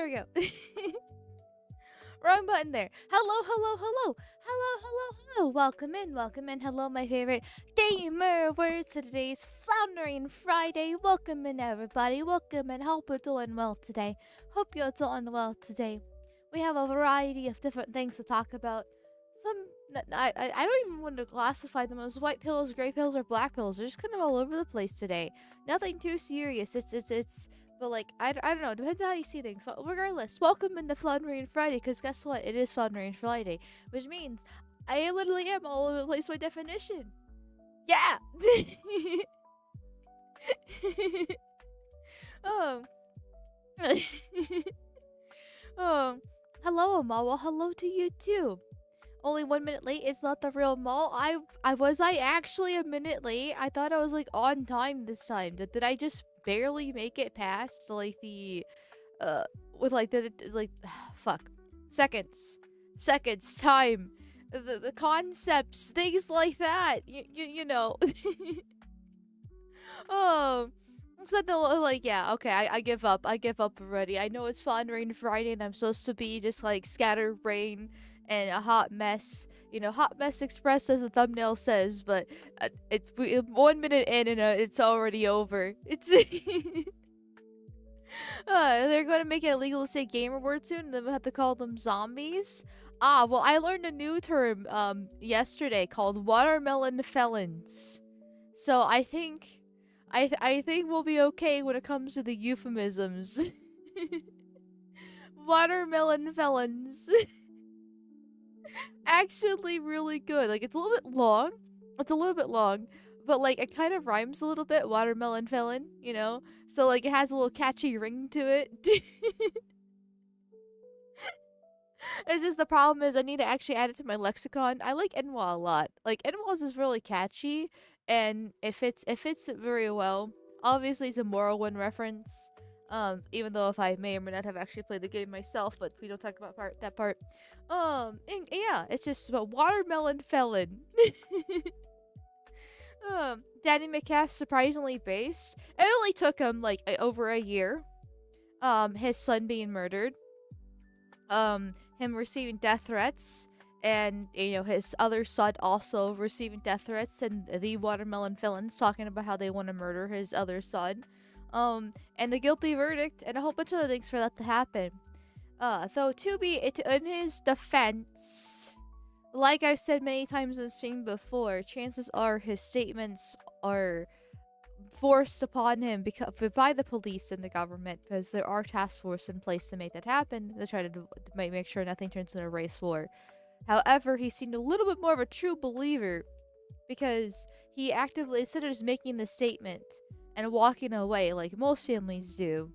there we go. Wrong button there. Hello, hello, hello. Hello, hello, hello. Welcome in, welcome in. Hello, my favorite gamer words to today's Floundering Friday. Welcome in, everybody. Welcome in. Hope you're doing well today. Hope you're doing well today. We have a variety of different things to talk about. I don't even want to classify them as white pills, gray pills, or black pills. They're just kind of all over the place today. Nothing too serious. But like I don't know. Depends on how you see things. But regardless, welcome into Floundering Friday. Because guess what? It is Floundering Friday, which means I literally am all over the place by definition. Yeah. Oh. Oh. Hello, Amal. Well, hello to you too. Only 1 minute late. It's not the real mall. I actually a minute late? I thought I was like on time this time. Did I just barely make it past like the with like the like fuck seconds time the concepts, things like that. You know. Oh. So like, yeah, okay, I give up. I give up already. I know it's Floundering Friday and I'm supposed to be just like scatterbrain and a hot mess. You know, hot mess express as the thumbnail says, but it's 1 minute in and it's already over. It's they're going to make it illegal to say gamer word soon, and then we'll have to call them zombies. Ah, well, I learned a new term yesterday called watermelon felons. So I think we'll be okay when it comes to the euphemisms. Watermelon felons. Actually really good. Like, it's a little bit long. It's a little bit long. But, like, it kind of rhymes a little bit. Watermelon felon, you know? So, like, it has a little catchy ring to it. It's just the problem is I need to actually add it to my lexicon. I like Enwa a lot. Like, Enwa's is really catchy. And it fits it very well. Obviously, it's a Morrowind reference. Even though if I may or may not have actually played the game myself, but we don't talk about that part. And yeah, it's just about watermelon felon. Danny McCaff surprisingly based. It only took him like over a year. His son being murdered. Him receiving death threats. And, you know, his other son also receiving death threats, and the watermelon felons talking about how they want to murder his other son. And the guilty verdict, and a whole bunch of other things for that to happen. Though, in his defense, like I've said many times in the stream before, chances are his statements are forced upon him by the police and the government, because there are task force in place to make that happen, to try to make sure nothing turns into a race war. However, he seemed a little bit more of a true believer because he actively, instead of just making the statement and walking away like most families do,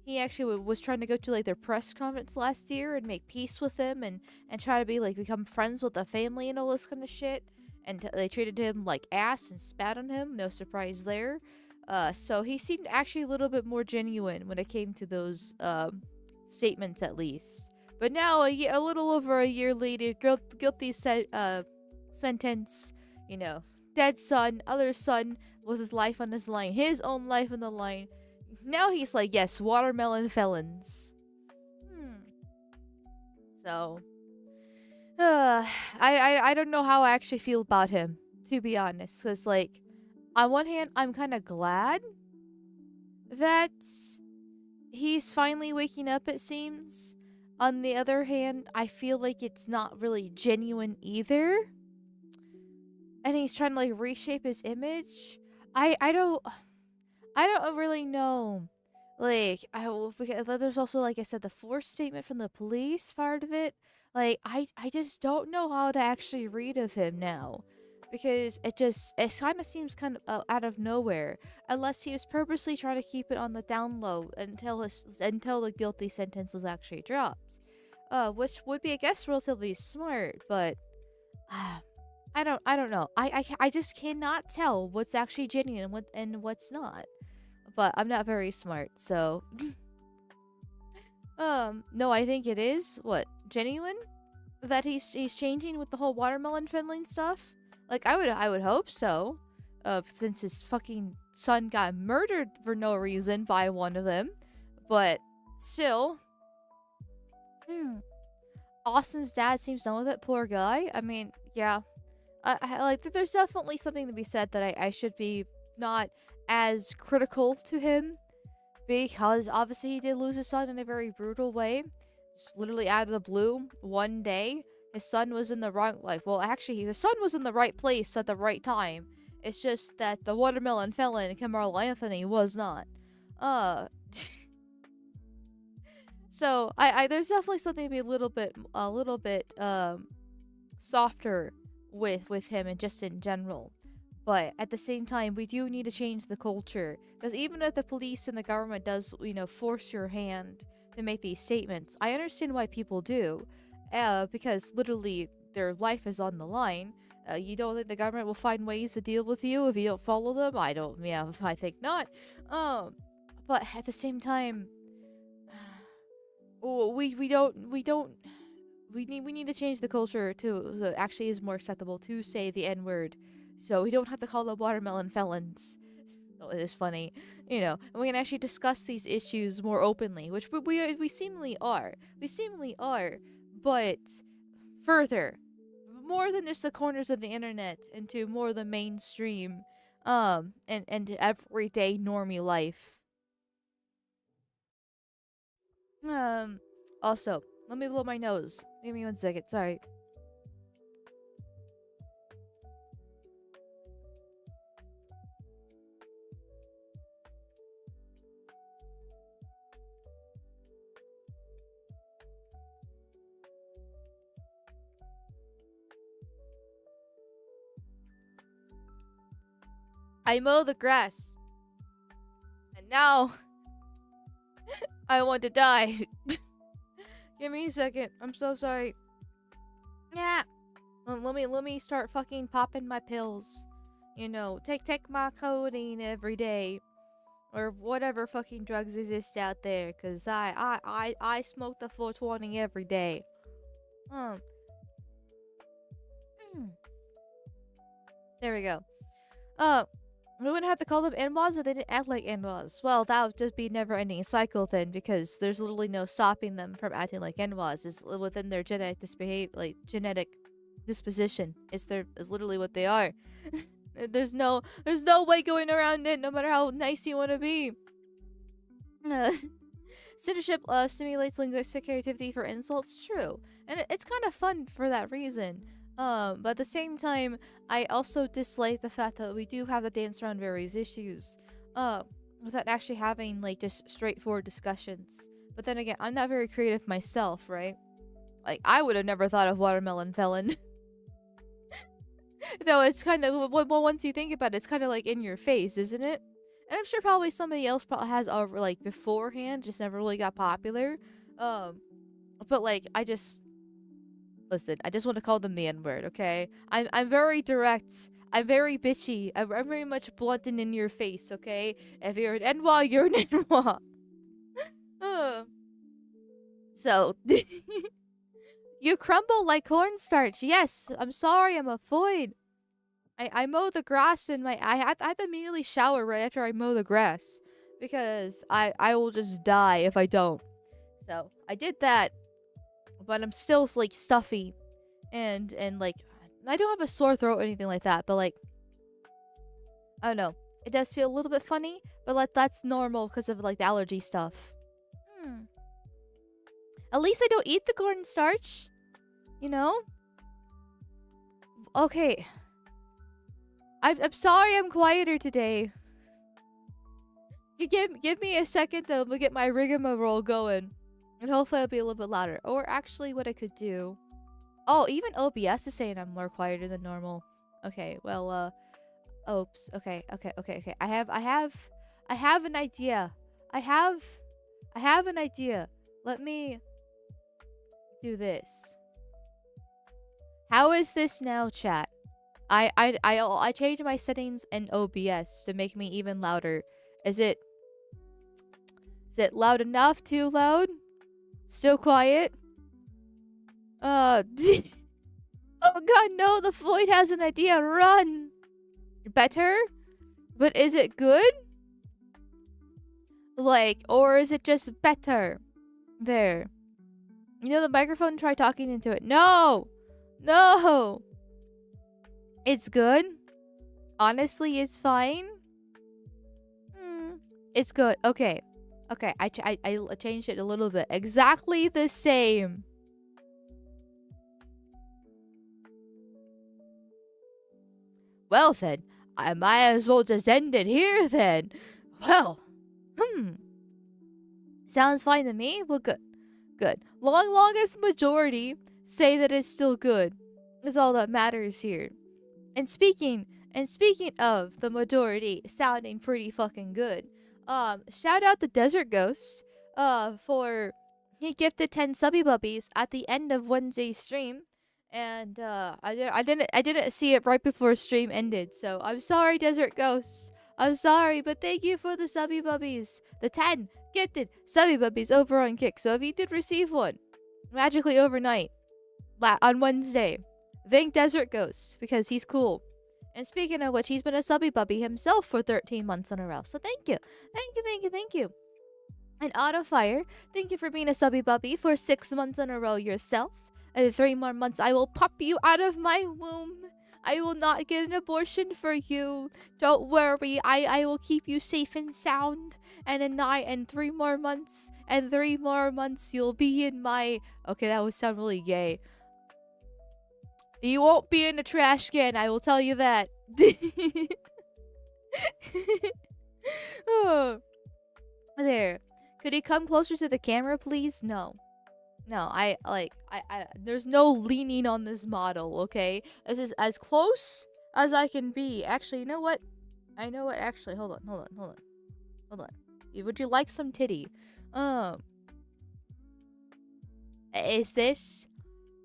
he actually was trying to go to like their press conference last year and make peace with them and try to be like become friends with the family and all this kind of shit. And they treated him like ass and spat on him. No surprise there. So he seemed actually a little bit more genuine when it came to those statements, at least. But now, a little over a year later, guilty sentence, you know, dead son, other son with his life on his line, his own life on the line. Now he's like, yes, watermelon felons. So, I don't know how I actually feel about him, to be honest. Because, like, on one hand, I'm kind of glad that he's finally waking up, it seems. On the other hand, I feel like it's not really genuine either. And he's trying to like reshape his image. I don't really know. Like, there's also, like I said, the forced statement from the police part of it. Like, I just don't know how to actually read of him now. Because it kind of seems kind of out of nowhere. Unless he was purposely trying to keep it on the down low until the guilty sentence was actually dropped. Which would be, I guess, relatively smart, but I don't know. I just cannot tell what's actually genuine and what's not. But I'm not very smart, so no, I think it is genuine that he's changing with the whole watermelon fiddling stuff. Like, I would hope so. Since his fucking son got murdered for no reason by one of them. But Still, Austin's dad seems done with it. Poor guy. I mean, yeah. Like, there's definitely something to be said that I should be not as critical to him, because obviously he did lose his son in a very brutal way. Just literally out of the blue, one day, his son was in the wrong, like, well, actually, his son was in the right place at the right time. It's just that the watermelon felon, Carmelo Anthony, was not. So there's definitely something to be a little bit, softer with him and just in general. But at the same time, we do need to change the culture, because even if the police and the government does, force your hand to make these statements, I understand why people do, because literally their life is on the line. You don't think the government will find ways to deal with you if you don't follow them? I don't. Yeah, I think not. But at the same time, we need to change the culture to so it actually is more acceptable to say the N-word, so we don't have to call them watermelon felons. Oh, it is funny, and we can actually discuss these issues more openly, which we seemingly are. We seemingly are, but further, more than just the corners of the internet, into more the mainstream, and everyday normie life. Also, let me blow my nose. Give me 1 second. Sorry. I mow the grass, and now I want to die. Give me a second. I'm so sorry. Yeah. Let me start fucking popping my pills. Take my codeine every day, or whatever fucking drugs exist out there. Cause I smoke the 420 every day. There we go. We wouldn't have to call them in-laws if they didn't act like in-laws. Well, that would just be a never-ending cycle then, because there's literally no stopping them from acting like in-laws. It's within their genetic disposition. It's literally what they are. there's no way going around it, no matter how nice you want to be. Censorship stimulates linguistic creativity for insults. True, and it's kind of fun for that reason. But at the same time, I also dislike the fact that we do have to dance around various issues, without actually having, like, just straightforward discussions. But then again, I'm not very creative myself, right? Like, I would have never thought of watermelon felon. Though it's kind of, well, once you think about it, it's kind of like in your face, isn't it? And I'm sure probably somebody else probably has over, like, beforehand, just never really got popular. But, like, listen, I just want to call them the N-word, okay? I'm very direct. I'm very bitchy. I'm very much blunt and in your face, okay? If you're an N-wa, you're an N-wa. So, you crumble like cornstarch. Yes, I'm sorry, I'm a void. I mow the grass in I had to immediately shower right after I mow the grass, because I will just die if I don't. So, I did that. But I'm still, like, stuffy, and like, I don't have a sore throat or anything like that, but, like, I don't know, it does feel a little bit funny, but, like, that's normal because of, like, the allergy stuff. At least I don't eat the cornstarch, okay. I'm sorry I'm quieter today. You give me a second to get my rigmarole going. And hopefully I'll be a little bit louder. Or actually what I could do... Oh, even OBS is saying I'm more quieter than normal. Okay, well, oops. Okay. I have an idea. I have an idea. Let me do this. How is this now, chat? I changed my settings in OBS to make me even louder. Is it loud enough? Too loud? Still quiet? Oh god, no, the Floyd has an idea. Run! Better? But is it good? Like, or is it just better? There. You know the microphone? Try talking into it. No! No! It's good. Honestly, it's fine. It's good. Okay. Okay, I changed it a little bit. Exactly the same. Well then, I might as well just end it here then. Well, sounds fine to me. Well, good. Good. Longest majority say that it's still good. Is all that matters here. And speaking of the majority sounding pretty fucking good, shout out to Desert Ghost, for he gifted 10 subby bubbies at the end of Wednesday's stream, and I didn't see it right before stream ended, so I'm sorry, Desert Ghost. I'm sorry, but thank you for the subby bubbies, the 10 gifted subby bubbies over on Kick. So if you did receive one magically overnight on Wednesday, thank Desert Ghost because he's cool. And speaking of which, he's been a subby bubby himself for 13 months in a row. So thank you. Thank you, thank you, thank you. And Autofire, thank you for being a subby bubby for 6 months in a row yourself. And 3 more months, I will pop you out of my womb. I will not get an abortion for you. Don't worry, I will keep you safe and sound. And in 3 more months, you'll be in my... Okay, that would sound really gay. You won't be in a trash can, I will tell you that. Oh. There. Could he come closer to the camera, please? No. No, I there's no leaning on this model, okay? This is as close as I can be. Actually, you know what? Actually, hold on. Would you like some titty?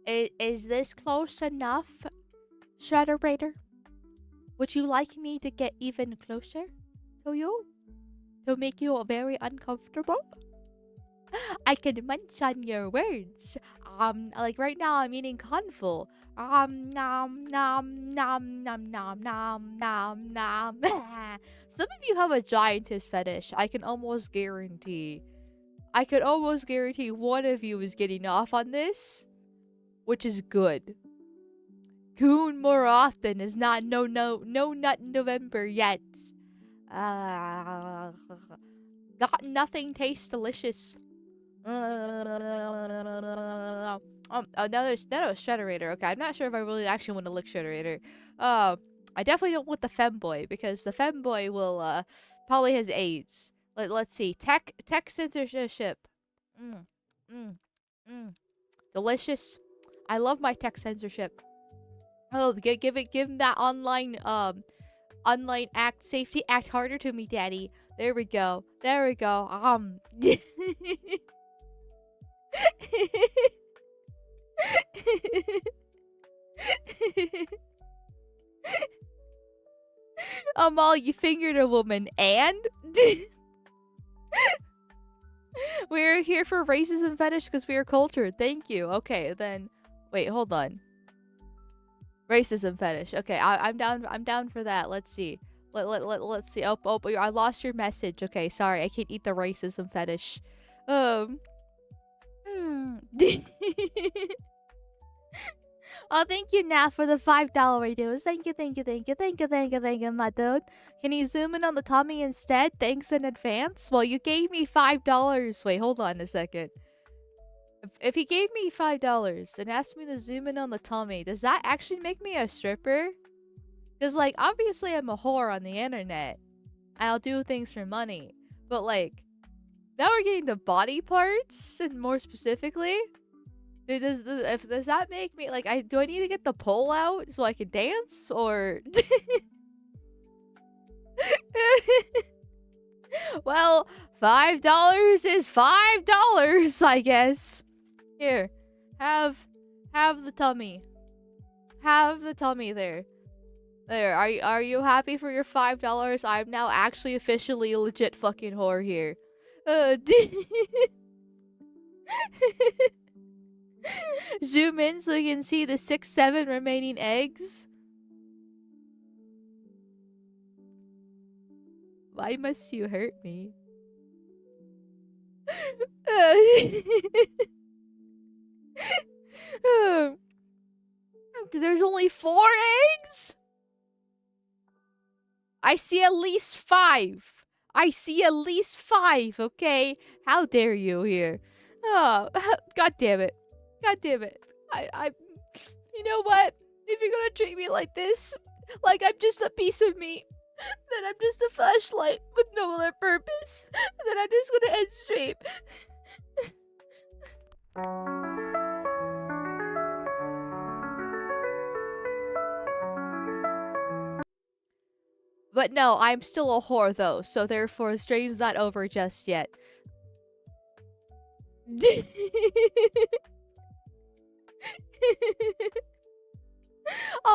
Is this close enough, Shadilay? Would you like me to get even closer to you? To make you very uncomfortable? I can munch on your words. Like right now I'm eating conful. Nom nom nom nom nom nom nom nom. Some of you have a giantess fetish. I could almost guarantee one of you is getting off on this, which is good. Goon more often is not no nut November yet. Got nothing tastes delicious. Now there's Shrederator. Okay, I'm not sure if I really actually want to lick Shrederator. I definitely don't want the femboy because the femboy will probably has AIDS. Let's see. Tech censorship. Delicious. I love my tech censorship. Oh, give him that online act safety act harder to me, daddy. There we go. Amal, you fingered a woman, and we're here for racism fetish because we are cultured. Thank you. Okay, then wait, hold on. Racism fetish. Okay, I'm down for that. Let's see. Let's see. Oh, I lost your message. Okay, sorry. I can't eat the racism fetish. Oh, thank you, Nat, for the $5 radios. Thank you, my dude. Can you zoom in on the tummy instead? Thanks in advance. Well, you gave me $5. Wait, hold on a second. If he gave me $5 and asked me to zoom in on the tummy, does that actually make me a stripper? Because, like, obviously I'm a whore on the internet. I'll do things for money. But, like, now we're getting the body parts, and more specifically, does that make me, like, do I need to get the pole out so I can dance, or... Well, $5 is $5, I guess. Here, have the tummy. Have the tummy there. There, are you happy for your $5? I'm now actually officially a legit fucking whore here. Zoom in so you can see the 6-7 remaining eggs. Why must you hurt me? There's only 4 eggs? I see at least 5. I see at least 5, okay? How dare you here? Oh, god damn it. God damn it. You know what? If you're gonna treat me like this, like I'm just a piece of meat, then I'm just a flashlight with no other purpose, then I'm just gonna end stream. But no, I'm still a whore though, so therefore the stream's not over just yet.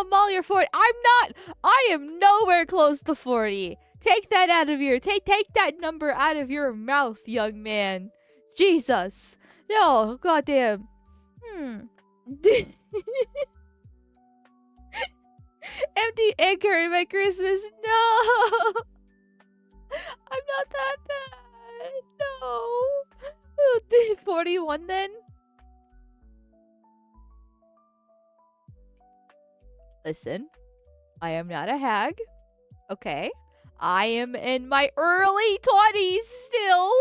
Molly, you're 40. I'm not. I am nowhere close to 40. Take that out of your take that number out of your mouth, young man. Jesus. No, goddamn. Empty egg carton by Christmas. No. I'm not that bad. No. 41 then? Listen, I am not a hag. Okay. I am in my early 20s still.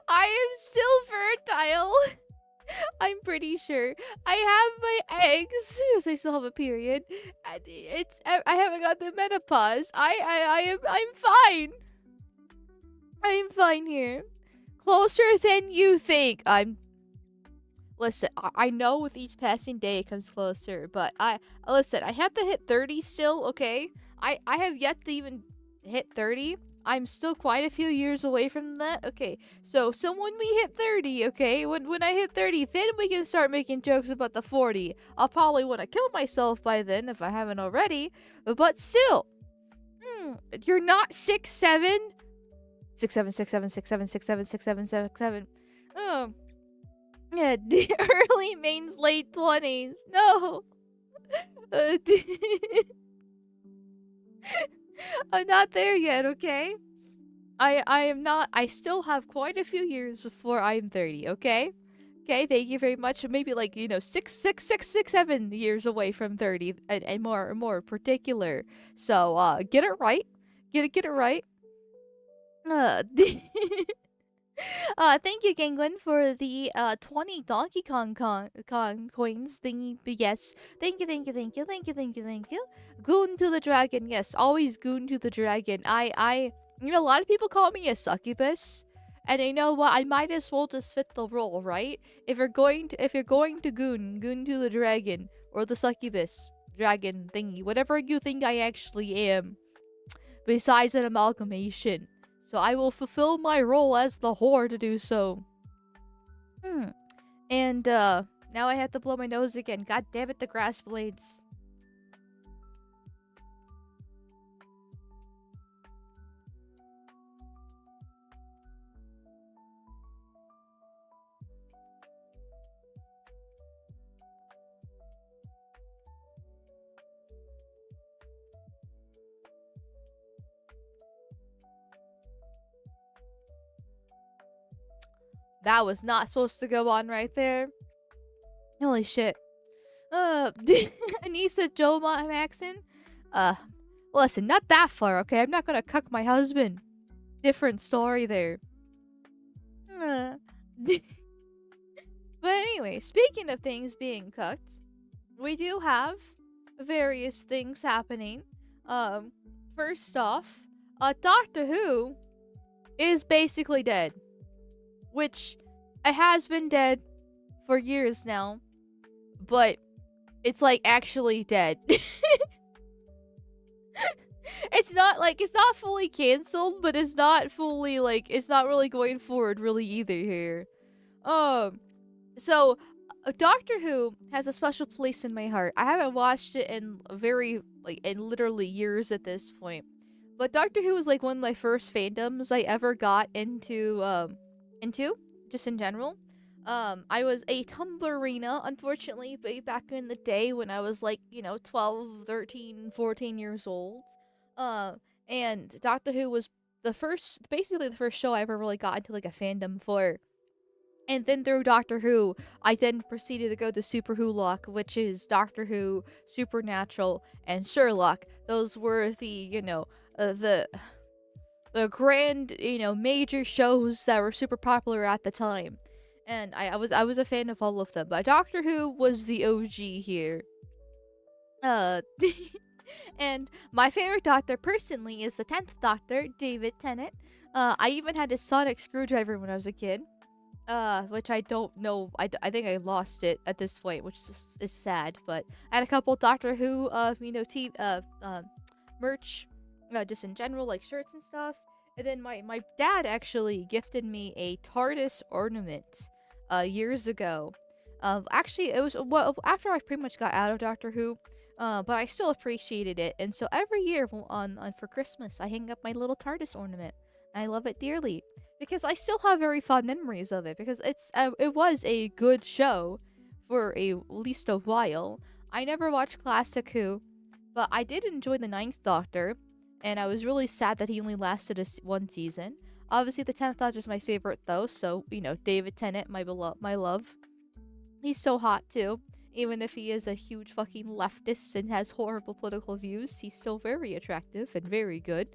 I am still fertile. I'm pretty sure. I have my eggs because I still have a period. And I haven't got the menopause. I'm fine. I'm fine here. Closer than you think. Listen, I know with each passing day it comes closer, but listen, I have to hit 30 still, okay? I have yet to even hit 30. I'm still quite a few years away from that. Okay, so when we hit 30, okay, when I hit 30, then we can start making jokes about the 40. I'll probably want to kill myself by then if I haven't already, but still. You're not 6'7"? 6'7", 6'7", 6'7", 6'7", 6'7", 6'7". Oh. Yeah, the early mains, late 20s. No. I'm not there yet, okay? I am not. I still have quite a few years before I'm 30, okay? Okay, thank you very much. Maybe like, 7 years away from 30 and more particular. So, get it right. Get it right. Thank you, Gangwin, for the 20 Donkey Kong coins thingy. Yes, thank you, thank you, thank you, thank you, thank you, thank you. Goon to the dragon, yes, always goon to the dragon. A lot of people call me a succubus, and you know what? I might as well just fit the role, right? If you're going to goon to the dragon or the succubus dragon thingy, whatever you think I actually am, besides an amalgamation. So I will fulfill my role as the whore to do so. And, now I have to blow my nose again. God damn it, the grass blades. That was not supposed to go on right there. Holy shit. Anissa Joe Maxon? Listen, not that far, okay? I'm not gonna cuck my husband. Different story there. But anyway, speaking of things being cucked, we do have various things happening. First off, Doctor Who is basically dead. Which, it has been dead for years now. But, it's like actually dead. It's not fully cancelled, but it's not fully it's not really going forward really either here. So Doctor Who has a special place in my heart. I haven't watched it in in literally years at this point. But Doctor Who was one of my first fandoms I ever got into just in general. I was a Tumblrina, unfortunately, back in the day when I was 12, 13, 14 years old. And Doctor Who was basically the first show I ever really got into a fandom for. And then through Doctor Who, I then proceeded to go to Super Wholock, which is Doctor Who, Supernatural, and Sherlock. Those were the grand, major shows that were super popular at the time. And I was a fan of all of them. But Doctor Who was the OG here. Uh and my favorite Doctor personally is the 10th Doctor, David Tennant. I even had a sonic screwdriver when I was a kid. Which I don't know. I think I lost it at this point, which is sad. But I had a couple Doctor Who, merch, just in general, like shirts and stuff. And then my dad actually gifted me a TARDIS ornament, years ago. Actually, it was after I pretty much got out of Doctor Who. But I still appreciated it, and so every year on for Christmas, I hang up my little TARDIS ornament. And I love it dearly because I still have very fond memories of it because it was a good show for at least a while. I never watched Classic Who, but I did enjoy the Ninth Doctor, and I was really sad that he only lasted one season. Obviously, the 10th Doctor is my favorite though, so David Tennant, my love. He's so hot too. Even if he is a huge fucking leftist and has horrible political views, he's still very attractive and very good.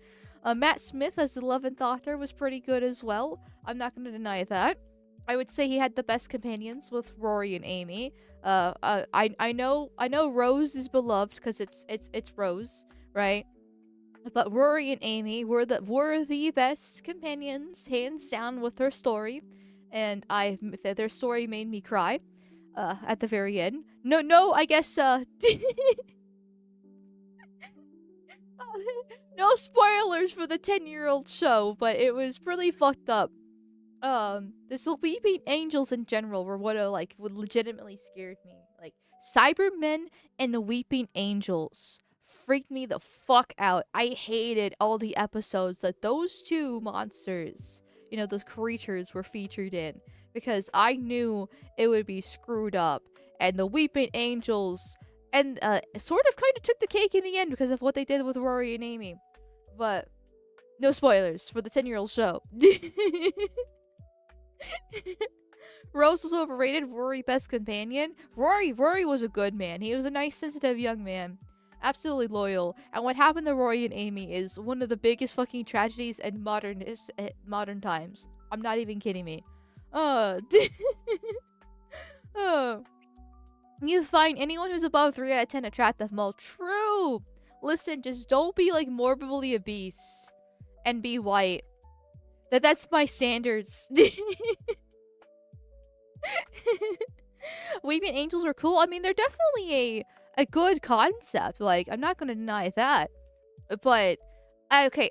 Matt Smith as the 11th Doctor was pretty good as well. I'm not going to deny that. I would say he had the best companions with Rory and Amy. I know Rose is beloved because it's Rose, right? But Rory and Amy were the best companions, hands down, with their story, and their story made me cry. At the very end. No, I guess, no spoilers for the 10-year-old show, but it was pretty fucked up. The Weeping Angels in general were what legitimately scared me. Like, Cybermen and the Weeping Angels freaked me the fuck out. I hated all the episodes that those two monsters, those creatures were featured in. Because I knew it would be screwed up. And the Weeping Angels sort of kind of took the cake in the end because of what they did with Rory and Amy. But no spoilers for the 10-year-old show. Rose was overrated. Rory best companion. Rory was a good man. He was a nice, sensitive young man. Absolutely loyal. And what happened to Rory and Amy is one of the biggest fucking tragedies in modern times. I'm not even kidding me. You find anyone who's above 3 out of 10 attractive. Well, true. Listen, just don't be morbidly obese and be white. That's my standards. Weeping Angels are cool. I mean, they're definitely a good concept. I'm not gonna deny that. But okay,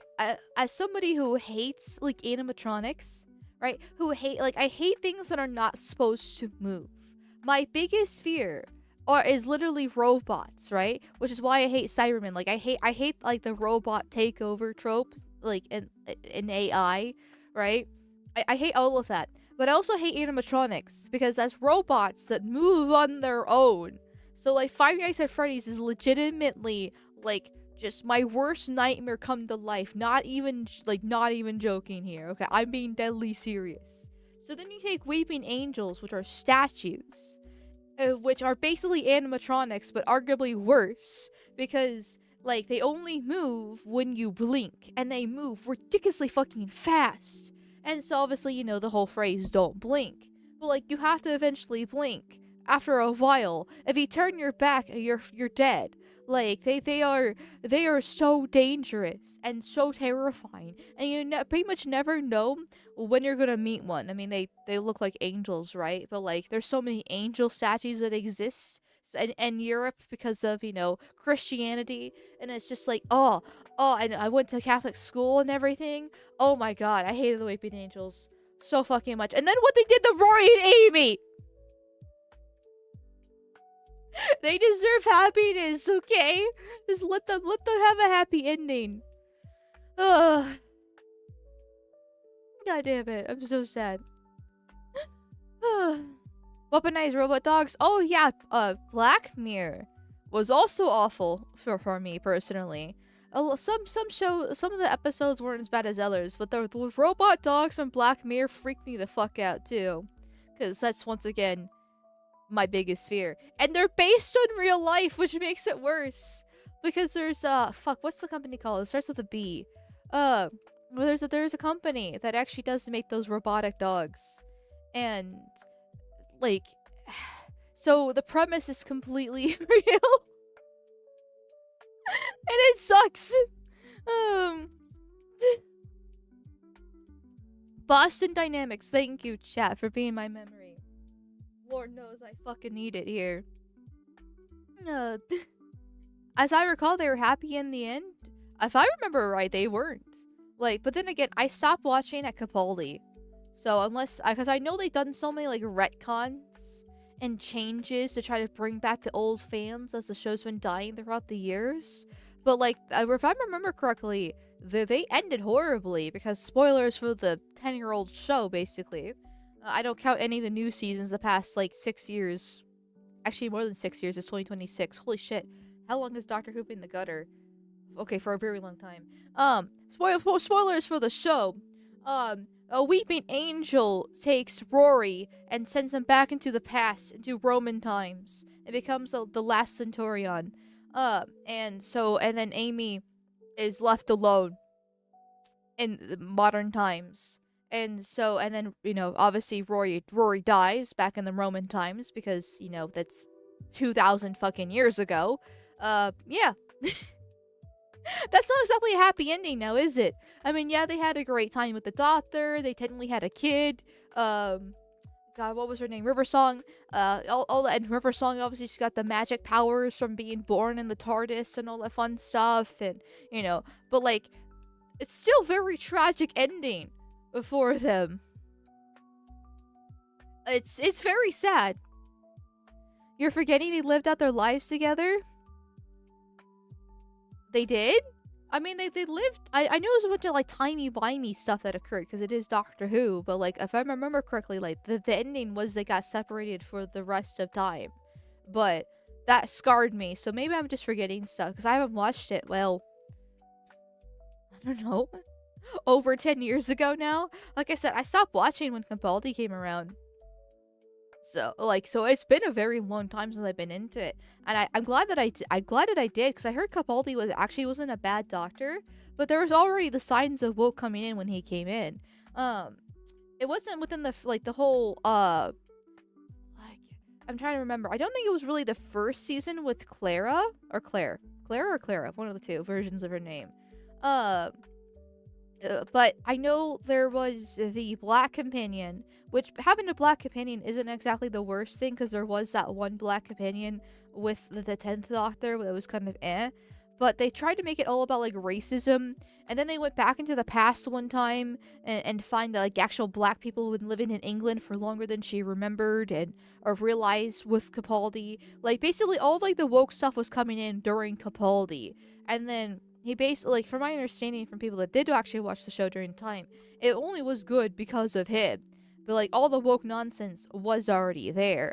as somebody who hates animatronics, right? I hate things that are not supposed to move. My biggest fear is literally robots, right? Which is why I hate Cybermen. I hate the robot takeover trope, in AI, right? I hate all of that. But I also hate animatronics because that's robots that move on their own. So Five Nights at Freddy's is legitimately just my worst nightmare come to life. Not even joking here. Okay, I'm being deadly serious. So then you take Weeping Angels, which are statues, which are basically animatronics, but arguably worse because they only move when you blink, and they move ridiculously fucking fast. And so obviously the whole phrase "don't blink," but you have to eventually blink. After a while, if you turn your back, you're dead. They are so dangerous and so terrifying, and you pretty much never know when you're gonna meet one. I mean, they look like angels, right? But there's so many angel statues that exist in Europe because of Christianity, and it's just and I went to Catholic school and everything. Oh my god, I hated the Weeping Angels so fucking much. And then what they did to Rory and Amy. They deserve happiness, okay? Just let them have a happy ending. Ugh. God damn it, I'm so sad. Weaponized robot dogs. Oh yeah, Black Mirror was also awful for me personally. Some of the episodes weren't as bad as others, but the robot dogs from Black Mirror freaked me the fuck out too. because that's once again my biggest fear. And they're based on real life, which makes it worse. Because there's fuck, what's the company called? It starts with a B. Well, there's a company that actually does make those robotic dogs. And like so the premise is completely real. And it sucks. Um Boston Dynamics, thank you, chat, for being my memory. Lord knows I fucking need it here. As I recall, they were happy in the end. If I remember right, they weren't. Like, but then again, I stopped watching at Capaldi. So unless, because I know they've done so many like retcons and changes to try to bring back the old fans as the show's been dying throughout the years. But like, if I remember correctly, they ended horribly because spoilers for the 10-year-old show, basically. I don't count any of the new seasons the past like 6 years. Actually, more than 6 years. It's 2026. Holy shit. How long has Doctor Who been in the gutter? Okay, for a very long time. Spoilers for the show. A weeping angel takes Rory and sends him back into the past, into Roman times, and becomes the last Centurion. And then Amy is left alone in modern times. And then, obviously Rory dies back in the Roman times because, that's 2,000 fucking years ago. Yeah. That's not exactly a happy ending now, is it? I mean, yeah, they had a great time with the doctor. They technically had a kid. God, what was her name? Riversong. All that. And Riversong, obviously, she got the magic powers from being born in the TARDIS and all that fun stuff. And, but, like, it's still very tragic ending for them. It's very sad. You're forgetting they lived out their lives together? They did? I mean, they lived... I know it was a bunch of, like, timey-wimey stuff that occurred, because it is Doctor Who, but, like, if I remember correctly, like, the ending was they got separated for the rest of time. But that scarred me, so maybe I'm just forgetting stuff, because I haven't watched it, well... I don't know. Over 10 years ago now? Like I said, I stopped watching when Capaldi came around. So it's been a very long time since I've been into it, and I'm glad that I did, because I heard Capaldi wasn't a bad doctor, but there was already the signs of woke coming in when he came in. It wasn't within the whole I'm trying to remember. I don't think it was really the first season with Clara, one of the two versions of her name. But I know there was the Black Companion, which having a Black Companion isn't exactly the worst thing, because there was that one Black Companion with the 10th Doctor that was kind of but they tried to make it all about, like, racism, and then they went back into the past one time and find that, like, actual black people who had been living in England for longer than she remembered or realized with Capaldi. Like, basically all, like, the woke stuff was coming in during Capaldi, and then he basically, like, from my understanding from people that did actually watch the show during time, it only was good because of him. But, like, all the woke nonsense was already there.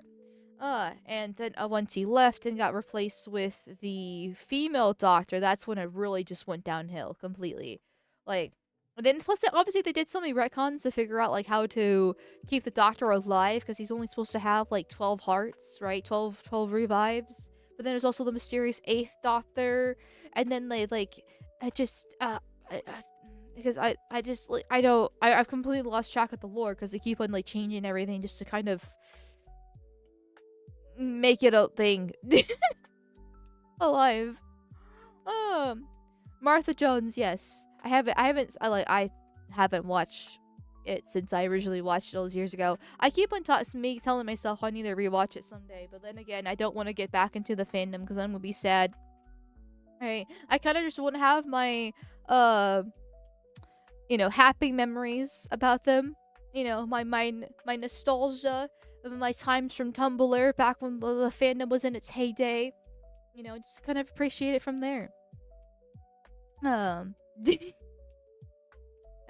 And then once he left and got replaced with the female doctor, that's when it really just went downhill completely. Like, and then plus, obviously, they did so many retcons to figure out, like, how to keep the doctor alive, because he's only supposed to have, like, 12 hearts, right? 12 revives. But then there's also the mysterious 8th doctor, and then they, like, because I just, like, I've completely lost track of the lore, because they keep on, like, changing everything just to kind of make it a thing. Alive. Martha Jones, yes. I haven't watched it since I originally watched it all those years ago. I keep on telling myself I need to rewatch it someday, but then again, I don't want to get back into the fandom because I'm gonna be sad. Right? I kind of just want to have my happy memories about them. My nostalgia of my times from Tumblr back when the fandom was in its heyday. Just kind of appreciate it from there.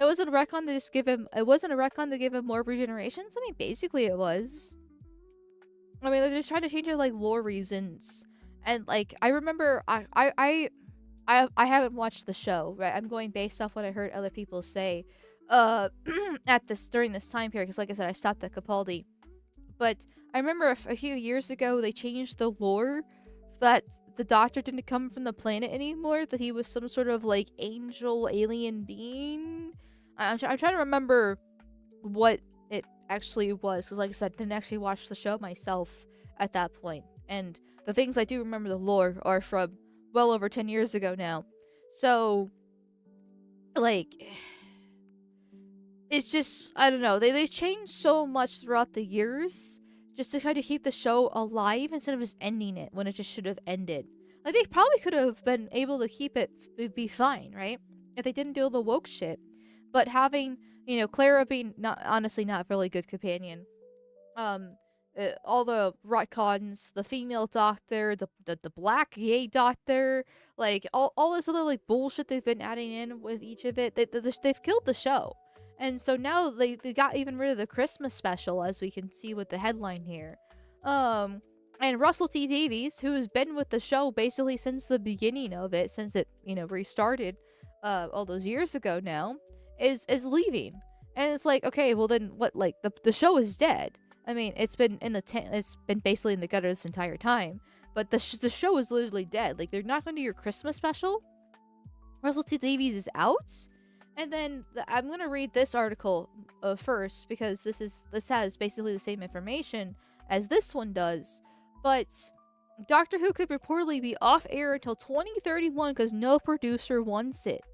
It wasn't a retcon to just give him. It wasn't a retcon to give him more regenerations. I mean, basically it was. I mean, they're just trying to change it, like, lore reasons. And, like, I remember I haven't watched the show, right? I'm going based off what I heard other people say during this time period, because, like I said, I stopped at Capaldi. But I remember a few years ago they changed the lore that the Doctor didn't come from the planet anymore, that he was some sort of like angel alien being. I'm trying to remember what it actually was, because like I said, I didn't actually watch the show myself at that point. And the things I do remember the lore are from well over 10 years ago now. So, like, it's just, I don't know, they've changed so much throughout the years just to kind of keep the show alive instead of just ending it when it just should have ended. Like, they probably could have been able to keep it be fine, right? If they didn't do all the woke shit. But having, Clara being not honestly not a really good companion. Um, all the retcons, the female doctor, the black gay doctor, like all this other like bullshit they've been adding in with each of it. They've killed the show, and so now they got even rid of the Christmas special, as we can see with the headline here. And Russell T Davies, who has been with the show basically since the beginning of it, since it restarted, all those years ago now, is leaving. And it's like, okay, well then what? Like the show is dead. I mean, it's been it's been basically in the gutter this entire time. But the show is literally dead. Like, they're not going to do your Christmas special. Russell T Davies is out, and then I'm gonna read this article first, because this has basically the same information as this one does. But Doctor Who could reportedly be off air until 2031 because no producer wants it.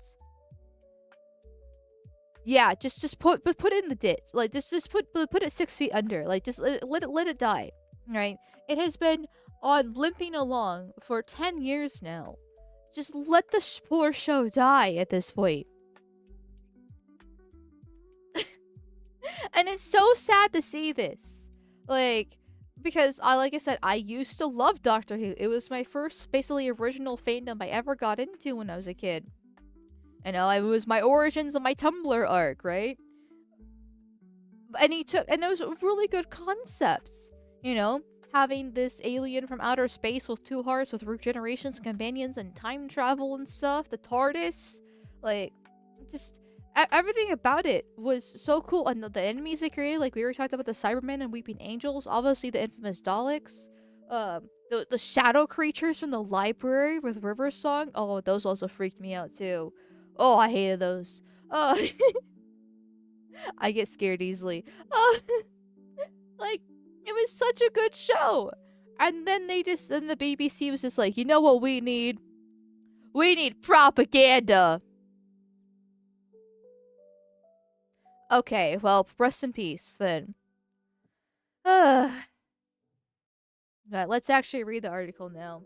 Yeah, just put it in the ditch. Like, just put it 6 feet under. Like, just let it die. Right? It has been on limping along for 10 years now. Just let the poor show die at this point. And it's so sad to see this. Like, because like I said, I used to love Doctor Who. It was my first basically original fandom I ever got into when I was a kid. And it was my origins of my Tumblr arc, right? And those really good concepts, having this alien from outer space with 2 hearts, with regenerations, companions, and time travel and stuff, the TARDIS, like, just everything about it was so cool. And the enemies they created, like we already talked about the Cybermen and Weeping Angels, obviously the infamous Daleks, the shadow creatures from the library with River Song, oh, those also freaked me out too. Oh, I hated those. Oh, I get scared easily. Oh, like, it was such a good show. And then the BBC was just like, you know what we need? We need propaganda. Okay, well, rest in peace then. But let's actually read the article now.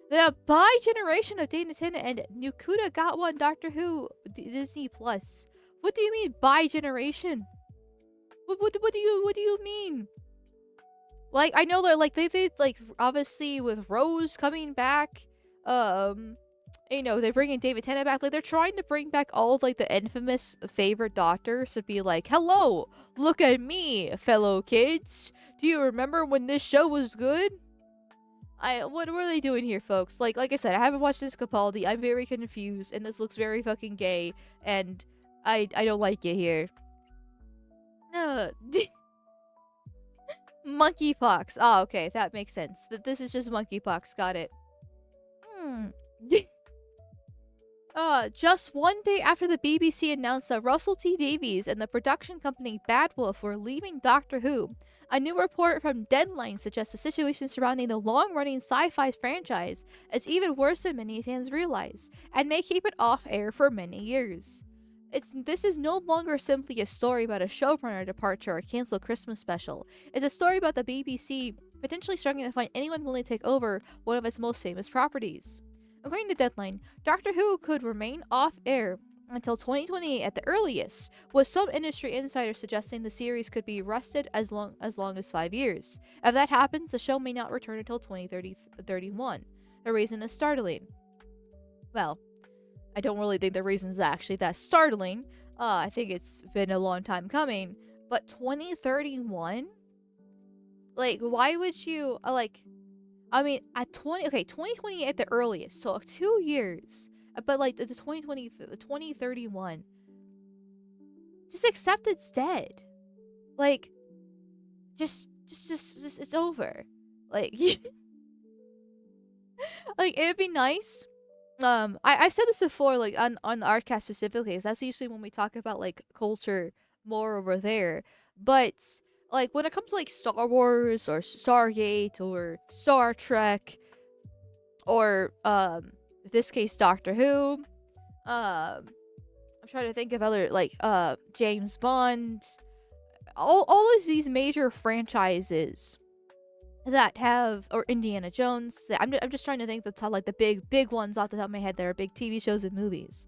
The bi-generation of Dana Tennant and Nukuda got one Doctor Who Disney Plus. What do you mean bi-generation? What do you mean? Like, I know they're like they like, obviously with Rose coming back, they're bringing David Tennant back. Like, they're trying to bring back all of, like, the infamous favorite doctors to be like, hello, look at me, fellow kids. Do you remember when this show was good? What are they doing here, folks? Like I said, I haven't watched this Capaldi. I'm very confused, and this looks very fucking gay, and I don't like it here. Monkeypox. Oh, okay, that makes sense. This is just monkeypox. Got it. Just one day after the BBC announced that Russell T Davies and the production company Bad Wolf were leaving Doctor Who, a new report from Deadline suggests the situation surrounding the long-running sci-fi franchise is even worse than many fans realize, and may keep it off air for many years. This is no longer simply a story about a showrunner departure or a canceled Christmas special. It's a story about the BBC potentially struggling to find anyone willing to take over one of its most famous properties. According to Deadline, Doctor Who could remain off air until 2028 at the earliest, with some industry insiders suggesting the series could be rusted as long as 5 years. If that happens, the show may not return until 2031. The reason is startling. Well, I don't really think the reason is actually that startling. I think it's been a long time coming. But 2031? Like, why would you, at 2028 at the earliest, so 2 years. But like the 2031, just accept it's dead. Like, just just it's over. Like, like it'd be nice. I've said this before, like on the Artcast specifically, 'cause that's usually when we talk about like culture more over there. But like when it comes to like Star Wars or Stargate or Star Trek or in this case Doctor Who, I'm trying to think of other like James Bond, all of these major franchises that have, or Indiana Jones. I'm just trying to think the top, like the big ones off the top of my head that are big TV shows and movies.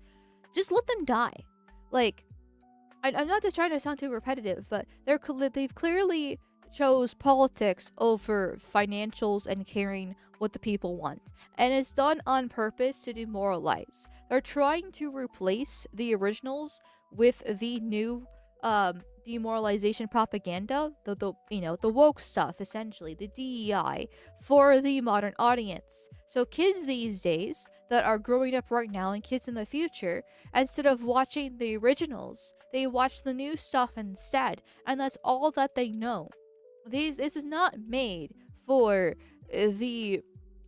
Just let them die. Like I'm not just trying to sound too repetitive, but they've clearly chose politics over financials and caring what the people want, and it's done on purpose to demoralize. They're trying to replace the originals with the new demoralization propaganda, the woke stuff, essentially the DEI for the modern audience. So kids these days that are growing up right now and kids in the future, instead of watching the originals, they watch the new stuff instead, and that's all that they know. This is not made for the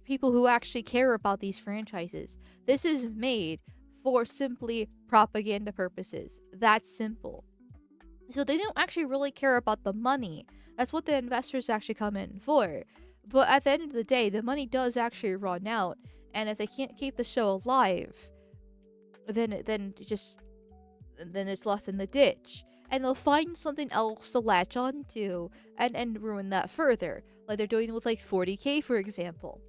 people who actually care about these franchises. This is made for simply propaganda purposes. That's simple. So they don't actually really care about the money. That's what the investors actually come in for. But at the end of the day, the money does actually run out, and if they can't keep the show alive, then it's left in the ditch. And they'll find something else to latch on to and ruin that further. Like they're doing with like 40K, for example.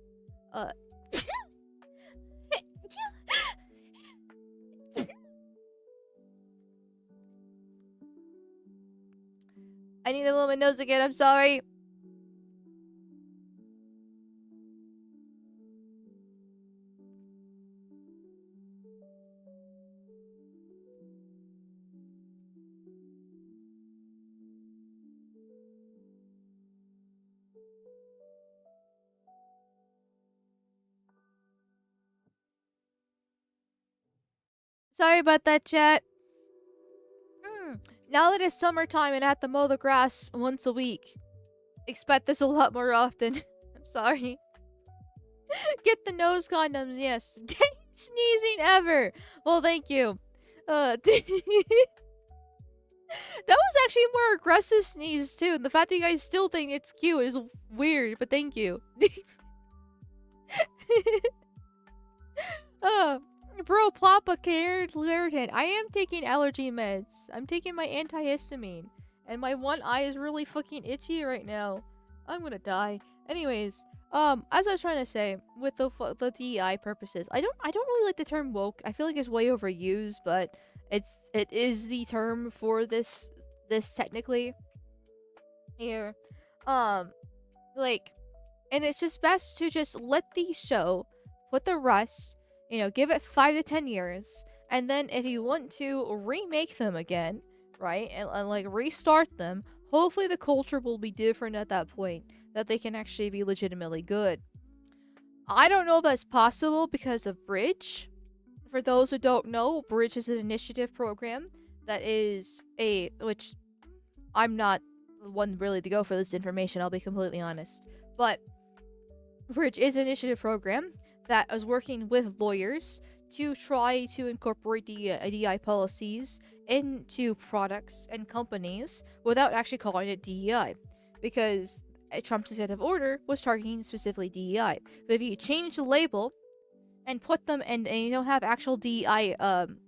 I need to blow my nose again, I'm sorry. Sorry about that, chat. Now that it's summertime and I have to mow the grass once a week, expect this a lot more often. I'm sorry. Get the nose condoms, yes. Sneezing ever. Well, thank you. That was actually a more aggressive sneeze, too. And the fact that you guys still think it's cute is weird, but thank you. Bro, Ploppa cared Lurton. I am taking allergy meds. I'm taking my antihistamine. And my one eye is really fucking itchy right now. I'm gonna die. Anyways, as I was trying to say, with the DEI purposes, I don't really like the term woke. I feel like it's way overused, but it is the term for this technically here. Like, and it's just best to just let the show put the rest, give it 5 to 10 years, and then if you want to remake them again, right, and like restart them, hopefully the culture will be different at that point, that they can actually be legitimately good. I don't know if that's possible because of Bridge. For those who don't know, Bridge is an initiative program that is which I'm not the one really to go for this information, I'll be completely honest. But Bridge is an initiative program that is working with lawyers to try to incorporate the DEI policies into products and companies without actually calling it DEI. Because Trump's executive order was targeting specifically DEI. But if you change the label and put them and you don't have actual DEI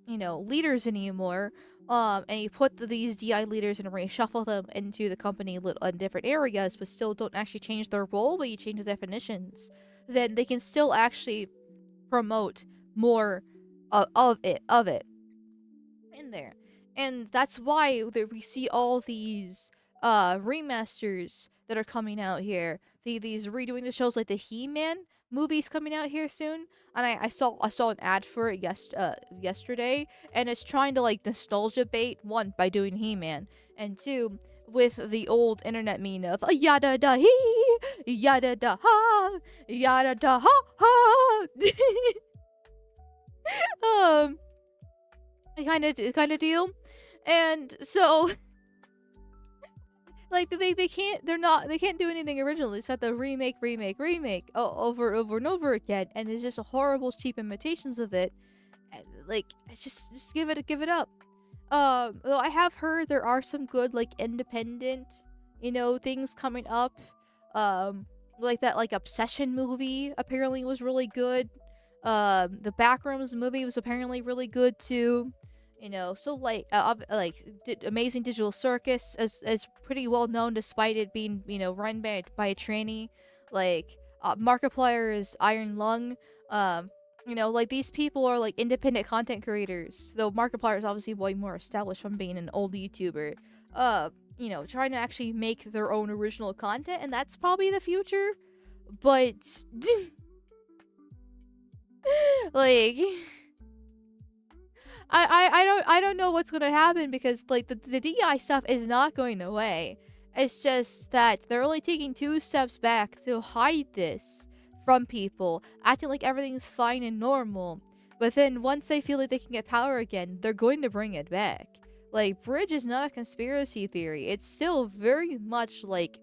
leaders anymore, and you put these DI leaders and reshuffle them into the company in different areas, but still don't actually change their role, but you change the definitions, then they can still actually promote more of it in there. And that's why we see all these remasters that are coming out here. These redoing the shows, like the He-Man movies coming out here soon, and I saw an ad for it yesterday, and it's trying to like nostalgia bait, one, by doing He-Man, and two, with the old internet meme of yada da hee, yada da ha, yada da ha ha. kind of deal. And so Like they can't they can't do anything original. They just have to remake over and over again, and there's just a horrible cheap imitations of it. And, like, just give it up. Though I have heard there are some good like independent, things coming up. Um, like that like Obsession movie apparently was really good. The Backrooms movie was apparently really good too. So like Amazing Digital Circus is pretty well known despite it being run by a tranny. Like Markiplier's Iron Lung. Like these people are like independent content creators. Though Markiplier is obviously way more established from being an old YouTuber. Trying to actually make their own original content, and that's probably the future. But like I don't know what's gonna happen because like the DI stuff is not going away. It's just that they're only taking 2 steps back to hide this from people, acting like everything's fine and normal. But then once they feel like they can get power again, they're going to bring it back. Like Bridge is not a conspiracy theory. It's still very much like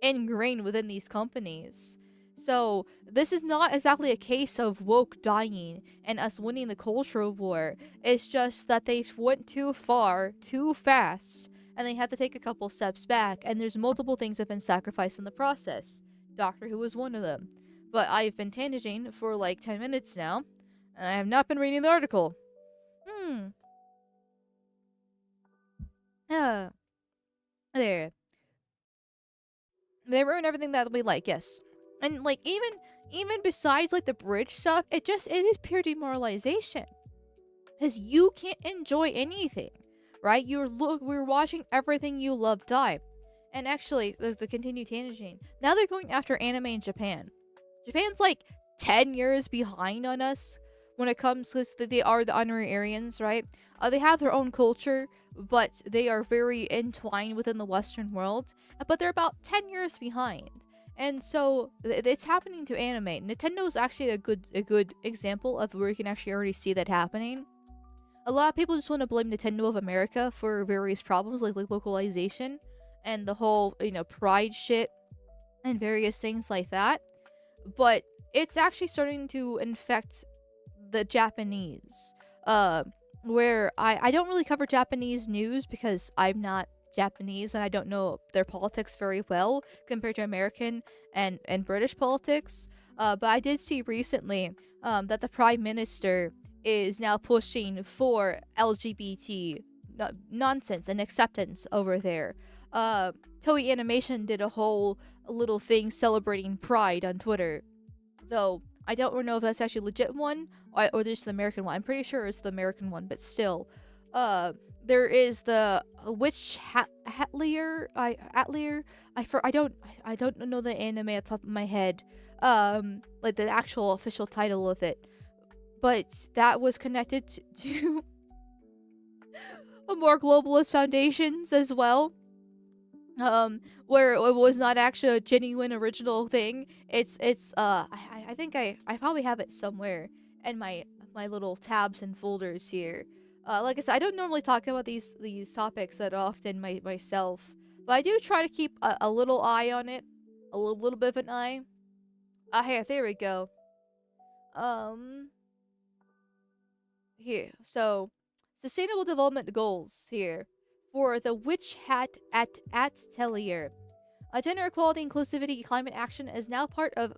ingrained within these companies. So this is not exactly a case of woke dying and us winning the cultural war. It's just that they went too far, too fast, and they had to take a couple steps back, and there's multiple things that have been sacrificed in the process. Doctor Who is one of them. But I've been tangenting for like 10 minutes now, and I have not been reading the article. There. They ruin everything that we like, yes. And like even besides like the Bridge stuff, it is pure demoralization. Because you can't enjoy anything, right? We're watching everything you love die. And actually, there's the continued tangent. Now they're going after anime in Japan. Japan's like 10 years behind on us when it comes, because they are the honorary Aryans, right? They have their own culture, but they are very entwined within the Western world. But they're about 10 years behind. And so it's happening to anime. Nintendo's actually a good example of where you can actually already see that happening. A lot of people just want to blame Nintendo of America for various problems like localization and the whole, pride shit and various things like that. But it's actually starting to infect the Japanese. Where I don't really cover Japanese news because I'm not Japanese and I don't know their politics very well compared to American and British politics. But I did see recently that the Prime Minister is now pushing for LGBT nonsense and acceptance over there. Toei Animation did a whole little thing celebrating Pride on Twitter. Though I don't know if that's actually a legit one or just the American one. I'm pretty sure it's the American one, but still. There is the Witch Atelier. I don't know the anime at the top of my head. Like the actual official title of it. But that was connected to a more globalist foundations as well. Where it was not actually a genuine original thing. I think I probably have it somewhere in my little tabs and folders here. Like I said, I don't normally talk about these topics that often myself, but I do try to keep a little eye on it, a little bit of an eye. Here, there we go. Here, so Sustainable Development Goals here for the Witch Hat Atelier. Gender equality, inclusivity, climate action is now part of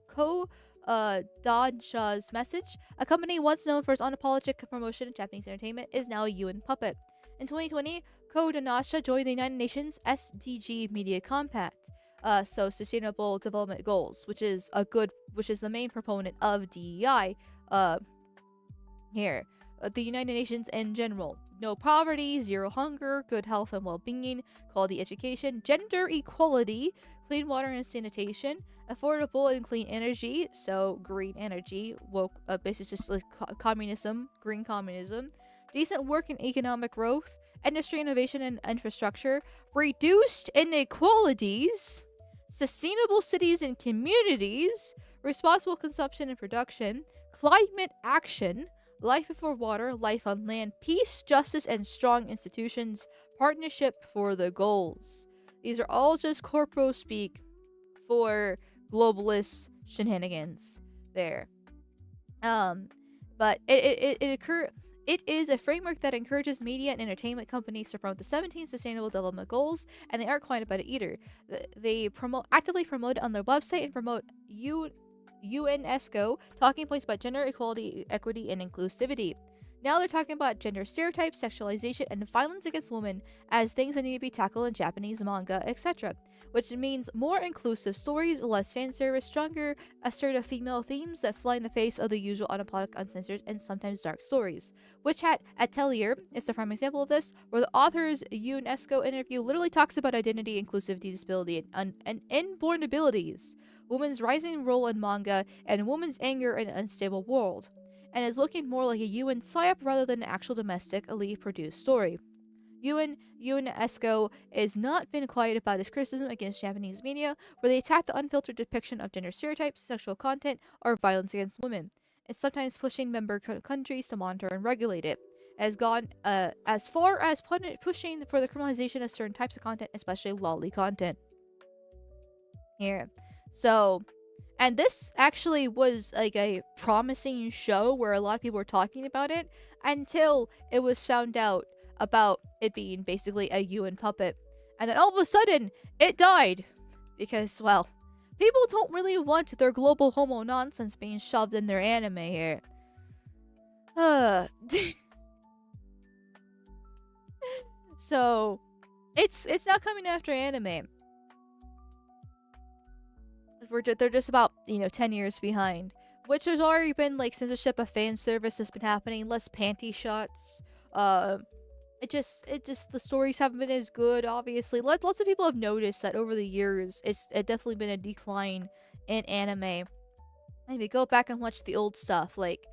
Dansha's message. A company once known for its unapologetic promotion of Japanese entertainment is now a UN puppet. In 2020, Dansha joined the United Nations SDG Media Compact. So Sustainable Development Goals, which is the main proponent of DEI. Here, the United Nations in general. No poverty, zero hunger, good health and well-being, quality education, gender equality, clean water and sanitation, affordable and clean energy, so green energy, woke, basically just like communism, green communism, decent work and economic growth, industry innovation and infrastructure, reduced inequalities, sustainable cities and communities, responsible consumption and production, climate action, life before water, life on land, peace, justice, and strong institutions, partnership for the goals. These are all just corpo speak for globalist shenanigans there. But it is a framework that encourages media and entertainment companies to promote the 17 Sustainable Development Goals, and they aren't quiet about it either. They actively promote it on their website and promote UNESCO talking points about gender equality, equity, and inclusivity. Now they're talking about gender stereotypes, sexualization, and violence against women as things that need to be tackled in Japanese manga, etc. Which means more inclusive stories, less fan service, stronger, assertive female themes that fly in the face of the usual unapologetic, uncensored, and sometimes dark stories. Witch Hat Atelier is the prime example of this, where the author's UNESCO interview literally talks about identity, inclusivity, disability, and inborn abilities, women's rising role in manga, and women's anger in an unstable world, and is looking more like a UN psyop rather than an actual domestic elite-produced story. UNESCO has not been quiet about its criticism against Japanese media, where they attack the unfiltered depiction of gender stereotypes, sexual content, or violence against women, and sometimes pushing member countries to monitor and regulate it. It has gone as far as pushing for the criminalization of certain types of content, especially lolly content. Here. So, and this actually was like a promising show where a lot of people were talking about it until it was found out about it being basically a UN puppet. And then all of a sudden, it died. Because, well, people don't really want their global homo nonsense being shoved in their anime here. So, it's not coming after anime. They're just about 10 years behind, which has already been like censorship of fan service has been happening, less panty shots. It just the stories haven't been as good. Obviously, lots of people have noticed that over the years it's definitely been a decline in anime. And if you go back and watch the old stuff, like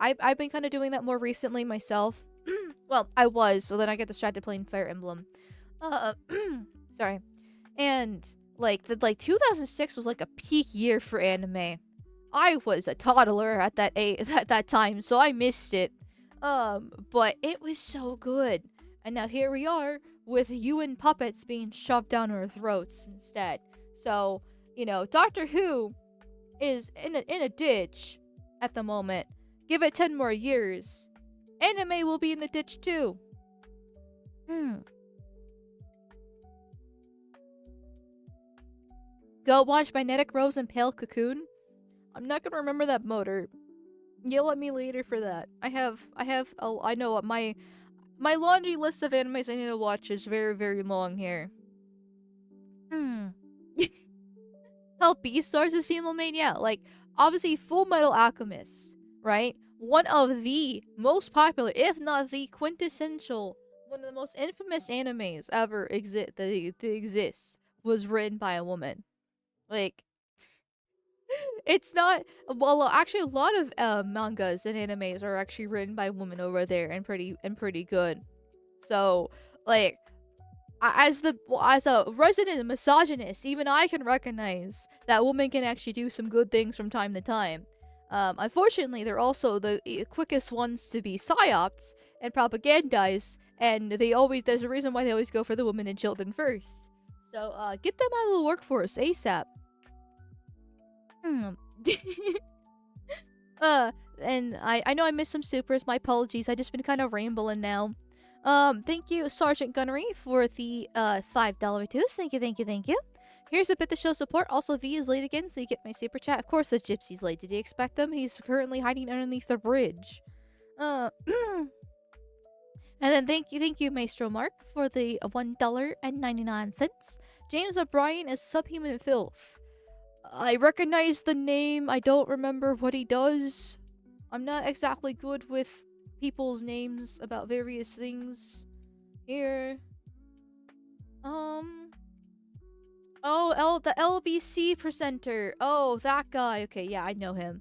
I've been kind of doing that more recently myself. Well, I was, so then I get distracted playing Fire Emblem. Sorry, and. Like 2006 was like a peak year for anime. I was a toddler at that time, so I missed it. But it was so good. And now here we are with UN puppets being shoved down our throats instead. So, Doctor Who is in a ditch at the moment. Give it 10 more years. Anime will be in the ditch too. Go watch Magnetic Rose and Pale Cocoon. I'm not gonna remember that motor. Yell at me later for that. I know what my laundry list of animes I need to watch is very, very long here. Hell, Beastars is female main, yeah. Like, obviously, Full Metal Alchemist, right? One of the most popular, if not the quintessential, one of the most infamous animes ever that exists, was written by a woman. Like, it's not. Well, actually, a lot of mangas and animes are actually written by women over there, and pretty good. So, like, as a resident misogynist, even I can recognize that women can actually do some good things from time to time. Unfortunately, they're also the quickest ones to be psyops and propagandized, and there's a reason why they always go for the women and children first. So, get them out of the workforce ASAP. And I know I missed some supers. My apologies. I just been kind of rambling now. Thank you, Sergeant Gunnery, for the $5 reduce. Thank you. Here's a bit to show support. Also, V is late again, so you get my super chat. Of course, the gypsy's late. Did you expect him? He's currently hiding underneath the bridge. And then thank you, Maestro Mark, for the $1.99. James O'Brien is Subhuman Filth. I recognize the name. I don't remember what he does. I'm not exactly good with people's names about various things. Here. Oh, the LBC presenter. Oh, that guy. Okay, yeah, I know him.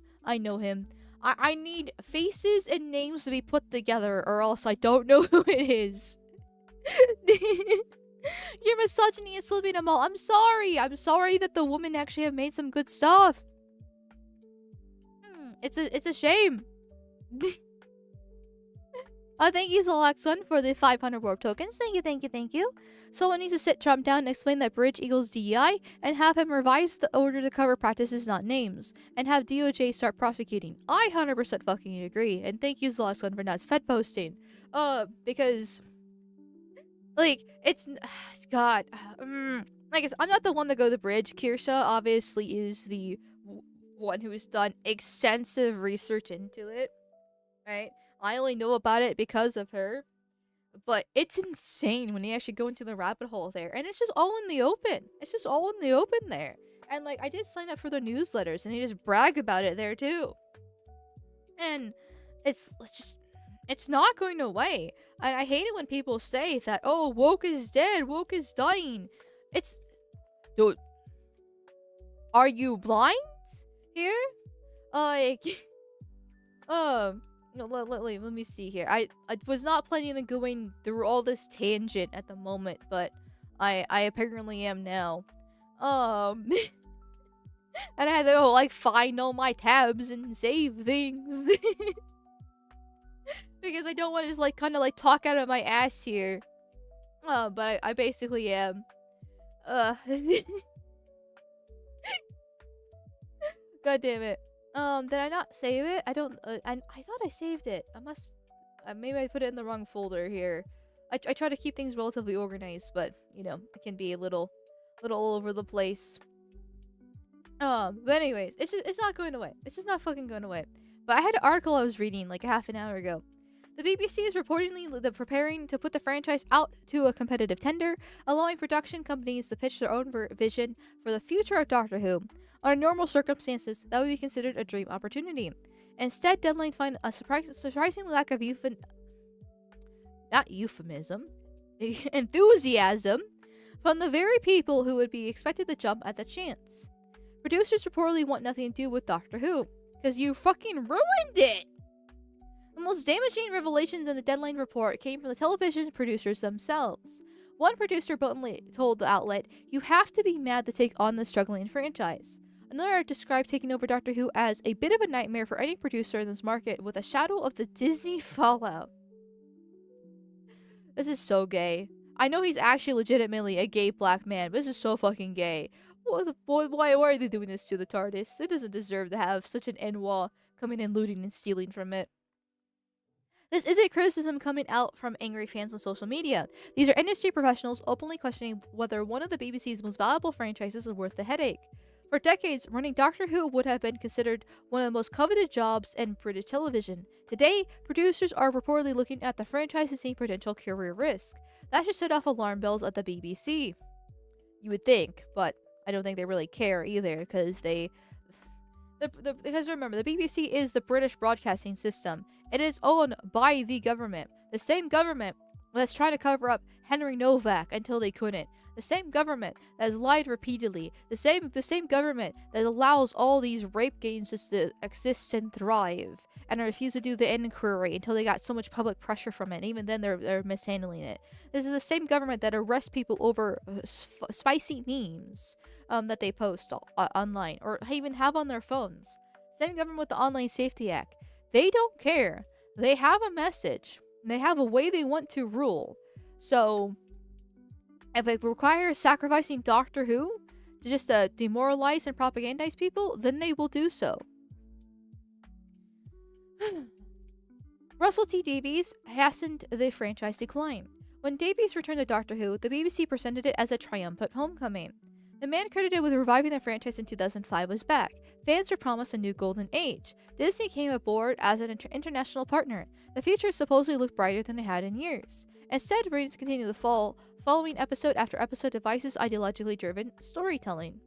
I need faces and names to be put together, or else I don't know who it is. Your misogyny is slipping them all. I'm sorry that the women actually have made some good stuff. It's a shame. Thank you, Zalaxon, for the 500 warp tokens. Thank you, thank you, thank you. Someone needs to sit Trump down and explain that bridge equals DEI and have him revise the order to cover practices, not names, and have DOJ start prosecuting. I 100% fucking agree. And thank you, Zalaxon, for not fed posting. Because, like, it's. God. I guess I'm not the one to go to the bridge. Kirsha obviously is the one who has done extensive research into it, right? I only know about it because of her. But it's insane when you actually go into the rabbit hole there. And it's just all in the open. It's just all in the open there. And, like, I did sign up for their newsletters and they just brag about it there too. And it's just, it's not going away. And I hate it when people say that, oh, woke is dead, woke is dying. It's, dude, are you blind here? Like, no, let me see here. I was not planning on going through all this tangent at the moment, but I apparently am now. And I had to go, like, find all my tabs and save things. Because I don't want to just, like, kind of, like, talk out of my ass here. But I basically am. God damn it. Did I not save it? I don't, I thought I saved it. I must, maybe I put it in the wrong folder here. I try to keep things relatively organized, but, you know, it can be a little all over the place. But anyways, it's not going away. It's just not fucking going away. But I had an article I was reading, like, a half an hour ago. The BBC is reportedly preparing to put the franchise out to a competitive tender, allowing production companies to pitch their own vision for the future of Doctor Who. Under normal circumstances, that would be considered a dream opportunity. Instead, Deadline find a surprising lack of enthusiasm from the very people who would be expected to jump at the chance. Producers reportedly want nothing to do with Doctor Who, because you fucking ruined it! The most damaging revelations in the Deadline report came from the television producers themselves. One producer bluntly told the outlet, "You have to be mad to take on this struggling franchise." Another described taking over Doctor Who as a bit of a nightmare for any producer in this market with a shadow of the Disney fallout. This is so gay. I know he's actually legitimately a gay black man, but this is so fucking gay. Why are they doing this to the TARDIS? It doesn't deserve to have such an Enwa coming in looting and stealing from it. This isn't criticism coming out from angry fans on social media. These are industry professionals openly questioning whether one of the BBC's most valuable franchises is worth the headache. For decades, running Doctor Who would have been considered one of the most coveted jobs in British television. Today, producers are reportedly looking at the franchise as a potential career risk. That should set off alarm bells at the BBC. You would think, but I don't think they really care either, because because remember, the BBC is the British broadcasting system. It is owned by the government. The same government that's trying to cover up Henry Novak until they couldn't. The same government that has lied repeatedly. The same government that allows all these rape gangs just to exist and thrive, and refuse to do the inquiry until they got so much public pressure from it. And even then, they're mishandling it. This is the same government that arrests people over spicy memes that they post online or even have on their phones. Same government with the Online Safety Act. They don't care. They have a message. They have a way they want to rule. So, if it requires sacrificing Doctor Who to just demoralize and propagandize people, then they will do so. Russell T Davies hastened the franchise decline. When Davies returned to Doctor Who, the BBC presented it as a triumphant homecoming. The man credited with reviving the franchise in 2005 was back. Fans were promised a new golden age. Disney came aboard as an international partner. The future supposedly looked brighter than it had in years. Instead, ratings continued to fall, following episode after episode devices ideologically driven storytelling.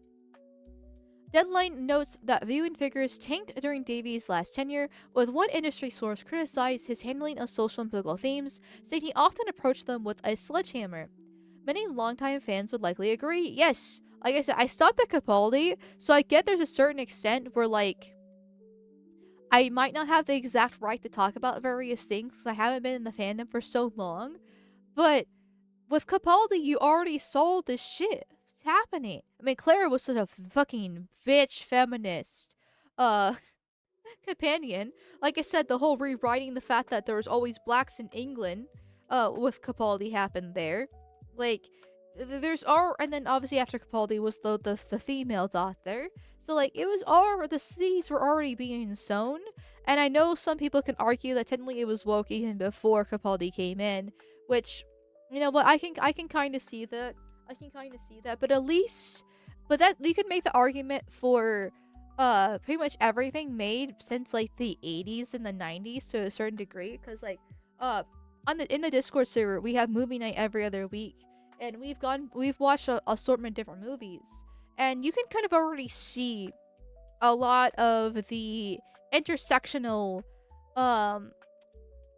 Deadline notes that viewing figures tanked during Davies' last tenure, with one industry source criticized his handling of social and political themes, saying he often approached them with a sledgehammer. Many longtime fans would likely agree. Yes, like I said, I stopped at Capaldi, so I get there's a certain extent where, like, I might not have the exact right to talk about various things because I haven't been in the fandom for so long, but with Capaldi, you already saw this shit happening. I mean, Clara was such a fucking bitch feminist. companion. Like I said, the whole rewriting the fact that there was always blacks in England, with Capaldi happened there. Like, there's all, and then obviously after Capaldi was the female doctor. So like it was all the seeds were already being sown, and I know some people can argue that technically it was woke even before Capaldi came in, which, but I can kind of see that. I can kind of see that, but at least, but that you could make the argument for pretty much everything made since like the 80s and the 90s to a certain degree, because like in the Discord server we have movie night every other week, and we've watched a assortment of different movies, and you can kind of already see a lot of the intersectional um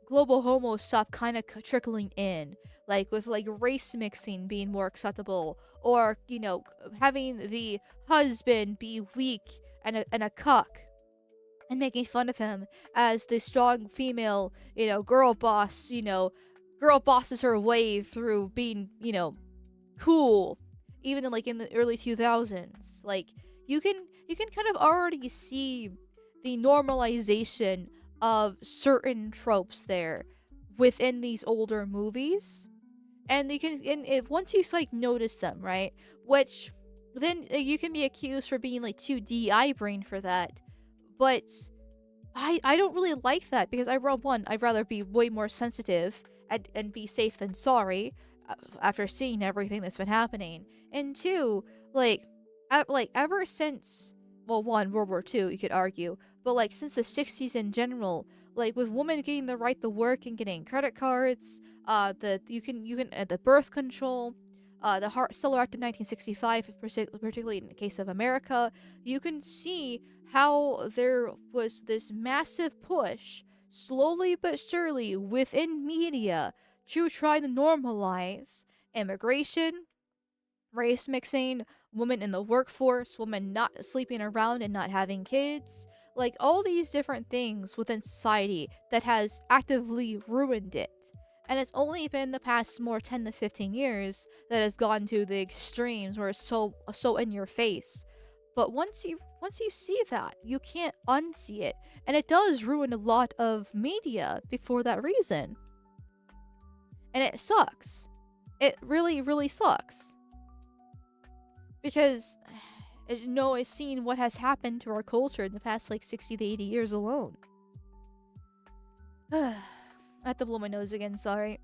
global homo stuff kind of trickling in, like with like race mixing being more acceptable, or having the husband be weak and a cuck, and making fun of him as the strong female, girl boss, girl bosses her way through being, cool, even in the early 2000s. Like, you can kind of already see the normalization of certain tropes there within these older movies, and if once you like notice them, right, which then you can be accused for being like too DI brain for that, but I don't really like that, because I'd rather be way more sensitive and be safe than sorry, after seeing everything that's been happening. And two, like, ever since, well, one, World War II, you could argue, but like since the 60s in general, like with women getting the right to work and getting credit cards, the birth control, the Stellar Act of 1965, particularly in the case of America, you can see how there was this massive push, slowly but surely, within media to try to normalize immigration, race mixing, women in the workforce, women not sleeping around and not having kids, like all these different things within society that has actively ruined it. And it's only been the past more 10 to 15 years that has gone to the extremes where it's so in your face. But once you see that, you can't unsee it. And it does ruin a lot of media before that reason. And it sucks. It really, really sucks. Because I've seen what has happened to our culture in the past like 60 to 80 years alone. I have to blow my nose again, sorry.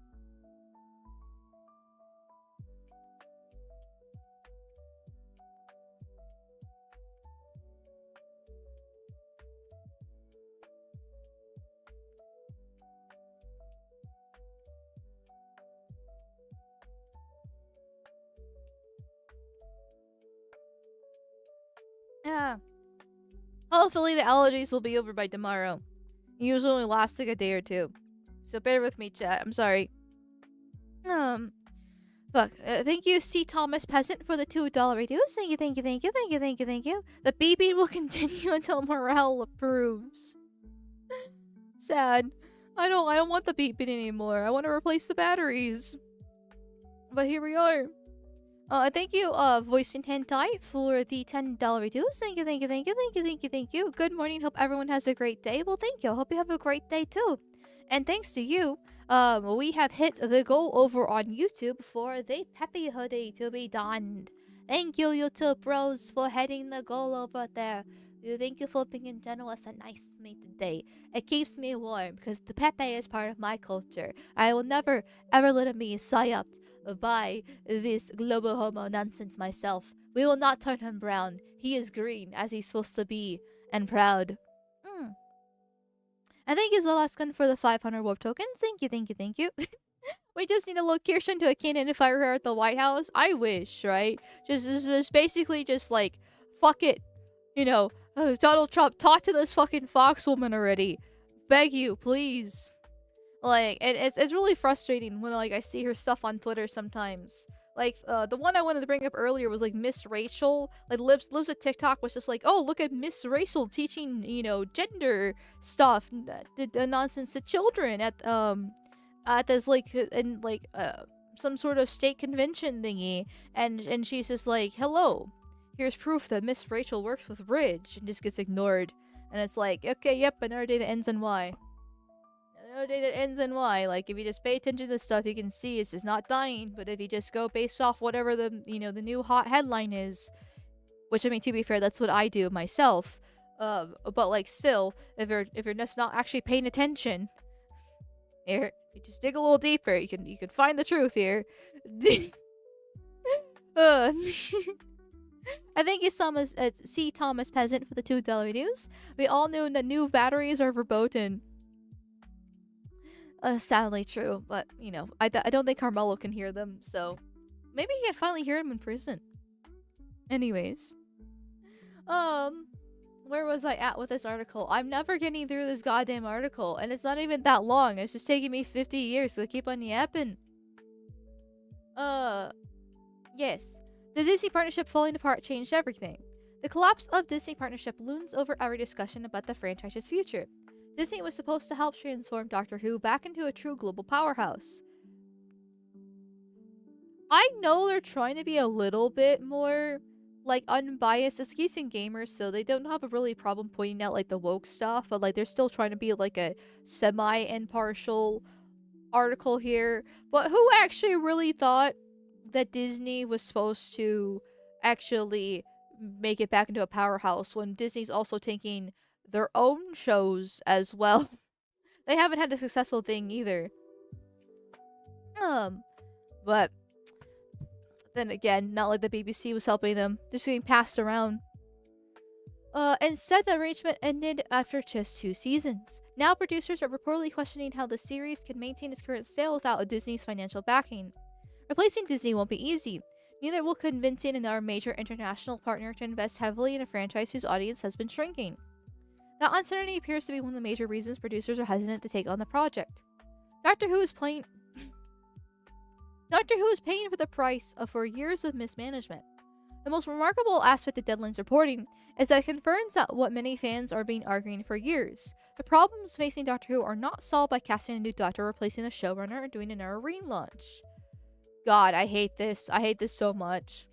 Yeah. Hopefully the allergies will be over by tomorrow. Usually only lasts like a day or two. So bear with me, chat. I'm sorry. Fuck. Thank you, C. Thomas Peasant, for the $2 reduce. Thank you, thank you, thank you, thank you, thank you, thank you. The beeping will continue until morale approves. Sad. I don't want the beeping anymore. I want to replace the batteries. But here we are. Thank you, Voicing Hentai, for the $10 reduce. Thank you, thank you, thank you, thank you, thank you, thank you. Good morning. Hope everyone has a great day. Well, thank you. Hope you have a great day too. And thanks to you, we have hit the goal over on YouTube for the P.E.P.E hoodie to be donned. Thank you, YouTube bros, for hitting the goal over there. Thank you for being generous and nice to me today. It keeps me warm because the P.E.P.E is part of my culture. I will never ever let me psyoped by this global homo nonsense myself. We will not turn him brown. He is green as he's supposed to be and proud. And thank you, Zolaskan, for the 500 warp tokens. Thank you, thank you, thank you. We just need a location to a cannon fire her at the White House. I wish, right? Just basically just like, fuck it. Donald Trump, talk to this fucking fox woman already. Beg you, please. Like, it's really frustrating when like I see her stuff on Twitter sometimes. Like, the one I wanted to bring up earlier was like Miss Rachel. Like, lives with TikTok was just like, oh, look at Miss Rachel teaching, gender stuff, the nonsense to children at this like in like some sort of state convention thingy, and she's just like, hello, here's proof that Miss Rachel works with Ridge, and just gets ignored. And it's like, okay, yep, another day that ends in Y. Another day that ends in Y. Like, if you just pay attention to this stuff, you can see it's not dying. But if you just go based off whatever the new hot headline is, which, I mean, to be fair, that's what I do myself. But like, still, if you're just not actually paying attention, here, you just dig a little deeper, you can find the truth here. I thank you, C. Thomas Peasant, for the $2 news. We all knew that new batteries are verboten. Sadly true, but I don't think Carmelo can hear them, so maybe he can finally hear him in prison. Anyways, where was I at with this article? I'm never getting through this goddamn article, and it's not even that long. It's just taking me 50 years to keep on yapping. Yes. The Disney partnership falling apart changed everything. The collapse of Disney partnership looms over every discussion about the franchise's future. Disney was supposed to help transform Doctor Who back into a true global powerhouse. I know they're trying to be a little bit more, like, unbiased as kids and gamers, so they don't have a really problem pointing out, like, the woke stuff, but, like, they're still trying to be, like, a semi-impartial article here. But who actually really thought that Disney was supposed to actually make it back into a powerhouse when Disney's also taking their own shows as well? They haven't had a successful thing either. But then again, not like the BBC was helping them, just getting passed around. Instead, the arrangement ended after just 2 seasons. Now producers are reportedly questioning how the series can maintain its current scale without Disney's financial backing. Replacing Disney won't be easy. Neither will convincing another major international partner to invest heavily in a franchise whose audience has been shrinking. That uncertainty appears to be one of the major reasons producers are hesitant to take on the project. Doctor Who is paying for the price for years of mismanagement. The most remarkable aspect of Deadline's reporting is that it confirms that what many fans are been arguing for years. The problems facing Doctor Who are not solved by casting a new doctor, replacing the showrunner, or doing another relaunch. God, I hate this. I hate this so much.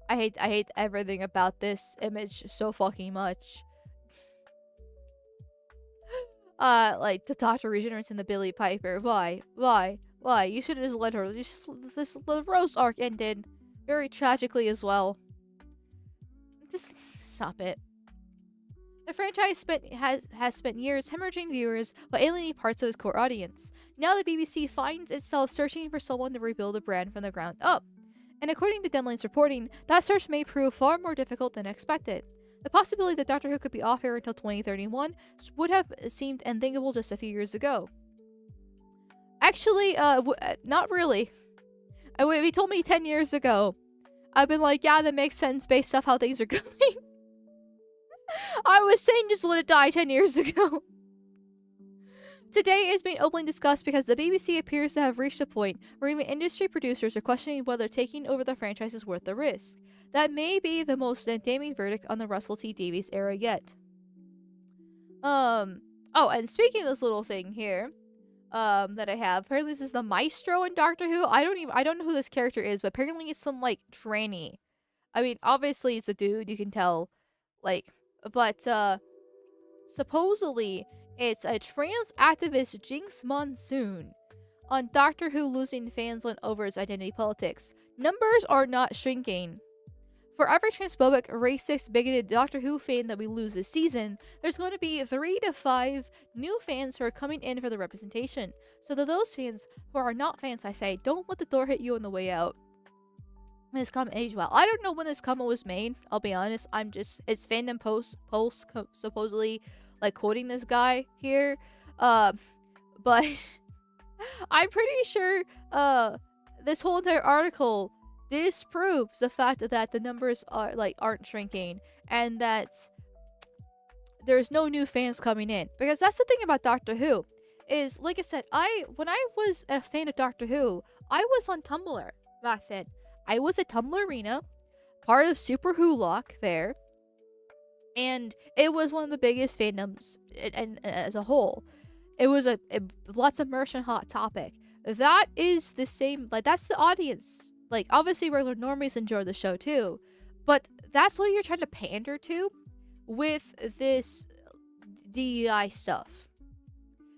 I hate everything about this image so fucking much. Like, the Doctor regenerates in the Billy Piper. Why? You should have just let her. The Rose arc ended very tragically as well. Just stop it. The franchise has spent years hemorrhaging viewers while alienating parts of its core audience. Now the BBC finds itself searching for someone to rebuild the brand from the ground up. And according to Deadline's reporting, that search may prove far more difficult than expected. The possibility that Doctor Who could be off air until 2031 would have seemed unthinkable just a few years ago. Actually, not really. If you told me 10 years ago, I've been like, yeah, that makes sense based off how things are going. I was saying just let it die 10 years ago. Today is being openly discussed because the BBC appears to have reached a point where even industry producers are questioning whether taking over the franchise is worth the risk. That may be the most damning verdict on the Russell T Davies era yet. Oh, and speaking of this little thing here, that I have, apparently this is the Maestro in Doctor Who. I don't know who this character is, but apparently it's some, like, tranny. I mean, obviously it's a dude, you can tell, like, but, supposedly it's a trans activist Jinx Monsoon on Doctor Who losing fans over its identity politics. Numbers are not shrinking. For every transphobic, racist, bigoted Doctor Who fan that we lose this season, there's going to be 3 to 5 new fans who are coming in for the representation. So to those fans who are not fans, I say, don't let the door hit you on the way out. This comment aged well. I don't know when this comment was made, I'll be honest. It's fandom posts supposedly, like, quoting this guy here. But I'm pretty sure, this whole entire article disproves the fact that the numbers aren't shrinking and that there's no new fans coming in. Because that's the thing about Doctor Who, is, like I said, when I was a fan of Doctor Who, I was on Tumblr back then. I was at Tumblr Arena, part of Super Who Lock there, and it was one of the biggest fandoms and as a whole. It was lots of merch and hot topic. That is the same, like, that's the audience. Like, obviously regular normies enjoy the show too, but that's what you're trying to pander to with this DEI stuff.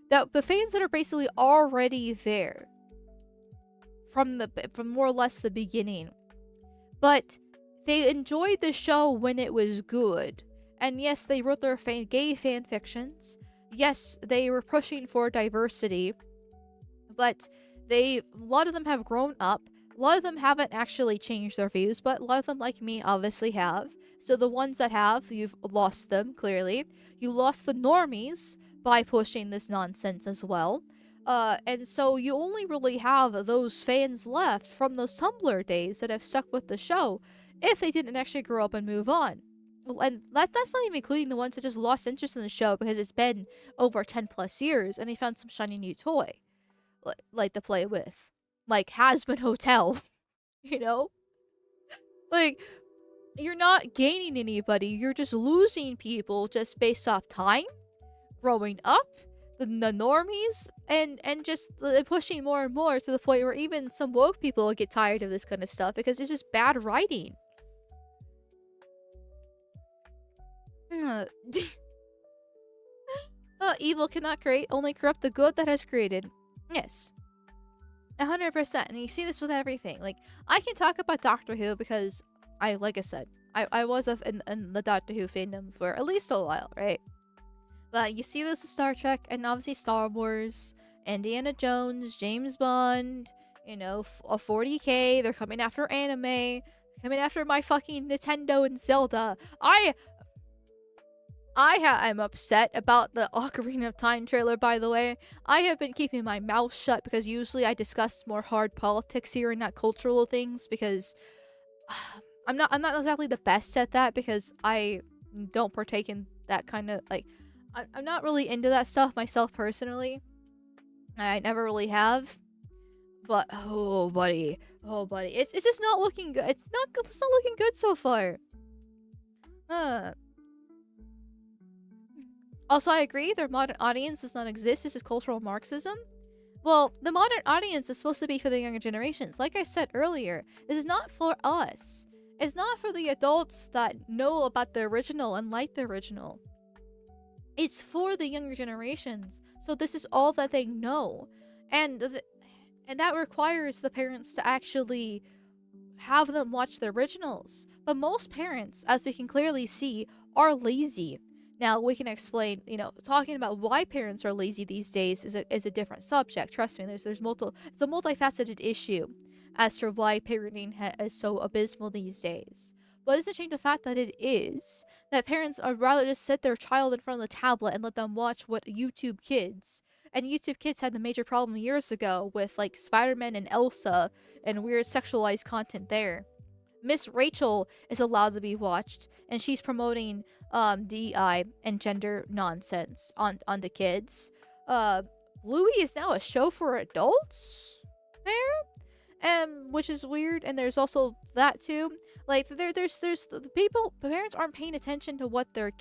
That the fans that are basically already there from more or less the beginning. But they enjoyed the show when it was good. And yes, they wrote their gay fan fictions. Yes, they were pushing for diversity. But a lot of them have grown up. A lot of them haven't actually changed their views, but a lot of them, like me, obviously have. So the ones that have, you've lost them, clearly. You lost the normies by pushing this nonsense as well. And so you only really have those fans left from those Tumblr days that have stuck with the show if they didn't actually grow up and move on. And that's not even including the ones that just lost interest in the show because it's been over 10 plus years and they found some shiny new toy like to play with. Like Hazbin Hotel, you know? Like, you're not gaining anybody, you're just losing people just based off time, growing up, the normies, and just pushing more and more to the point where even some woke people get tired of this kind of stuff because it's just bad writing. Evil cannot create, only corrupt the good that has created. Yes. 100%. And you see this with everything. Like, I can talk about Doctor Who because like I said, I was in the Doctor Who fandom for at least a while, right? But you see this with Star Trek and obviously Star Wars, Indiana Jones, James Bond, you know, 40K, they're coming after anime, coming after my fucking Nintendo and Zelda. I'm upset about the Ocarina of Time trailer, by the way. I have been keeping my mouth shut because usually I discuss more hard politics here and not cultural things because I'm not exactly the best at that because I don't partake in that kind of, like, I'm not really into that stuff myself personally. I never really have. But, oh buddy, it's just not looking good. It's not looking good so far. Also, I agree, their modern audience does not exist. This is cultural Marxism. Well, the modern audience is supposed to be for the younger generations. Like I said earlier, this is not for us. It's not for the adults that know about the original and like the original. It's for the younger generations. So this is all that they know. And that requires the parents to actually have them watch the originals. But most parents, as we can clearly see, are lazy. Now, we can explain, you know, talking about why parents are lazy these days is a different subject. Trust me, it's a multifaceted issue as to why parenting is so abysmal these days. But it doesn't change the fact that it is, that parents would rather just sit their child in front of the tablet and let them watch what YouTube Kids. And YouTube Kids had the major problem years ago with, like, Spider-Man and Elsa and weird sexualized content there. Miss Rachel is allowed to be watched, and she's promoting DEI and gender nonsense on the kids. Bluey is now a show for adults there, which is weird. And there's also that too. Like there's the parents aren't paying attention to what they're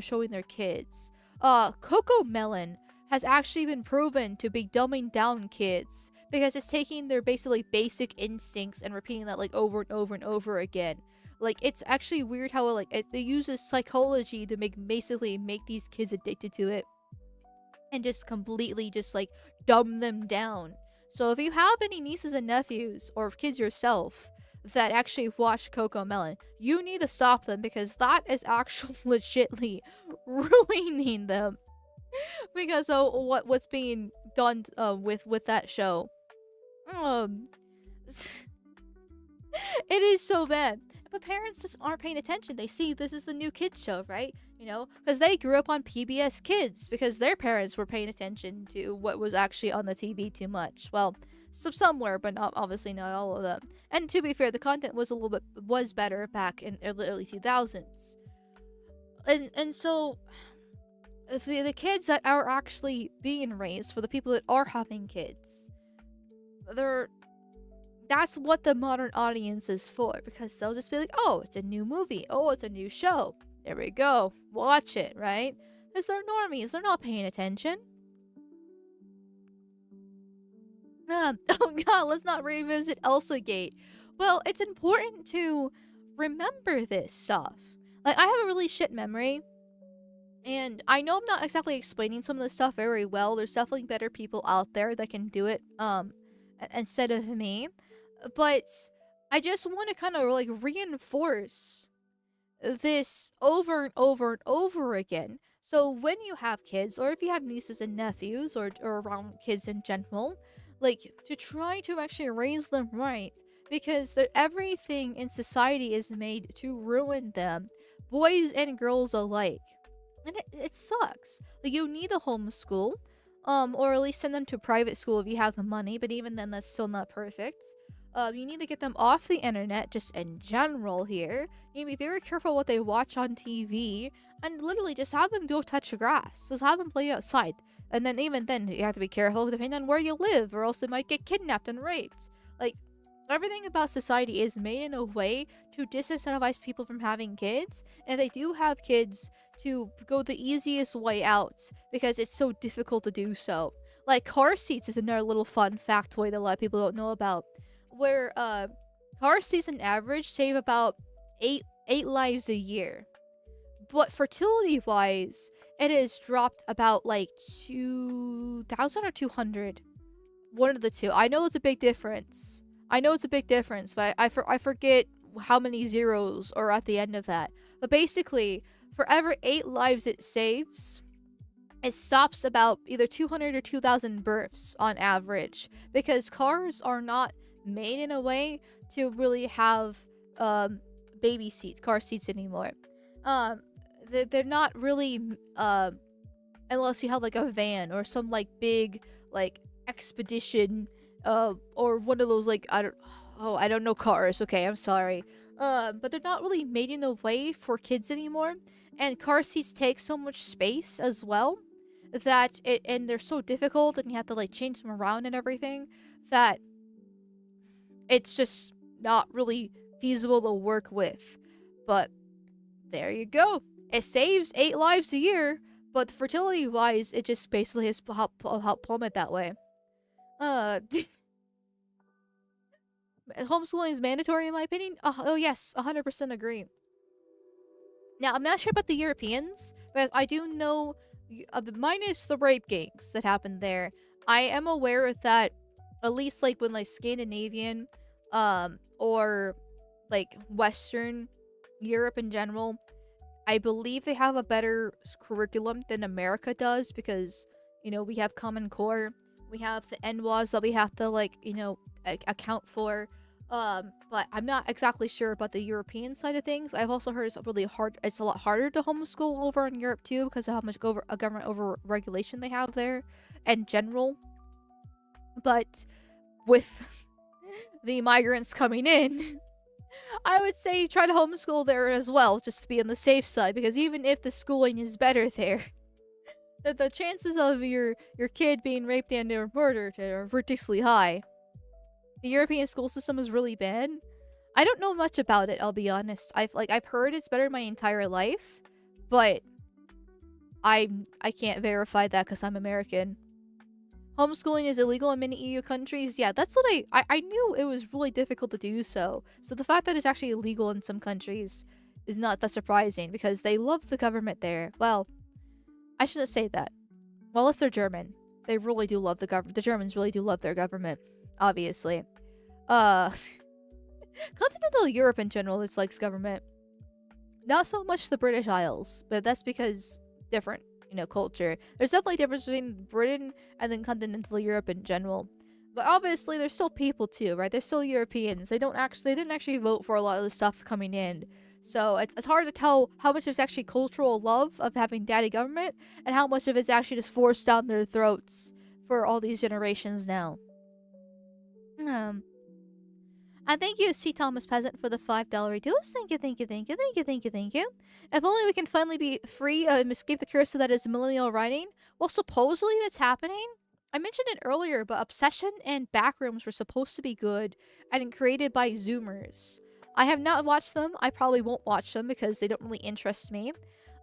showing their kids. Coco Melon has actually been proven to be dumbing down kids because it's taking their basically basic instincts and repeating that like over and over and over again. Like, it's actually weird how it uses psychology to basically make these kids addicted to it and just completely just like dumb them down. So if you have any nieces and nephews or kids yourself that actually watch Coco Melon, you need to stop them because that is actually legitly ruining them because of what's being done with that show. It is so bad. But parents just aren't paying attention. They see this is the new kids show, right? You know, because they grew up on PBS Kids because their parents were paying attention to what was actually on the TV too much. Well, somewhere, but obviously not all of them. And to be fair, the content was was better back in the early 2000s. And so the kids that are actually being raised, for the people that are having kids, that's what the modern audience is for, because they'll just be like, oh, it's a new movie. Oh, it's a new show. There we go. Watch it, right? Because they're normies. They're not paying attention. Oh god, let's not revisit Elsa Gate. Well, it's important to remember this stuff. Like, I have a really shit memory. And I know I'm not exactly explaining some of this stuff very well. There's definitely better people out there that can do it instead of me. But I just want to kind of like reinforce this over and over and over again. So when you have kids, or if you have nieces and nephews, or around kids in general, like to try to actually raise them right, because everything in society is made to ruin them, boys and girls alike, and it sucks. Like you need a homeschool, or at least send them to private school if you have the money. But even then, that's still not perfect. You need to get them off the internet, just in general here. You need to be very careful what they watch on TV, and literally just have them go touch grass. Just have them play outside. And then even then, you have to be careful depending on where you live, or else they might get kidnapped and raped. Like, everything about society is made in a way to disincentivize people from having kids, and they do have kids to go the easiest way out because it's so difficult to do so. Like car seats is another little fun factoid that a lot of people don't know about, where car seats on average save about eight lives a year, but fertility wise it has dropped about like 2,000 or 200, one of the two. I know it's a big difference. But I forget how many zeros are at the end of that. But basically, for every 8 lives it saves, it stops about either 200 or 2,000 births on average, because cars are not made in a way to really have car seats anymore. They're not really unless you have like a van or some like big like expedition, or one of those like I don't know cars. Okay, I'm sorry. But they're not really made in a way for kids anymore, and car seats take so much space as well that and they're so difficult, and you have to like change them around and everything, that it's just not really feasible to work with. But there you go. It saves 8 lives a year, but fertility wise, it just basically has helped plummet that way. Homeschooling is mandatory in my opinion. Oh yes, 100% agree. Now, I'm not sure about the Europeans, but I do know, minus the rape gangs that happened there, I am aware that at least like when like Scandinavian, or like Western Europe in general, I believe they have a better curriculum than America does, because, you know, we have Common Core, we have the NWAs that we have to like, you know, account for. But I'm not exactly sure about the European side of things. I've also heard it's really hard. It's a lot harder to homeschool over in Europe too, because of how much government over regulation they have there in general. But with the migrants coming in, I would say try to homeschool there as well, just to be on the safe side, because even if the schooling is better there, the chances of your kid being raped and or murdered are ridiculously high. The European school system is really bad. I don't know much about it, I'll be honest. I've heard it's better my entire life, but I can't verify that because I'm American. Homeschooling is illegal in many EU countries. Yeah, that's what I knew. It was really difficult to do so. So the fact that it's actually illegal in some countries is not that surprising, because they love the government there. Well, I shouldn't say that. Well, unless they're German. They really do love the government. The Germans really do love their government. Obviously. Continental Europe in general dislikes government. Not so much the British Isles, but that's because different, you know, culture. There's definitely a difference between Britain and then continental Europe in general. But obviously, there's still people too, right? They're still Europeans. They didn't actually vote for a lot of the stuff coming in. So it's hard to tell how much is actually cultural love of having daddy government, and how much of it's actually just forced down their throats for all these generations now. And thank you, C. Thomas Peasant, for the $5 reduce. Thank you. If only we can finally be free and escape the curse that is millennial writing. Well, supposedly that's happening. I mentioned it earlier, but Obsession and Backrooms were supposed to be good and created by Zoomers. I have not watched them. I probably won't watch them because they don't really interest me.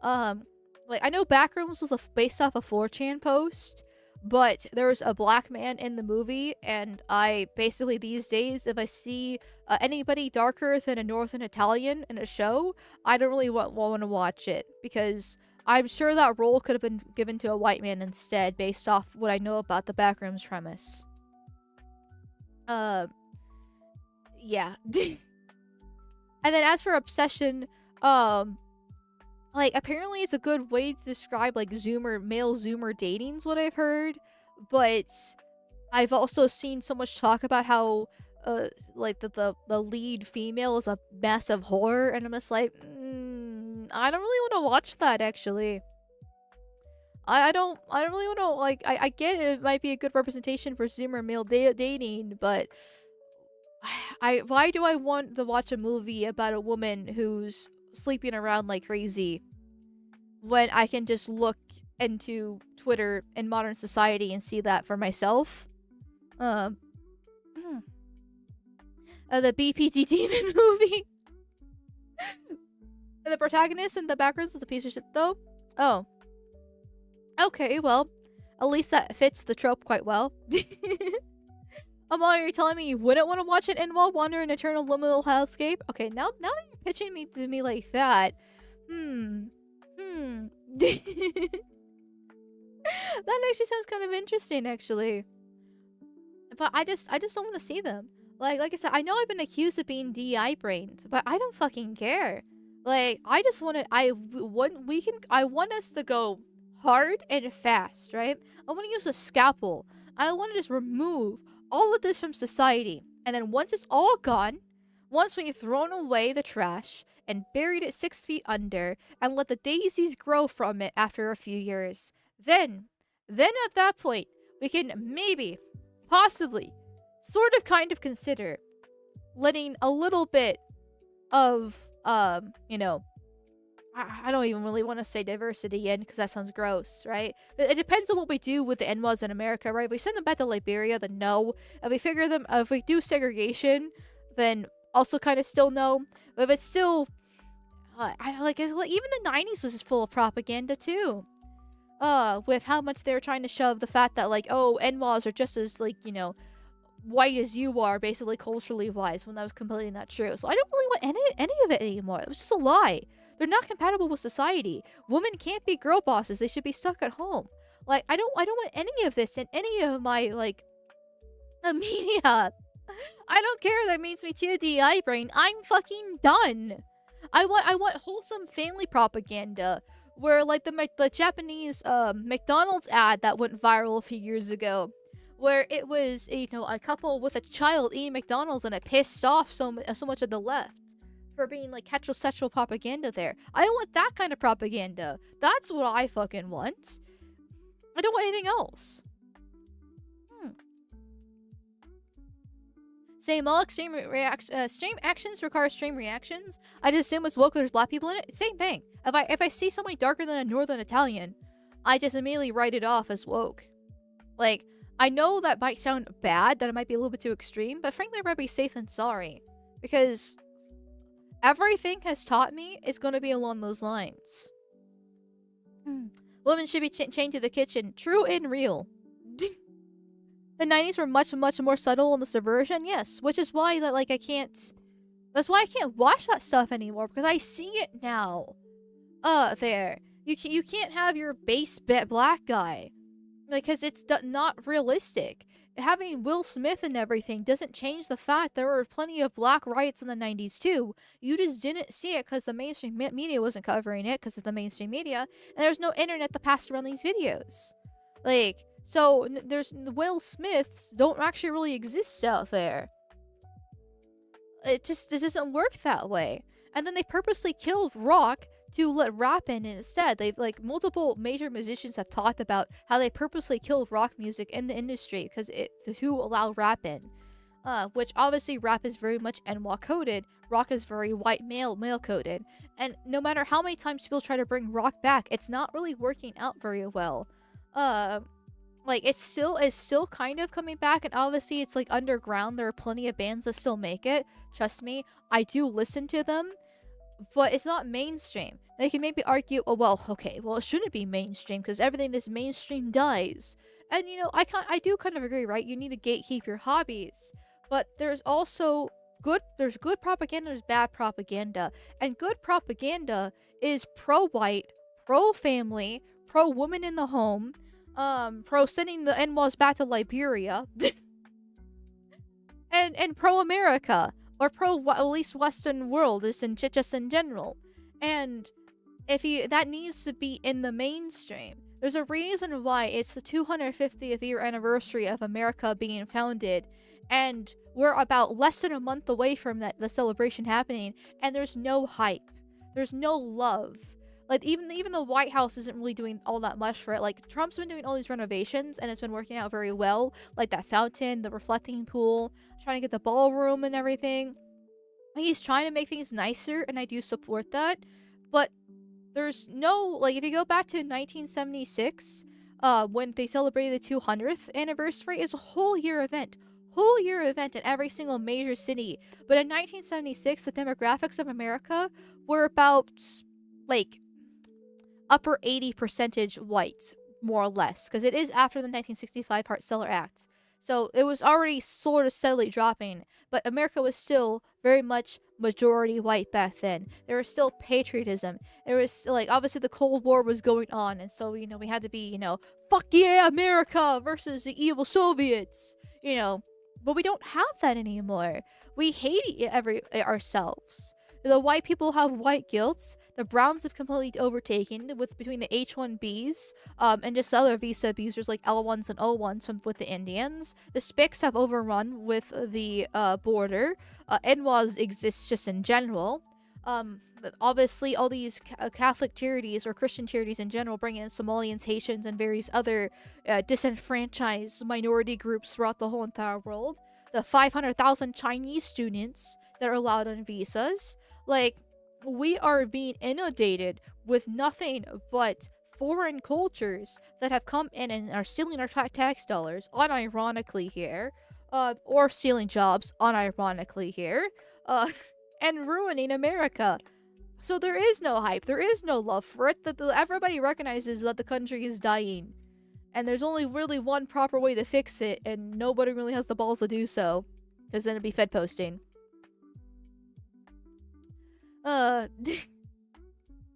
Like, I know Backrooms was based off a 4chan post, but there's a black man in the movie, and I basically these days, if I see anybody darker than a Northern Italian in a show, I don't really want to watch it, because I'm sure that role could have been given to a white man instead, based off what I know about the Backrooms premise. Yeah. And then as for obsession, like, apparently it's a good way to describe, like, male Zoomer dating's what I've heard, but I've also seen so much talk about how, like, the lead female is a massive whore, and I'm just like, I don't really want to watch that, actually. I don't really want to, like, I get it might be a good representation for Zoomer male dating, but why do I want to watch a movie about a woman who's sleeping around like crazy when I can just look into Twitter in modern society and see that for myself? The BPD demon movie. The protagonist in the background is a piece of shit, though. Oh. Okay, well, at least that fits the trope quite well. Amon, you're telling me you wouldn't want to watch it while wander in eternal liminal hellscape? Okay, now that you're pitching me to me like that, that actually sounds kind of interesting, actually. But I just don't want to see them. Like I said, I know I've been accused of being DI brained, but I don't fucking care. Like, I just want to. I want us to go hard and fast, right? I want to use a scalpel. I want to just remove all of this from society, and then once it's all gone, once we've thrown away the trash and buried it 6 feet under and let the daisies grow from it after a few years, then at that point we can maybe, possibly, sort of kind of consider letting a little bit of you know, I don't even really want to say diversity in, because that sounds gross, right? It depends on what we do with the NWAs in America, right? If we send them back to Liberia, then no. If we do segregation, then also kind of still no. But if it's still, even the 90s was just full of propaganda too. With how much they were trying to shove the fact that, like, oh, NWAs are just as, like, you know, white as you are, basically culturally wise, when that was completely not true. So I don't really want any of it anymore. It was just a lie. They're not compatible with society. Women can't be girl bosses. They should be stuck at home. Like, I don't want any of this in any of my, like, media. I don't care if that makes me TDI brain. I'm fucking done. I want wholesome family propaganda, where, like, the Japanese McDonald's ad that went viral a few years ago, where it was, you know, a couple with a child eating McDonald's, and it pissed off so much of the left for being, like, heterosexual propaganda there. I don't want that kind of propaganda. That's what I fucking want. I don't want anything else. Same, all extreme actions require extreme reactions. I just assume it's woke because there's black people in it. Same thing. If I see somebody darker than a northern Italian, I just immediately write it off as woke. Like, I know that might sound bad, that it might be a little bit too extreme, but frankly, I'd rather be safe than sorry. Because everything has taught me it's going to be along those lines. Women should be chained to the kitchen. True and real. The 90s were much, much more subtle in the subversion, yes. Which is why that, like, that's why I can't watch that stuff anymore, because I see it now. There. You can't have your base black guy. Because it's not realistic. Having Will Smith and everything doesn't change the fact there were plenty of black riots in the 90s too. You just didn't see it because the mainstream media wasn't covering it because of the mainstream media, and there's no internet to pass around these videos. Like, so there's Will Smiths don't actually really exist out there. It doesn't work that way. And then they purposely killed rock to let rap in instead. They've, like, multiple major musicians have talked about how they purposely killed rock music in the industry to allow rap in. Which obviously rap is very much NWA coded. Rock is very white male coded. And no matter how many times people try to bring rock back, it's not really working out very well. Like, it's still kind of coming back, and obviously it's, like, underground. There are plenty of bands that still make it. Trust me, I do listen to them. But it's not mainstream. They can maybe argue, oh, well, okay, well, it shouldn't be mainstream because everything that's mainstream dies. And, you know, I do kind of agree, right? You need to gatekeep your hobbies. But there's also there's good propaganda, there's bad propaganda. And good propaganda is pro-white, pro-family, pro-woman in the home, pro-sending the NWAs back to Liberia, and pro-America, or at least Western world, just in general. And that needs to be in the mainstream. There's a reason why it's the 250th year anniversary of America being founded, and we're about less than a month away from the celebration happening, and there's no hype. There's no love. Like, even the White House isn't really doing all that much for it. Like, Trump's been doing all these renovations, and it's been working out very well. Like that fountain, the reflecting pool, trying to get the ballroom and everything. He's trying to make things nicer, and I do support that. But there's no, like, if you go back to 1976, when they celebrated the 200th anniversary, it's a whole year event in every single major city. But in 1976, the demographics of America were about, like, upper 80% white, more or less, because it is after the 1965 Hart-Celler Act. So it was already sort of steadily dropping, but America was still very much majority white back then. There was still patriotism. There was, like, obviously the Cold War was going on, and so, you know, we had to be, you know, fuck yeah, America versus the evil Soviets, you know. But we don't have that anymore. We hate ourselves. The white people have white guilt. The Browns have completely overtaken between the H-1Bs and just the other visa abusers like L1s and O1s with the Indians. The Spics have overrun with the border. NWAs exist just in general. Obviously, all these Catholic charities or Christian charities in general bring in Somalians, Haitians, and various other disenfranchised minority groups throughout the whole entire world. The 500,000 Chinese students that are allowed on visas. Like, we are being inundated with nothing but foreign cultures that have come in and are stealing our tax dollars, unironically here, or stealing jobs, unironically here, and ruining America. So there is no hype, there is no love for it. Everybody recognizes that the country is dying, and there's only really one proper way to fix it, and nobody really has the balls to do so, because then it'd be Fed posting.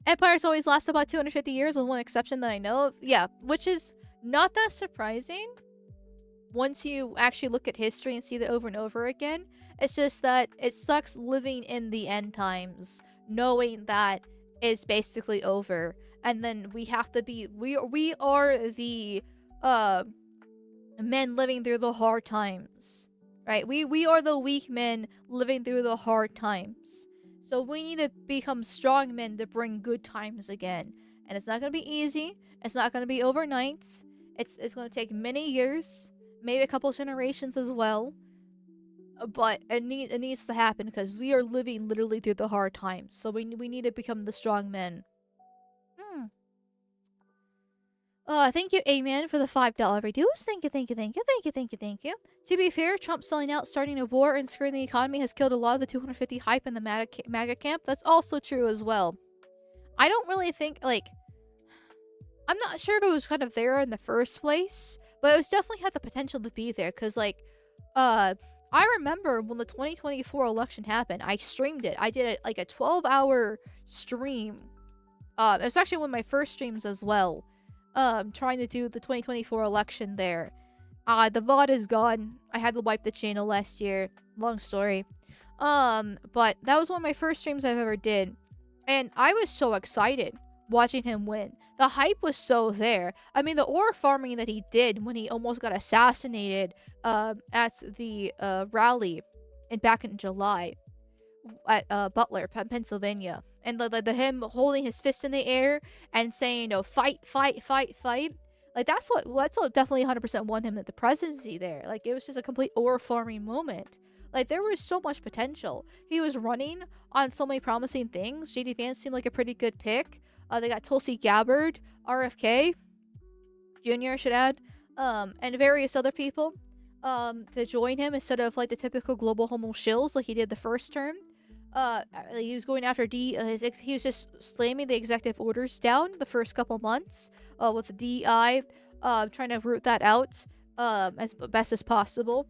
Empires always last about 250 years with one exception that I know of. Yeah, which is not that surprising once you actually look at history and see that over and over again. It's just that it sucks living in the end times, knowing that it's basically over. And then we have to be, we are the men living through the hard times. Right? We are the weak men living through the hard times. So we need to become strong men to bring good times again. And it's not going to be easy. It's not going to be overnight. It's going to take many years. Maybe a couple generations as well. But it needs to happen because we are living literally through the hard times. So we need to become the strong men. Thank you, Amen, for the $5 reduce. Thank you. To be fair, Trump selling out, starting a war, and screwing the economy has killed a lot of the 250 hype in the MAGA camp. That's also true as well. I don't really think, like, I'm not sure if it was kind of there in the first place, but it was definitely had the potential to be there, because, like, I remember when the 2024 election happened, I streamed it. I did a 12-hour stream. It was actually one of my first streams as well. Trying to do the 2024 election there. The VOD is gone. I had to wipe the channel last year. Long story. But that was one of my first streams I've ever did. And I was so excited watching him win. The hype was so there. I mean, the ore farming that he did when he almost got assassinated at the rally back in July at Butler, Pennsylvania. And the him holding his fist in the air and saying, you know, fight. Like, that's what definitely 100% won him at the presidency there. Like, it was just a complete ore farming moment. Like, there was so much potential. He was running on so many promising things. JD Vance seemed like a pretty good pick. They got Tulsi Gabbard, RFK Jr., should add, and various other people to join him instead of, like, the typical global homo shills like he did the first term. He was going after he was just slamming the executive orders down the first couple months with the DEI, trying to root that out as best as possible.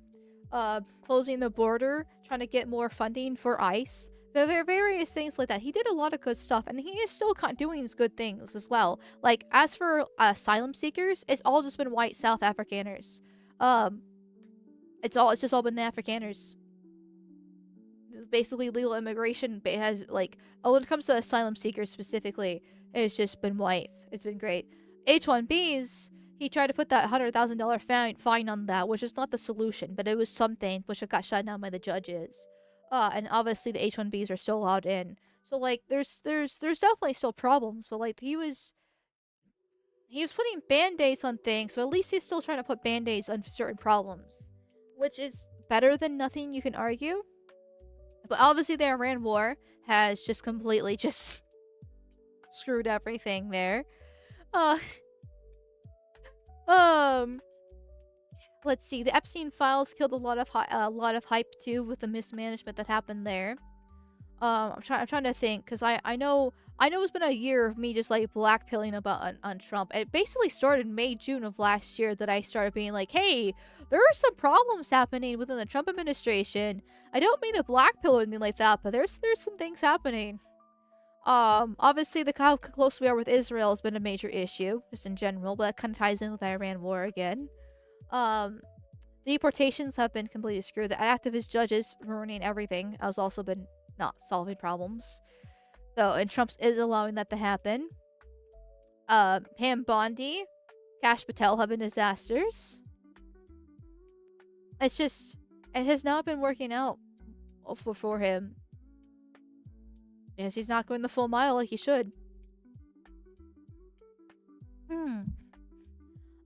Closing the border, trying to get more funding for ICE, various things like that. He did a lot of good stuff, and he is still doing his good things as well. Like, as for asylum seekers, it's all just been white South Afrikaners. Um, it's just all been the Afrikaners. Basically, legal immigration has, like, when it comes to asylum seekers specifically, it's just been white. It's been great. H-1Bs, he tried to put that $100,000 fine on that, which is not the solution, but it was something which got shut down by the judges. And obviously the H-1Bs are still allowed in. So, like, there's definitely still problems, but, like, he was putting band-aids on things, so at least he's still trying to put band-aids on certain problems, which is better than nothing, you can argue. But obviously the Iran war has just completely just screwed everything there. Uh, let's see. The Epstein files killed a lot of hype too with the mismanagement that happened there. I'm trying to think, because I know it's been a year of me just like blackpilling about on Trump. It basically started June of last year that I started being like, hey, there are some problems happening within the Trump administration. I don't mean to blackpill or anything like that, but there's some things happening. Obviously how close we are with Israel has been a major issue, just in general, but that kind of ties in with the Iran war again. Deportations have been completely screwed. The activist judges ruining everything has also been not solving problems. So, and Trump is allowing that to happen. Pam Bondi, Kash Patel have been disasters. It has not been working out for him. Because he's not going the full mile like he should. I'm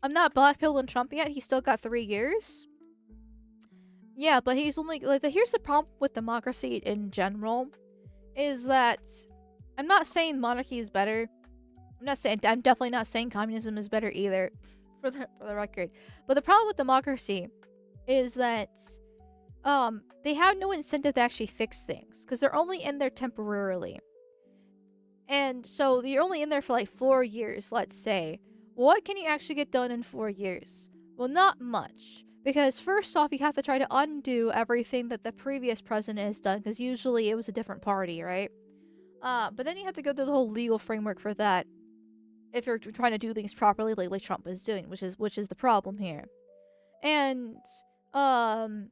not blackpilling Trump yet. He's still got 3 years. Yeah, but he's only like here's the problem with democracy in general, is that I'm not saying monarchy is better. I'm definitely not saying communism is better either, for the record. But the problem with democracy is that they have no incentive to actually fix things because they're only in there temporarily. And so you're only in there for like 4 years, let's say. What can you actually get done in 4 years? Well, not much. Because first off, you have to try to undo everything that the previous president has done, because usually it was a different party, right? But then you have to go through the whole legal framework for that, if you're trying to do things properly, like Trump is doing, which is the problem here. And then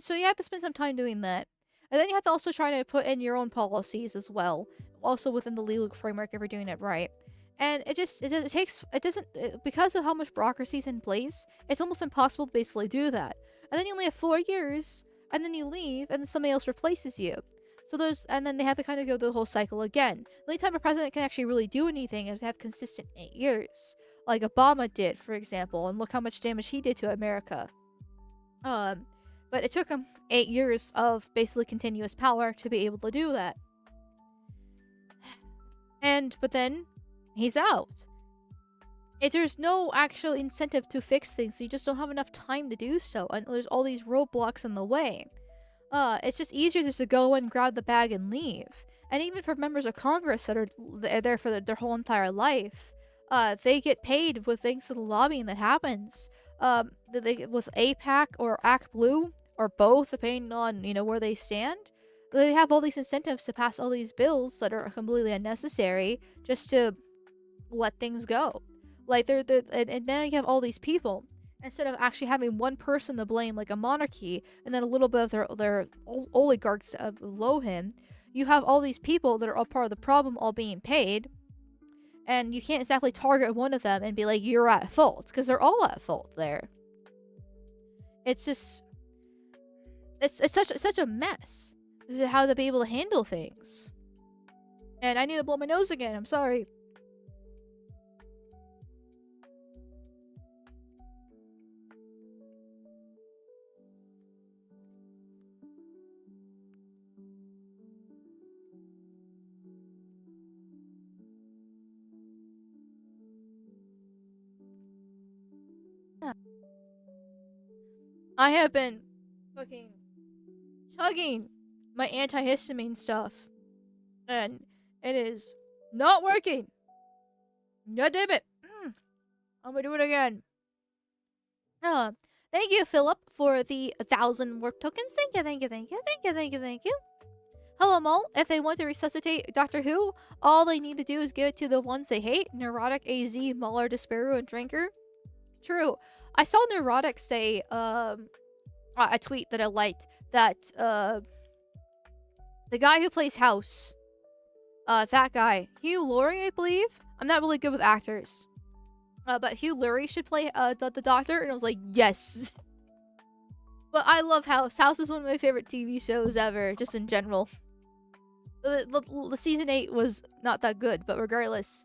so you have to spend some time doing that, and then you have to also try to put in your own policies as well, also within the legal framework if you're doing it right. And because of how much bureaucracy is in place, it's almost impossible to basically do that. And then you only have 4 years, and then you leave, and then somebody else replaces you. And then they have to kind of go through the whole cycle again. The only time a president can actually really do anything is to have consistent 8 years. Like Obama did, for example, and look how much damage he did to America. But it took him 8 years of basically continuous power to be able to do that. But then, he's out. There's no actual incentive to fix things, so you just don't have enough time to do so, and there's all these roadblocks in the way. It's just easier just to go and grab the bag and leave. And even for members of Congress that are there for their whole entire life, they get paid with thanks to the lobbying that happens. With APAC or ACT Blue, or both, depending on, where they stand, they have all these incentives to pass all these bills that are completely unnecessary just to let things go. Like, and now you have all these people, instead of actually having one person to blame, like a monarchy, and then a little bit of their oligarchs below him, you have all these people that are all part of the problem all being paid, and you can't exactly target one of them and be like, you're at fault, because they're all at fault there. It's just... It's such a mess. This is how to be able to handle things. And I need to blow my nose again, I'm sorry. I have been fucking chugging my antihistamine stuff, and it is not working. God damn it. I'm gonna do it again. Thank you, Philip, for the 1,000 warp tokens. Thank you, thank you, thank you, thank you, thank you, thank you. Hello, Mole. If they want to resuscitate Doctor Who, all they need to do is give it to the ones they hate: Neurotic, AZ, Muller, Despero, and Drinker. True. I saw Neurotic say a tweet that I liked that the guy who plays House, that guy, Hugh Laurie, I believe. I'm not really good with actors. But Hugh Laurie should play the Doctor, and I was like, yes. But I love House. House is one of my favorite TV shows ever, just in general. The season 8 was not that good, but regardless,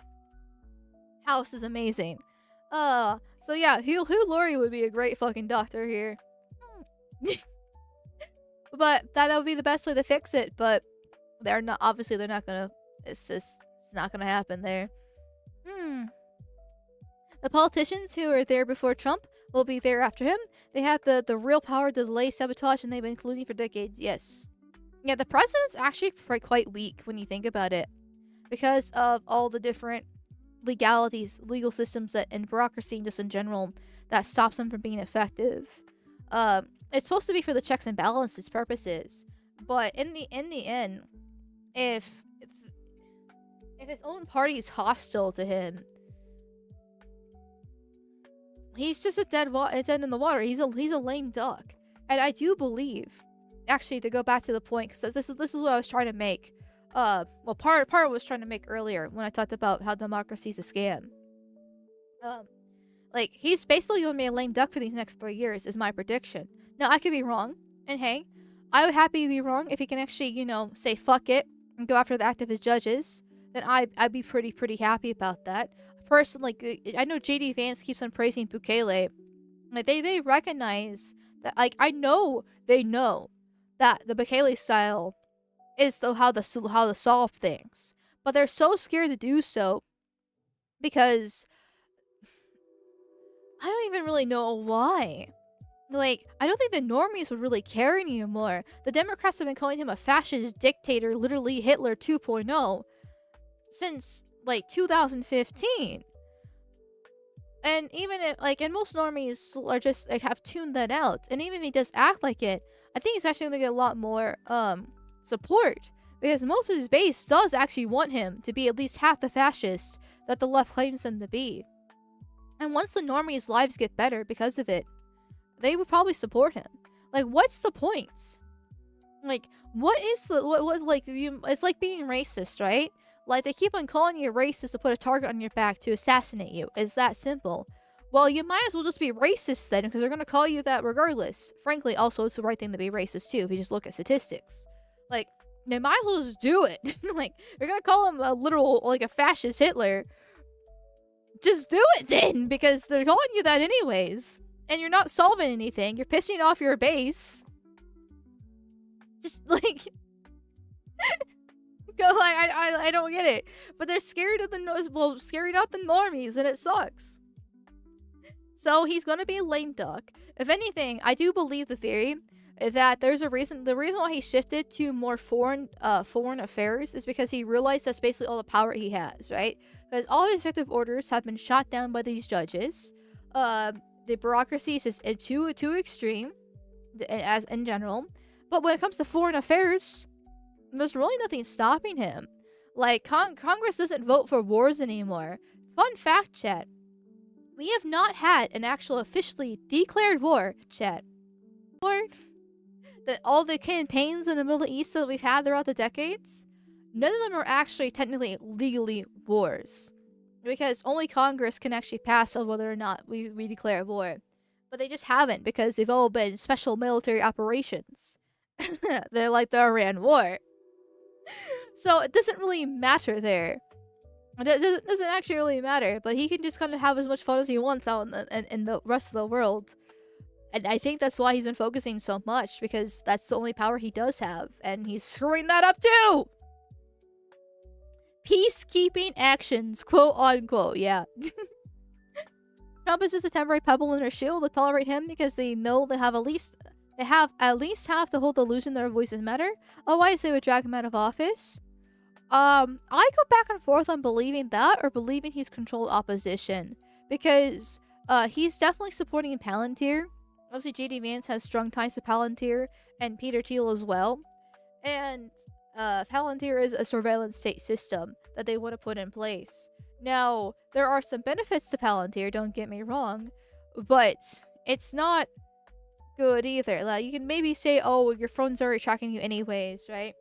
House is amazing. So yeah, Hugh Laurie would be a great fucking Doctor here. But that would be the best way to fix it, but they're not, obviously they're not gonna, it's not gonna happen there. The politicians who were there before Trump will be there after him. They have the real power to delay sabotage, and they've been colluding for decades. Yes. Yeah, the president's actually quite weak when you think about it, because of all the different legalities, legal systems and bureaucracy just in general that stops him from being effective. It's supposed to be for the checks and balances purposes, but in the end, if his own party is hostile to him, he's just a dead in the water. He's a lame duck. And I do believe, actually, to go back to the point, because this is what I was trying to make. Well, part of what I was trying to make earlier when I talked about how democracy's a scam. Like, he's basically going to be a lame duck for these next 3 years, is my prediction. Now, I could be wrong, and hey, I would happily be wrong if he can actually, you know, say fuck it and go after the activist judges. Then I'd be pretty happy about that. Personally, I know JD Vance keeps on praising Bukele. Like, they recognize that, like, I know they know that the Bukele style is how to solve things, but they're so scared to do so because I don't even really know why. Like, I don't think the normies would really care anymore. The Democrats have been calling him a fascist dictator, literally Hitler 2.0, since like 2015. And even if, like, and most normies are just, like, have tuned that out. And even if he does act like it, I think he's actually gonna get a lot more support, because most of his base does actually want him to be at least half the fascist that the left claims him to be. And once the normies' lives get better because of it, they would probably support him. Like, what's the point? Like, what is the like, it's like being racist, right? Like, they keep on calling you racist to put a target on your back to assassinate you. It's that simple. Well, you might as well just be racist then, because they're going to call you that regardless. Frankly, also, it's the right thing to be racist too, if you just look at statistics. Like, they might as well just do it. Like, you're going to call him a literal, like, a fascist Hitler. Just do it then, because they're calling you that anyways. And you're not solving anything. You're pissing off your base. Just, like... I don't get it. But they're scared of scaring out the normies, and it sucks. So he's gonna be a lame duck. If anything, I do believe the theory that there's a reason. The reason why he shifted to more foreign affairs is because he realized that's basically all the power he has, right? Because all his executive orders have been shot down by these judges. The bureaucracy is just too extreme, as in general. But when it comes to foreign affairs, there's really nothing stopping him. Like, Congress doesn't vote for wars anymore. Fun fact, chat. We have not had an actual officially declared war, chat. Or all the campaigns in the Middle East that we've had throughout the decades, none of them are actually technically legally wars. Because only Congress can actually pass on whether or not we declare war. But they just haven't, because they've all been special military operations. They're like the Iran War. So it doesn't really matter there. It doesn't actually really matter, but he can just kind of have as much fun as he wants out in the rest of the world. And I think that's why he's been focusing so much, because that's the only power he does have, and he's screwing that up too! Peacekeeping actions, quote unquote, yeah. Trump is just a temporary pebble in their shield to tolerate him, because they know they have at least half the whole delusion their voices matter. Otherwise, they would drag him out of office. I go back and forth on believing that or believing he's controlled opposition, because he's definitely supporting Palantir. Obviously, J.D. Vance has strong ties to Palantir and Peter Thiel as well. And Palantir is a surveillance state system that they want to put in place. Now, there are some benefits to Palantir, don't get me wrong, but it's not good either. Like, you can maybe say, oh, your phone's already tracking you anyways, right?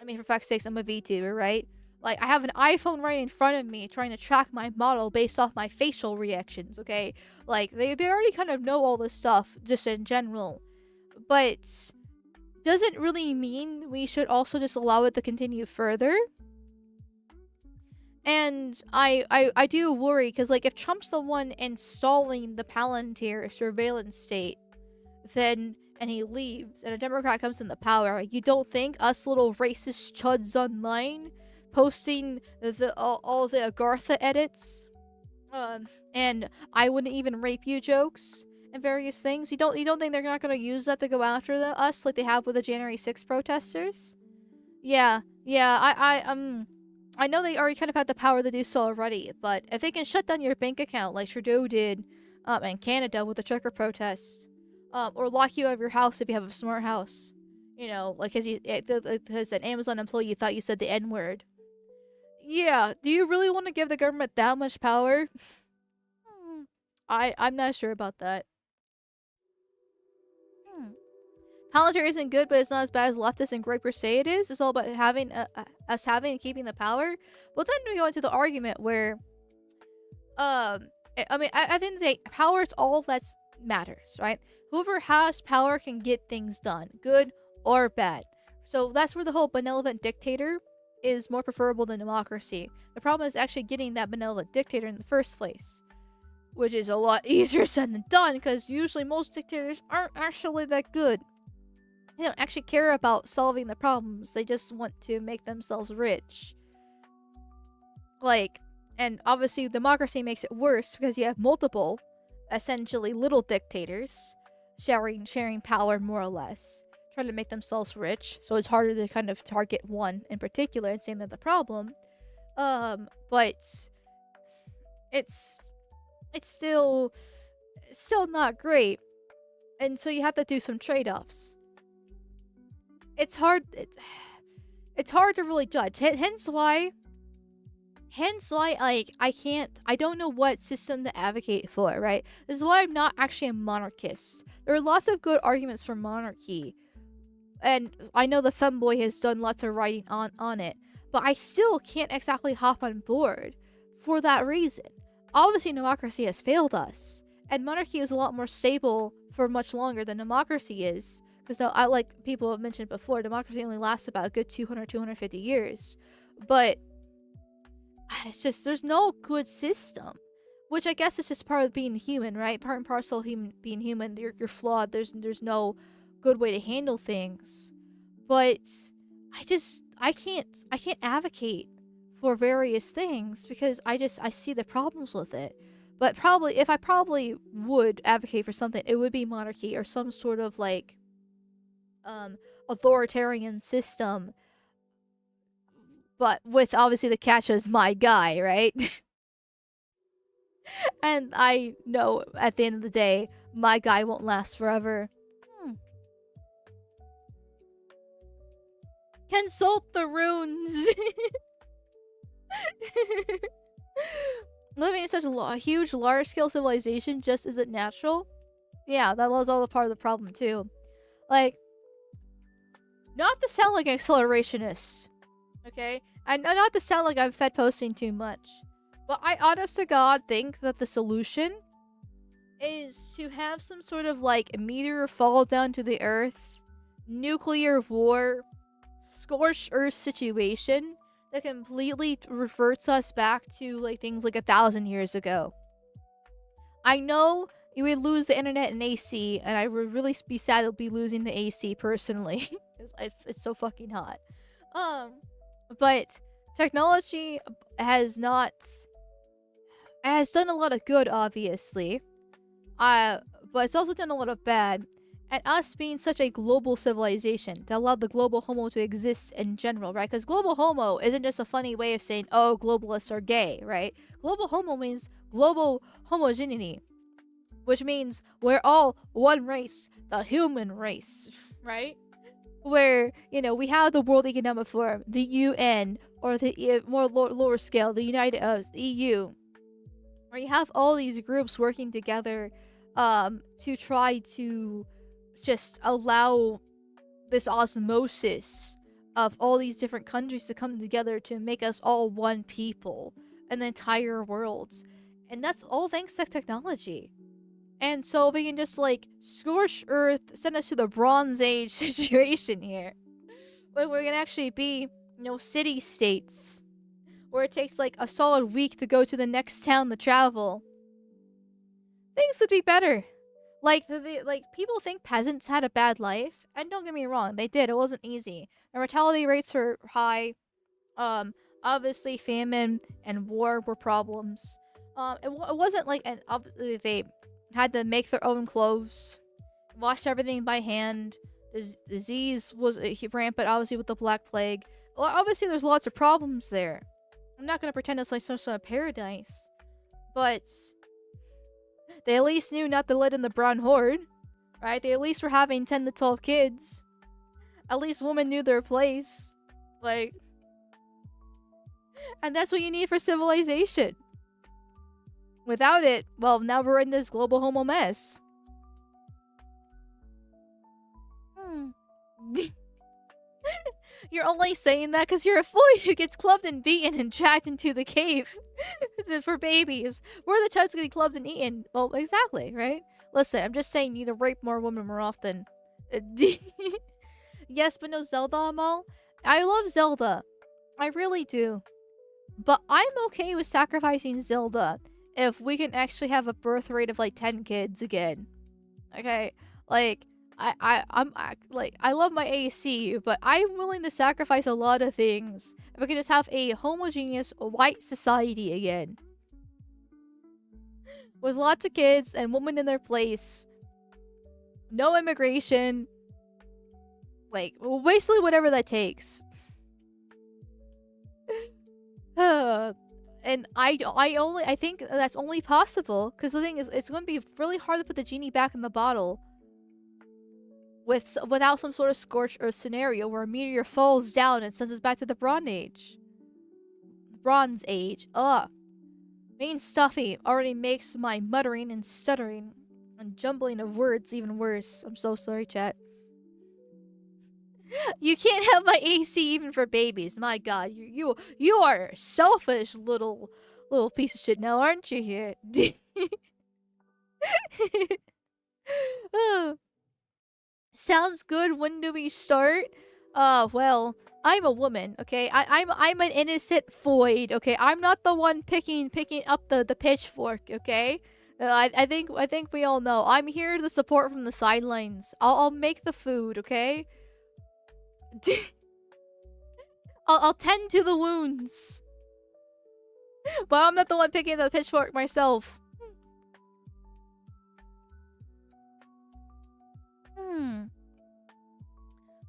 I mean, for fuck's sakes, I'm a VTuber, right? Like, I have an iPhone right in front of me trying to track my model based off my facial reactions, okay? Like, they already kind of know all this stuff, just in general. But doesn't really mean we should also just allow it to continue further. And I do worry, because, like, if Trump's the one installing the Palantir surveillance state, then and he leaves and a Democrat comes in the power, you don't think us little racist chuds online posting all the Agartha edits and I wouldn't even rape you jokes and various things, you don't think they're not going to use that to go after us like they have with the January 6th protesters? Yeah, I know they already kind of had the power to do so already, but if they can shut down your bank account like Trudeau did in Canada with the trucker protests, or lock you out of your house if you have a smart house, you know, like because an Amazon employee thought you said the N-word. Yeah, do you really want to give the government that much power? I'm not sure about that. Palantir isn't good, but it's not as bad as leftists and gripers say it is. It's all about having us having and keeping the power. But then we go into the argument where, I mean, at the end of the day, power is all that matters, right? Whoever has power can get things done, good or bad. So that's where the whole benevolent dictator is more preferable than democracy. The problem is actually getting that benevolent dictator in the first place, which is a lot easier said than done, because usually most dictators aren't actually that good. They don't actually care about solving the problems. They just want to make themselves rich. Like, and obviously democracy makes it worse because you have multiple, essentially little dictators sharing power more or less, trying to make themselves rich, so it's harder to kind of target one in particular and saying that the problem. But it's still not great, and so you have to do some trade-offs. It's hard to really judge. Hence why like I don't know what system to advocate for, right? This is why I'm not actually a monarchist. There are lots of good arguments for monarchy, and I know the femboy has done lots of writing on it, but I still can't exactly hop on board for that reason. Obviously democracy has failed us, and monarchy is a lot more stable for much longer than democracy is, because like people have mentioned before, democracy only lasts about a good 250 years, but it's just, there's no good system. Which I guess is just part of being human, right? Part and parcel of being human. You're flawed. There's no good way to handle things. But I can't advocate for various things because I see the problems with it. But if I would advocate for something, it would be monarchy or some sort of like authoritarian system. But with obviously the catch as my guy, right? And I know at the end of the day, my guy won't last forever. Consult the runes. Living in such a huge, large-scale civilization just isn't natural. Yeah, that was all a part of the problem too. Like, not to sound like an accelerationist, okay? And not to sound like I'm fed posting too much. But I honest to God think that the solution is to have some sort of like meteor fall down to the earth, nuclear war, scorched earth situation that completely reverts us back to like things like 1,000 years ago. I know you would lose the internet and AC, and I would really be sad to be losing the AC personally, because it's so fucking hot. But technology has done a lot of good, obviously. But it's also done a lot of bad. And us being such a global civilization that allowed the global homo to exist in general, right? Because global homo isn't just a funny way of saying, oh, globalists are gay, right? Global homo means global homogeneity. which means we're all one race, the human race, right? Where, you know, we have the World Economic Forum, the UN, or the more lower scale, the the EU, where you have all these groups working together to try to just allow this osmosis of all these different countries to come together to make us all one people in the entire world. And that's all thanks to technology. And so we can just like scorch Earth, send us to the Bronze Age situation here. Where we're gonna actually be, you know, city states. Where it takes like a solid week to go to the next town to travel. Things would be better. Like like people think peasants had a bad life, and don't get me wrong, they did. It wasn't easy. The mortality rates were high. Um, Obviously famine and war were problems. It wasn't like, and obviously they had to make their own clothes, wash everything by hand. Disease was rampant, obviously with the Black Plague. Well, obviously there's lots of problems there. I'm not gonna pretend it's like some sort of paradise, but they at least knew not to let in the Brown Horde, right? They at least were having 10 to 12 kids. At least women knew their place. Like, and that's what you need for civilization. Without it, well, now we're in this global homo mess. You're only saying that because you're a boy who gets clubbed and beaten and dragged into the cave for babies. Where the child's gonna be clubbed and eaten? Well, exactly, right? Listen, I'm just saying you need to rape more women more often. Yes, but no Zelda, Amal. I love Zelda. I really do. But I'm okay with sacrificing Zelda if we can actually have a birth rate of like 10 kids again. Okay? Like, I love my AC, but I'm willing to sacrifice a lot of things if we can just have a homogeneous white society again. With lots of kids and women in their place. No immigration. Like, well, basically whatever that takes. And I think that's only possible because the thing is, it's going to be really hard to put the genie back in the bottle without some sort of scorched earth scenario where a meteor falls down and sends us back to the Bronze Age. Bronze Age. Ugh. Main Stuffy already makes my muttering and stuttering and jumbling of words even worse. I'm so sorry, chat. You can't have my AC even for babies. My God, you are a selfish little piece of shit now, aren't you? Here. Sounds good. When do we start? Well, I'm a woman, okay? I'm an innocent void, okay? I'm not the one picking up the pitchfork, okay? I think we all know. I'm here to support from the sidelines. I'll make the food, okay? I'll tend to the wounds. But I'm not the one picking the pitchfork myself.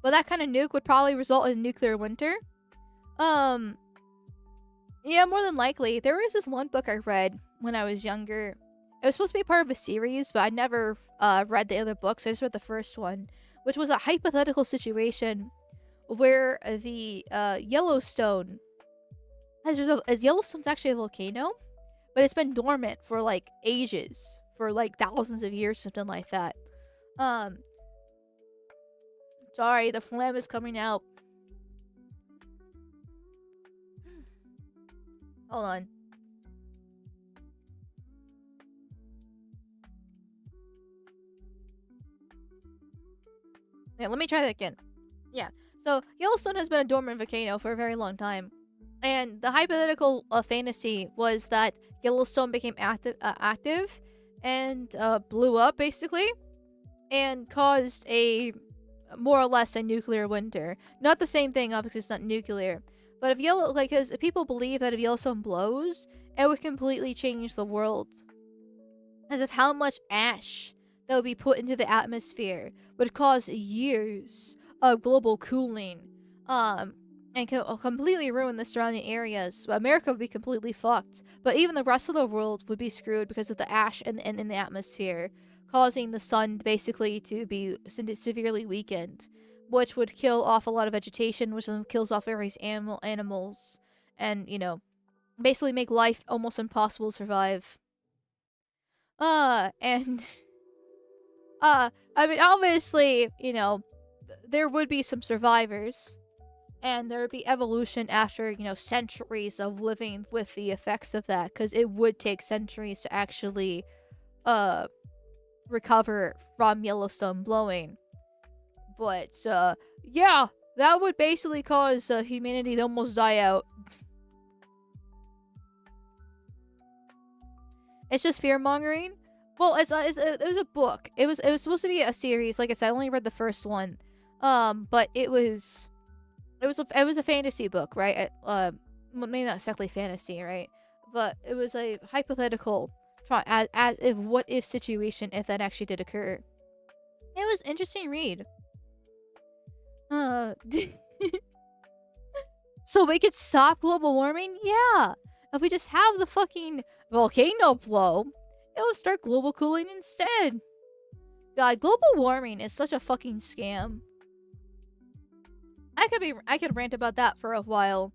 But that kind of nuke would probably result in nuclear winter. Yeah, more than likely. There was this one book I read when I was younger. It was supposed to be part of a series, but I never read the other books. I just read the first one, which was a hypothetical situation where the Yellowstone Yellowstone's actually a volcano, but it's been dormant for like ages, for like thousands of years, something like that. Sorry, the phlegm is coming out. Hold on. Yeah, let me try that again. Yeah. So, Yellowstone has been a dormant volcano for a very long time. And the hypothetical fantasy was that Yellowstone became active and blew up, basically, and caused more or less a nuclear winter. Not the same thing, obviously it's not nuclear. But if because people believe that if Yellowstone blows, it would completely change the world. As of how much ash that would be put into the atmosphere would cause years of global cooling. and completely ruin the surrounding areas. America would be completely fucked, but even the rest of the world would be screwed because of the ash in the atmosphere, causing the sun basically to be severely weakened, which would kill off a lot of vegetation, which then kills off various animals, and basically make life almost impossible to survive. And I mean, obviously, there would be some survivors, and there would be evolution after, centuries of living with the effects of that, because it would take centuries to actually, recover from Yellowstone blowing. But, yeah, that would basically cause humanity to almost die out. It's just fear-mongering. Well, it was a book. It was supposed to be a series. Like I said, I only read the first one. But it was a fantasy book, right? Maybe not exactly fantasy, right? But it was a hypothetical as if what if situation if that actually did occur. It was an interesting read. So we could stop global warming? Yeah. If we just have the fucking volcano blow, it will start global cooling instead. God, global warming is such a fucking scam. I could rant about that for a while.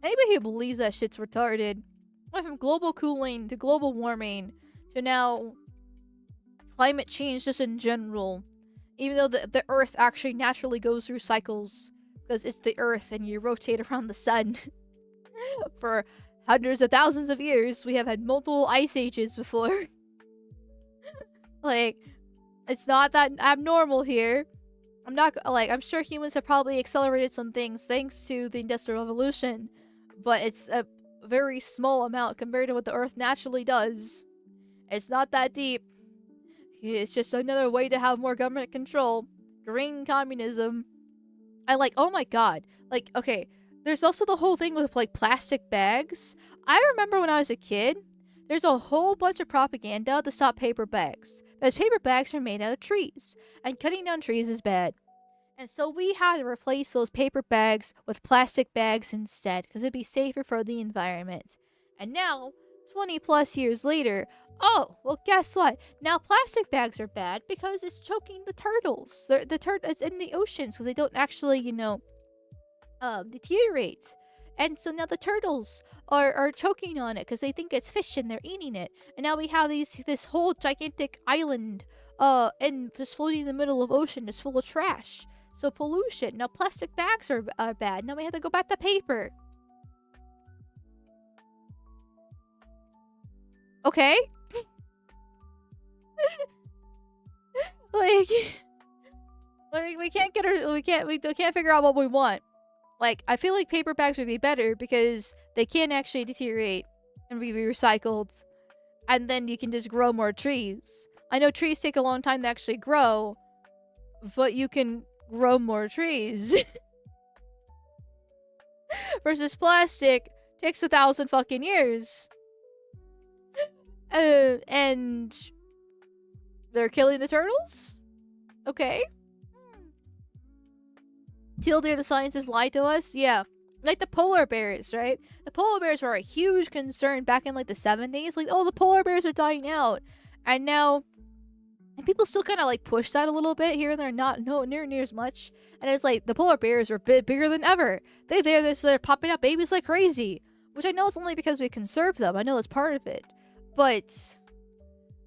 Anybody who believes that shit's retarded. Went from global cooling to global warming to now climate change just in general. Even though the Earth actually naturally goes through cycles because it's the Earth and you rotate around the sun. For hundreds of thousands of years, we have had multiple ice ages before. Like, it's not that abnormal here. I'm sure humans have probably accelerated some things thanks to the Industrial Revolution, but it's a very small amount compared to what the Earth naturally does. It's not that deep. It's just another way to have more government control. Green communism. Oh my god. Okay, there's also the whole thing with, plastic bags. I remember when I was a kid, there's a whole bunch of propaganda to stop paper bags. Because paper bags are made out of trees, and cutting down trees is bad. And so we had to replace those paper bags with plastic bags instead, because it'd be safer for the environment. And now, 20 plus years later, oh, well, guess what? Now plastic bags are bad because it's choking the turtles. It's in the oceans because they don't actually, deteriorate. And so now the turtles are choking on it because they think it's fish and they're eating it. And now we have this whole gigantic island and just floating in the middle of ocean just full of trash. So pollution. Now plastic bags are bad. Now we have to go back to paper. Okay. We can't figure out what we want. I feel like paper bags would be better because they can actually deteriorate and be recycled. And then you can just grow more trees. I know trees take a long time to actually grow, but you can grow more trees. Versus plastic takes 1,000 fucking years. And they're killing the turtles? Okay. Till dare the scientists lie to us? Yeah. Like the polar bears, right? The polar bears were a huge concern back in the 70s. Oh, the polar bears are dying out. And now, and people still kind of push that a little bit here and there, not near as much. And it's the polar bears are a bit bigger than ever. They're popping up babies like crazy. Which I know it's only because we conserve them. I know that's part of it. But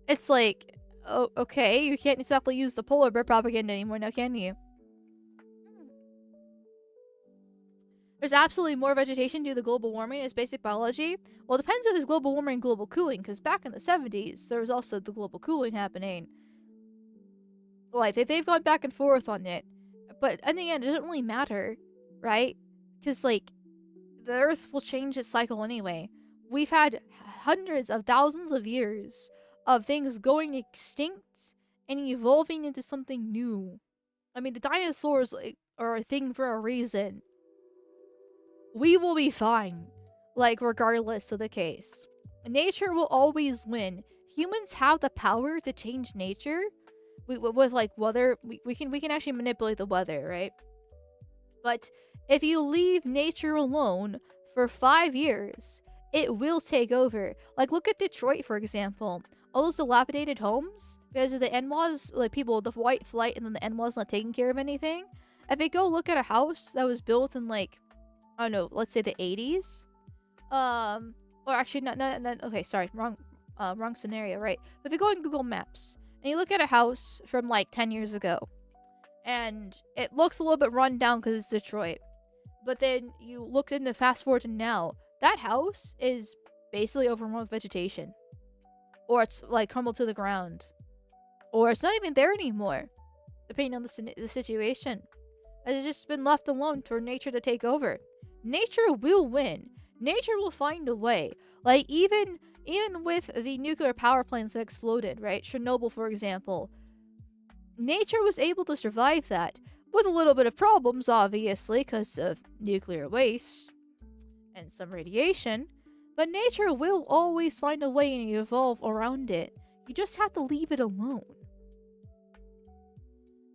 it's oh, okay, you can't exactly use the polar bear propaganda anymore now, can you? There's absolutely more vegetation due to global warming as basic biology. Well, it depends if it's global warming and global cooling, because back in the 70s, there was also the global cooling happening. They've gone back and forth on it. But in the end, it doesn't really matter, right? Because, the Earth will change its cycle anyway. We've had hundreds of thousands of years of things going extinct and evolving into something new. I mean, the dinosaurs are a thing for a reason. We will be fine, regardless of the case. Nature will always win. Humans have the power to change nature. With weather, we can actually manipulate the weather, right? But If you leave nature alone for 5 years, it will take over. Like, look at Detroit, for example. All those dilapidated homes, because of the NWAs, like people, the white flight, and then the NWAs not taking care of anything. If you go look at a house that was built in, like, I don't know, let's say the 80s, or actually, not, okay, sorry, wrong scenario, right? But if you go on Google Maps, and you look at a house from, like, 10 years ago, and it looks a little bit run down because it's Detroit, but then you look in the fast forward to now, that house is basically overrun with vegetation. Or it's, like, crumbled to the ground. Or it's not even there anymore, depending on the situation. It's just been left alone for nature to take over. Nature will win. Nature will find a way. Like, even with the nuclear power plants that exploded, right? Chernobyl, for example. Nature was able to survive that. With a little bit of problems, obviously, because of nuclear waste and some radiation. But nature will always find a way and evolve around it. You just have to leave it alone.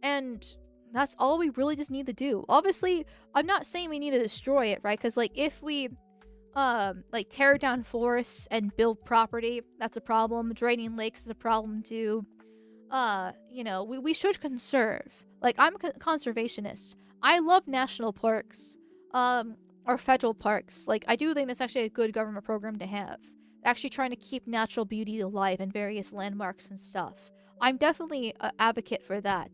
And that's all we really just need to do. Obviously, I'm not saying we need to destroy it, right? Because, like, if we, like, tear down forests and build property, that's a problem. Draining lakes is a problem, too. You know, we should conserve. Like, I'm a conservationist. I love national parks, or federal parks. Like, I do think that's actually a good government program to have. Actually trying to keep natural beauty alive in various landmarks and stuff. I'm definitely an advocate for that.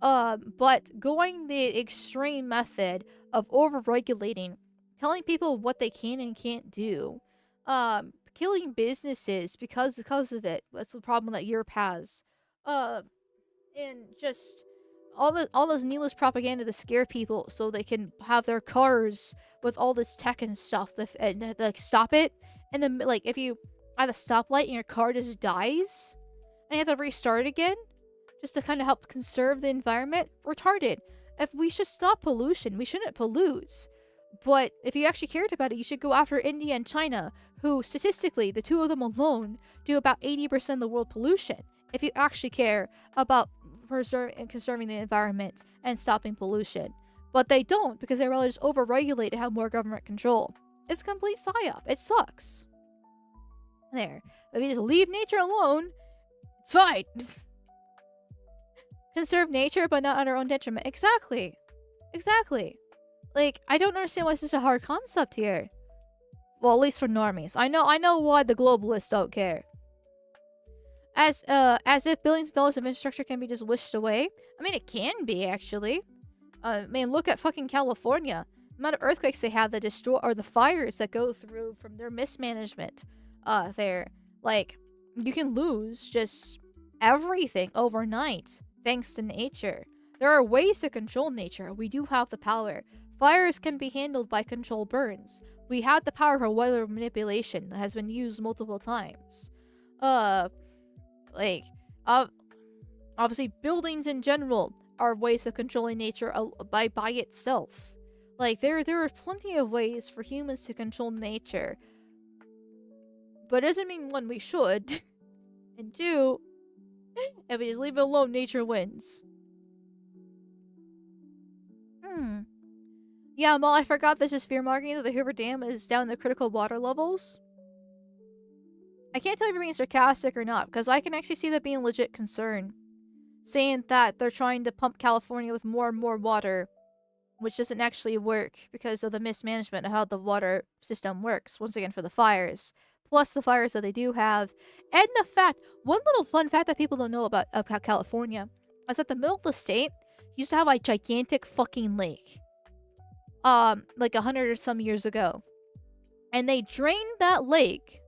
But going the extreme method of over-regulating, telling people what they can and can't do, killing businesses because of it. That's the problem that Europe has. And just all this needless propaganda to scare people so they can have their cars with all this tech and stuff and like stop it. And then, like, if you at a stoplight and your car just dies and you have to restart again just to kind of help conserve the environment, retarded. If we should stop pollution, we shouldn't pollute. But if you actually cared about it, you should go after India and China, who statistically, the two of them alone, do about 80% of the world pollution. If you actually care about preserving and conserving the environment and stopping pollution. But they don't, because they rather just over-regulate and have more government control. It's a complete psyop. It sucks. There. If you just leave nature alone, it's fine. Conserve nature, but not at our own detriment. Exactly. Exactly. Like, I don't understand why it's such a hard concept here. Well, at least for normies. I know why the globalists don't care. As if billions of dollars of infrastructure can be just wished away. I mean, it can be, actually. Man, look at fucking California. The amount of earthquakes they have that destroy, or the fires that go through from their mismanagement. There. Like, you can lose just everything overnight, thanks to nature. There are ways to control nature. We do have the power. Fires can be handled by controlled burns. We have the power for weather manipulation that has been used multiple times. Obviously, buildings in general are ways of controlling nature by itself. Like, there are plenty of ways for humans to control nature. But it doesn't mean, one, we should. And two, if we just leave it alone, nature wins. Yeah, well, I forgot this is fear-mongering that the Hoover Dam is down to critical water levels. I can't tell if you're being sarcastic or not, because I can actually see that being a legit concern. Saying that they're trying to pump California with more and more water, which doesn't actually work because of the mismanagement of how the water system works, once again for the fires. Plus the fires that they do have. And the fact, one little fun fact that people don't know about California, is that the middle of the state used to have a gigantic fucking lake. Like 100 or some years ago. And they drained that lake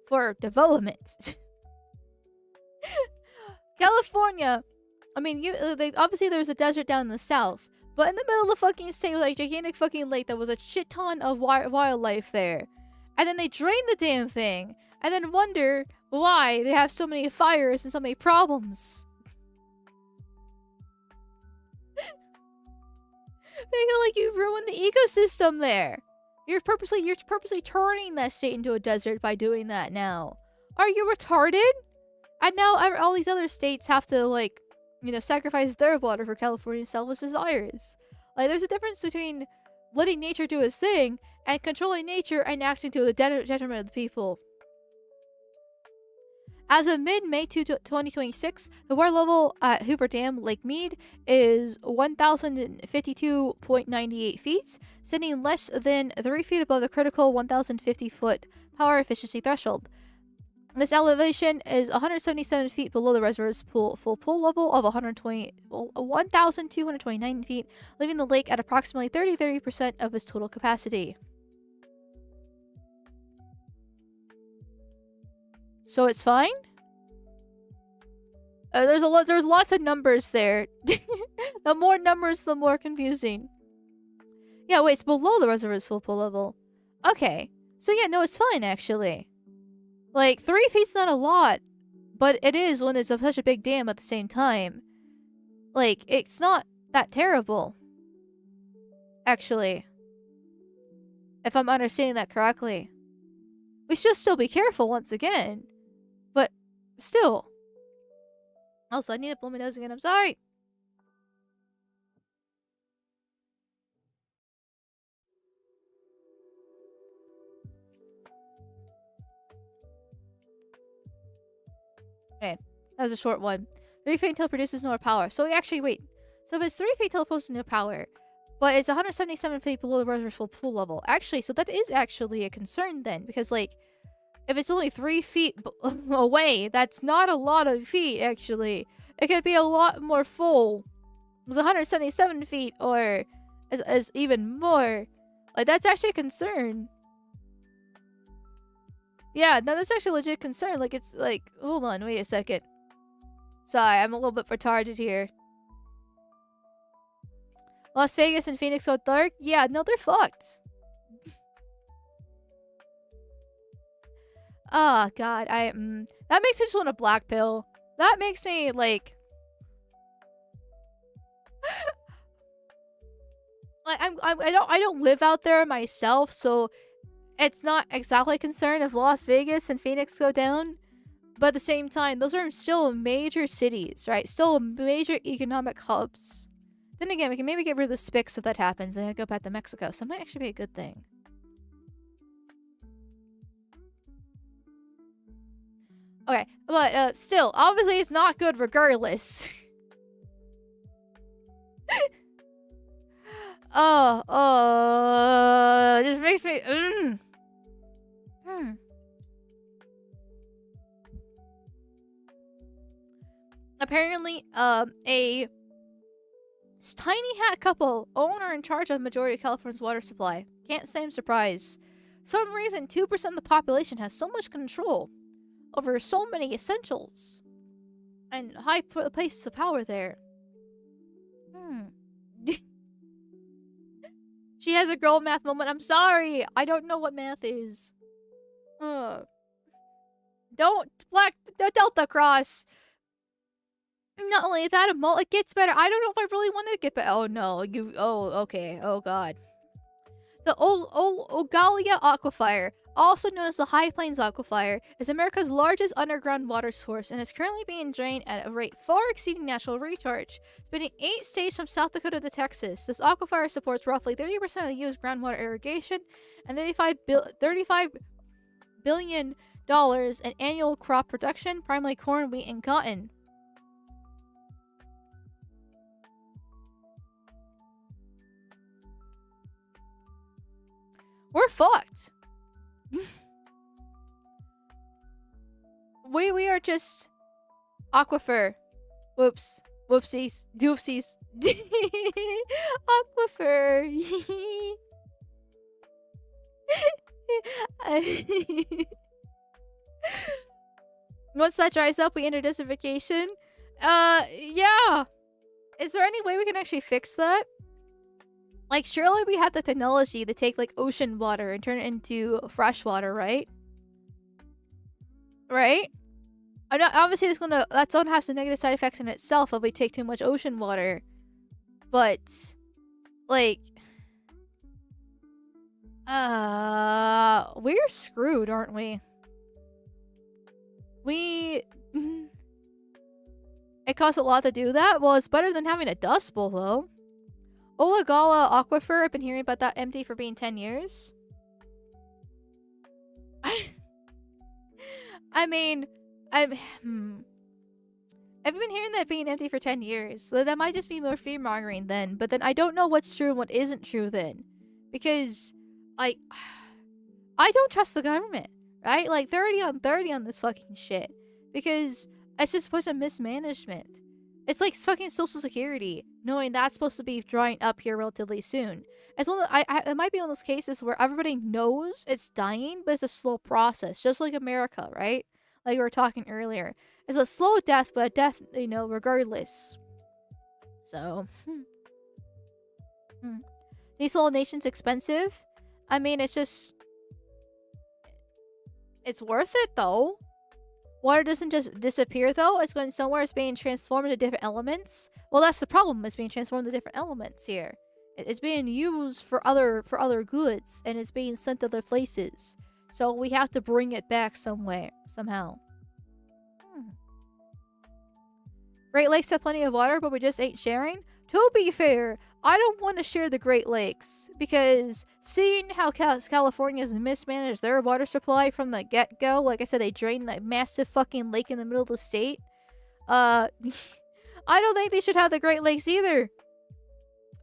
for development. California, I mean, obviously there's a desert down in the south, but in the middle of the fucking state was like a gigantic fucking lake that was a shit ton of wildlife there. And then they drain the damn thing, and then wonder why they have so many fires and so many problems. They feel like you've ruined the ecosystem there. You're purposely turning that state into a desert by doing that now. Are you retarded? And now all these other states have to, like, you know, sacrifice their water for California's selfish desires. Like, there's a difference between letting nature do its thing and controlling nature and acting to the detriment of the people. As of mid-May 2026, the water level at Hoover Dam, Lake Mead, is 1,052.98 feet, sitting less than 3 feet above the critical 1,050-foot power efficiency threshold. This elevation is 177 feet below the reservoir's full pool level of 1,229 feet, leaving the lake at approximately 30% of its total capacity. So it's fine? There's lots of numbers there. The more numbers, the more confusing. Yeah, wait, it's below the reservoir's full pool level. Okay. So yeah, no, it's fine, actually. Like, 3 feet's not a lot, but it is when it's such a big dam at the same time. Like, it's not that terrible. Actually. If I'm understanding that correctly. We should still be careful once again. But, still. Also, I need to blow my nose again. I'm sorry. Okay. That was a short one. 3 feet until it produces no power. So, actually, wait. So, if it's 3 feet until it produces no power, but it's 177 feet below the reservoir's full pool level. Actually, so that is actually a concern then. Because, like, if it's only 3 feet away, that's not a lot of feet, actually. It could be a lot more full. It's 177 feet, or is even more. Like, that's actually a concern. Yeah, no, that's actually a legit concern. Like, it's like, hold on, wait a second. Sorry, I'm a little bit retarded here. Las Vegas and Phoenix go dark? Yeah, no, they're fucked. Oh, God, that makes me just want a black pill. That makes me, like... I don't live out there myself, so it's not exactly a concern if Las Vegas and Phoenix go down. But at the same time, those are still major cities, right? Still major economic hubs. Then again, we can maybe get rid of the spics if that happens, and then go back to Mexico. So it might actually be a good thing. Okay, but still, obviously it's not good regardless. Just makes me... Apparently, a tiny hat couple, owner in charge of the majority of California's water supply. Can't say I'm surprised. For some reason, 2% of the population has so much control over so many essentials and high places of power there. She has a girl math moment. I'm sorry. I don't know what math is. Don't Delta Cross. Not only that, it gets better. I don't know if I really want to get better. Oh no, okay. Oh god. The Ogalia Aquifer, also known as the High Plains Aquifer, is America's largest underground water source and is currently being drained at a rate far exceeding natural recharge. Spanning 8 states from South Dakota to Texas, this aquifer supports roughly 30% of the U.S. groundwater irrigation and $35 billion in annual crop production, primarily corn, wheat, and cotton. We're fucked. We are just aquifer. Whoops. Whoopsies. Doopsies. Aquifer. Once that dries up, we enter desertification. Yeah. Is there any way we can actually fix that? Like, surely we have the technology to take, like, ocean water and turn it into fresh water, right? Right? I know, obviously, that's gonna have some negative side effects in itself if we take too much ocean water. But, like... we're screwed, aren't we? It costs a lot to do that? Well, it's better than having a dust bowl, though. Olagala Aquifer, I've been hearing about that empty for being 10 years. I mean, I've been hearing that being empty for 10 years, so that might just be more fear-mongering then, but then I don't know what's true and what isn't true then. Because, I don't trust the government, right? Like, 30 on 30 on this fucking shit. Because it's just a bunch of mismanagement. It's like fucking Social Security, knowing that's supposed to be drying up here relatively soon. It's one of, it might be one of those cases where everybody knows it's dying, but it's a slow process, just like America, right? Like we were talking earlier. It's a slow death, but a death, regardless. So, Desalination expensive. I mean, it's worth it though. Water doesn't just disappear though. It's going somewhere. It's being transformed into different elements. Well, that's the problem. It's being transformed into different elements here. It's being used for other goods, and it's being sent to other places. So we have to bring it back somewhere, somehow. Great Lakes have plenty of water, but we just ain't sharing. To be fair, I don't want to share the Great Lakes, because seeing how California's mismanaged their water supply from the get-go, like I said, they drained that massive fucking lake in the middle of the state. I don't think they should have the Great Lakes either.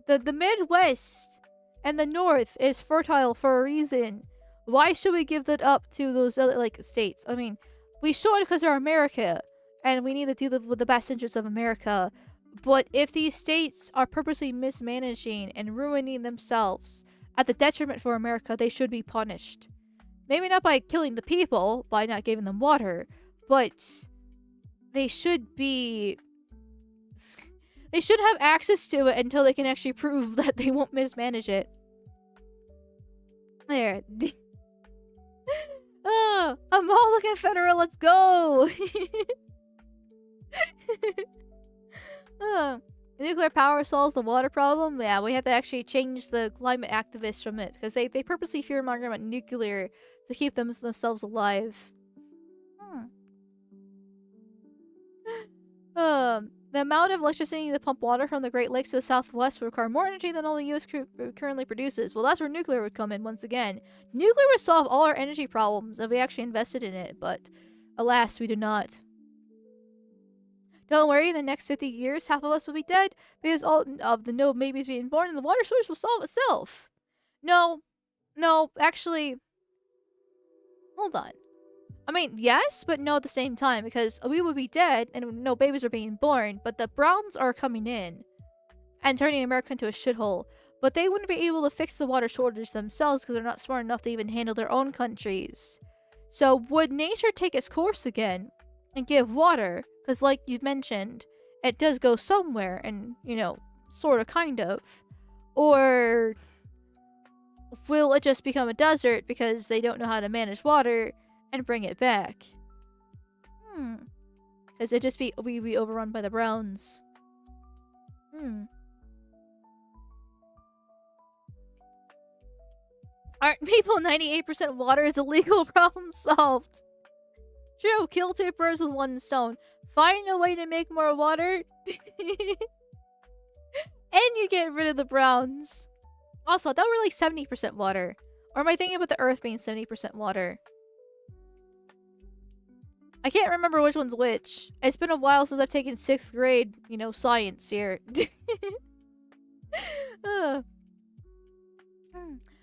The Midwest and the North is fertile for a reason. Why should we give that up to those other, states? I mean, we should because they're America, and we need to deal with the best interests of America. But if these states are purposely mismanaging and ruining themselves at the detriment for America, they should be punished. Maybe not by killing the people, by not giving them water, but they should be... They should have access to it until they can actually prove that they won't mismanage it. There. Oh, I'm all looking federal, let's go! Nuclear power solves the water problem? Yeah, we have to actually change the climate activists from it, because they purposely fear-monger about nuclear to keep themselves alive. The amount of electricity to pump water from the Great Lakes to the southwest would require more energy than all the U.S. currently produces. Well, that's where nuclear would come in once again. Nuclear would solve all our energy problems if we actually invested in it, but alas, we do not. Don't worry, in the next 50 years, half of us will be dead because all of the no babies being born and the water shortage will solve itself. No, actually, hold on. I mean, yes, but no at the same time, because we would be dead and no babies are being born, but the Browns are coming in and turning America into a shithole. But they wouldn't be able to fix the water shortage themselves because they're not smart enough to even handle their own countries. So would nature take its course again and give water? Because like you mentioned, it does go somewhere and, sort of, kind of. Or will it just become a desert because they don't know how to manage water and bring it back? Because it just be we overrun by the Browns. Aren't people 98% water is illegal? Problem solved. True, kill two birds with one stone. Find a way to make more water. And you get rid of the Browns. Also, I thought we were like 70% water. Or am I thinking about the Earth being 70% water? I can't remember which one's which. It's been a while since I've taken 6th grade, science here.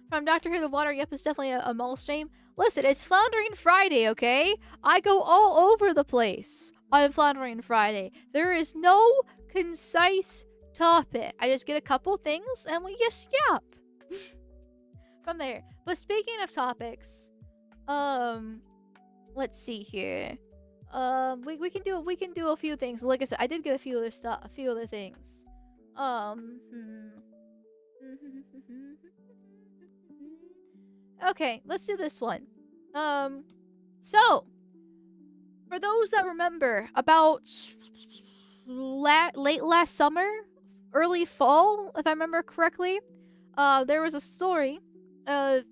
From Doctor Who, the water, yep, is definitely a mall stream. Listen, it's Floundering Friday, okay? I go all over the place on Floundering Friday. There is no concise topic. I just get a couple things and we just yap from there. But speaking of topics, let's see here. We can do a few things. Like I said, I did get a few other things. Okay, let's do this one. So for those that remember, about late last summer, early fall, if I remember correctly, there was a story of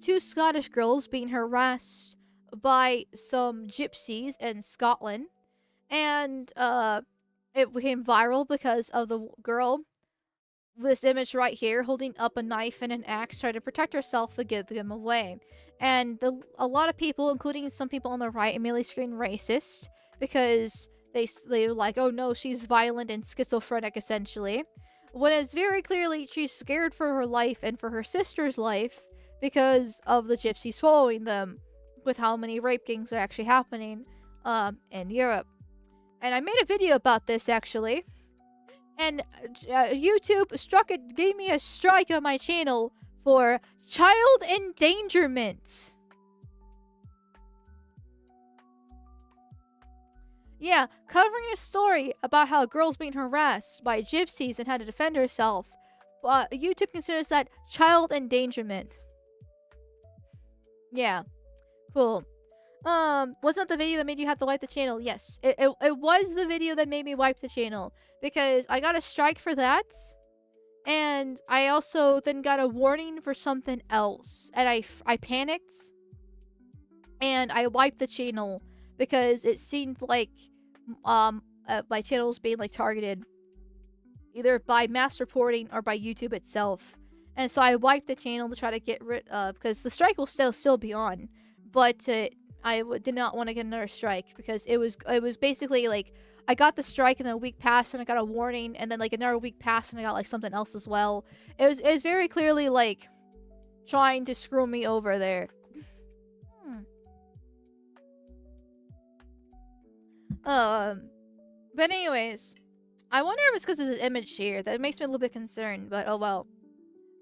two Scottish girls being harassed by some gypsies in Scotland, and it became viral because of the girl this image right here, holding up a knife and an axe, trying to protect herself to get them away. And a lot of people, including some people on the right, immediately screamed racist because they were like, oh no, she's violent and schizophrenic, essentially. When it's very clearly she's scared for her life and for her sister's life because of the gypsies following them, with how many rape gangs are actually happening in Europe. And I made a video about this, actually. And YouTube gave me a strike on my channel for child endangerment. Yeah, covering a story about how a girl's being harassed by gypsies and how to defend herself. YouTube considers that child endangerment. Yeah, cool. Was that the video that made you have to wipe the channel? Yes, it was the video that made me wipe the channel, because I got a strike for that, and I also then got a warning for something else, and I panicked, and I wiped the channel because it seemed like my channel was being like targeted either by mass reporting or by YouTube itself. And so I wiped the channel to try to get rid because the strike will still be on, but I did not want to get another strike, because it was basically like I got the strike and then a week passed and I got a warning, and then like another week passed and I got like something else as well. It was very clearly like trying to screw me over there. But anyways, I wonder if it's because of this image here that makes me a little bit concerned, but oh well.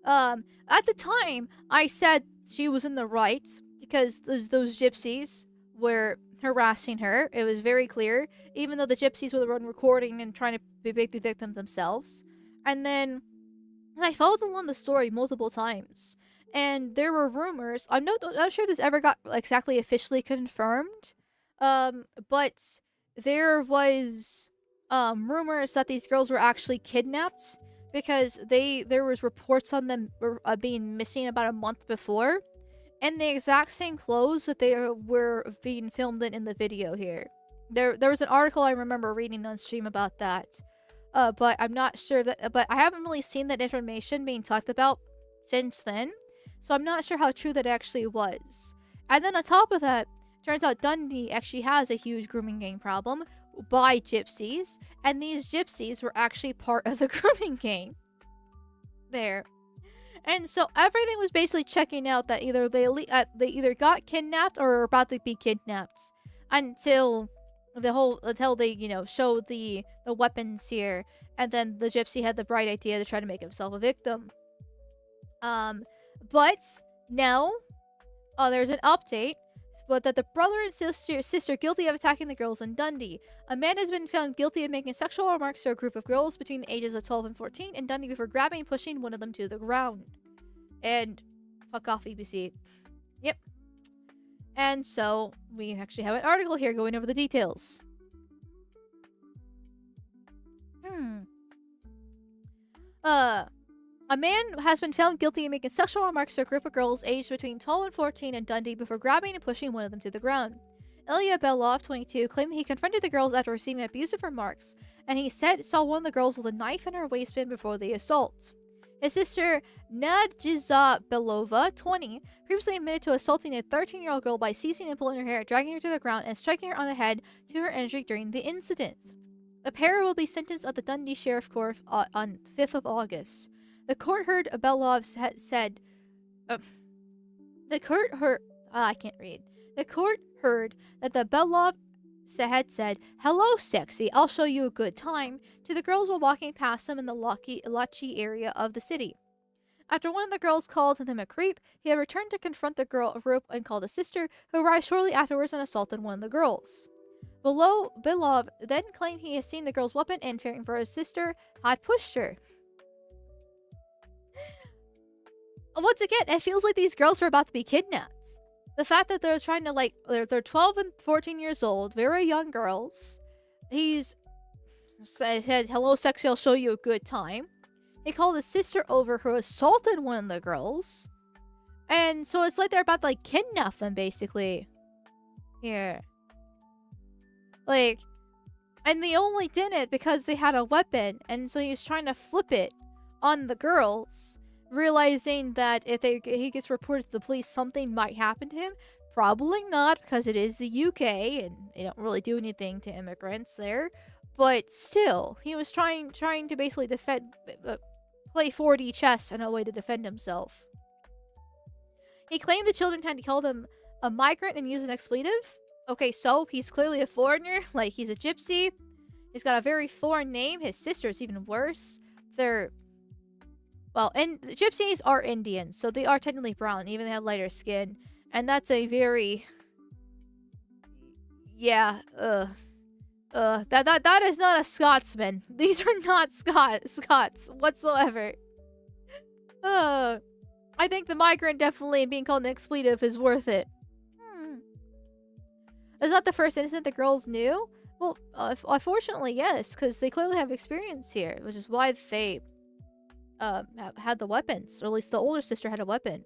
At the time, I said she was in the right because those gypsies were harassing her. It was very clear, even though the gypsies were the one recording and trying to evict the victims themselves. And then I followed along the story multiple times, and there were rumors. I'm not sure if this ever got exactly officially confirmed, but there was rumors that these girls were actually kidnapped, because there was reports on them being missing about a month before, and the exact same clothes that they were being filmed in the video here. There was an article I remember reading on stream about that, but I'm not sure that. But I haven't really seen that information being talked about since then, so I'm not sure how true that actually was. And then on top of that, turns out Dundee actually has a huge grooming gang problem by gypsies, and these gypsies were actually part of the grooming gang there. And so everything was basically checking out that either they either got kidnapped or were about to be kidnapped, until they showed the weapons here, and then the gypsy had the bright idea to try to make himself a victim. But now there's an update, but that the brother and sister guilty of attacking the girls in Dundee. A man has been found guilty of making sexual remarks to a group of girls between the ages of 12 and 14 in Dundee before grabbing and pushing one of them to the ground. And fuck off, EBC. Yep. And so we actually have an article here going over the details. A man has been found guilty of making sexual remarks to a group of girls aged between 12 and 14 in Dundee before grabbing and pushing one of them to the ground. Ilya Belov, 22, claimed that he confronted the girls after receiving abusive remarks, and he saw one of the girls with a knife in her waistband before the assault. His sister, Nadjiza Belova, 20, previously admitted to assaulting a 13-year-old girl by seizing and pulling her hair, dragging her to the ground, and striking her on the head to her injury during the incident. The pair will be sentenced at the Dundee Sheriff Court on 5th of August. The court heard Belov said... The court heard... I can't read. The court heard that the Belov had said, "Hello, sexy, I'll show you a good time," to the girls while walking past them in the Lachi area of the city. After one of the girls called him a creep, he had returned to confront the girl and called a sister, who arrived shortly afterwards and assaulted one of the girls. Belov then claimed he had seen the girl's weapon and, fearing for his sister, had pushed her. Once again, it feels like these girls were about to be kidnapped. The fact that they're trying to, they're 12 and 14 years old, very young girls. He's said, "Hello, sexy, I'll show you a good time." He called his sister over, who assaulted one of the girls. And so it's like they're about to, kidnap them, basically. Here. And they only did it because they had a weapon, and so he was trying to flip it on the girls, realizing that if he gets reported to the police, something might happen to him. Probably not, because it is the UK and they don't really do anything to immigrants there. But still, he was trying to basically play 4D chess in a way to defend himself. He claimed the children had called him a migrant and used an expletive. Okay, so he's clearly a foreigner. Like, he's a gypsy. He's got a very foreign name. His sister's even worse. They're... Well, and gypsies are Indian, so they are technically brown, even though they have lighter skin. And that's a very... Yeah, that is not a Scotsman. These are not Scots whatsoever. I think the migrant definitely being called an expletive is worth it. It's not the first incident the girls knew. Well, unfortunately, yes, because they clearly have experience here, which is why they had the weapons, or at least the older sister had a weapon.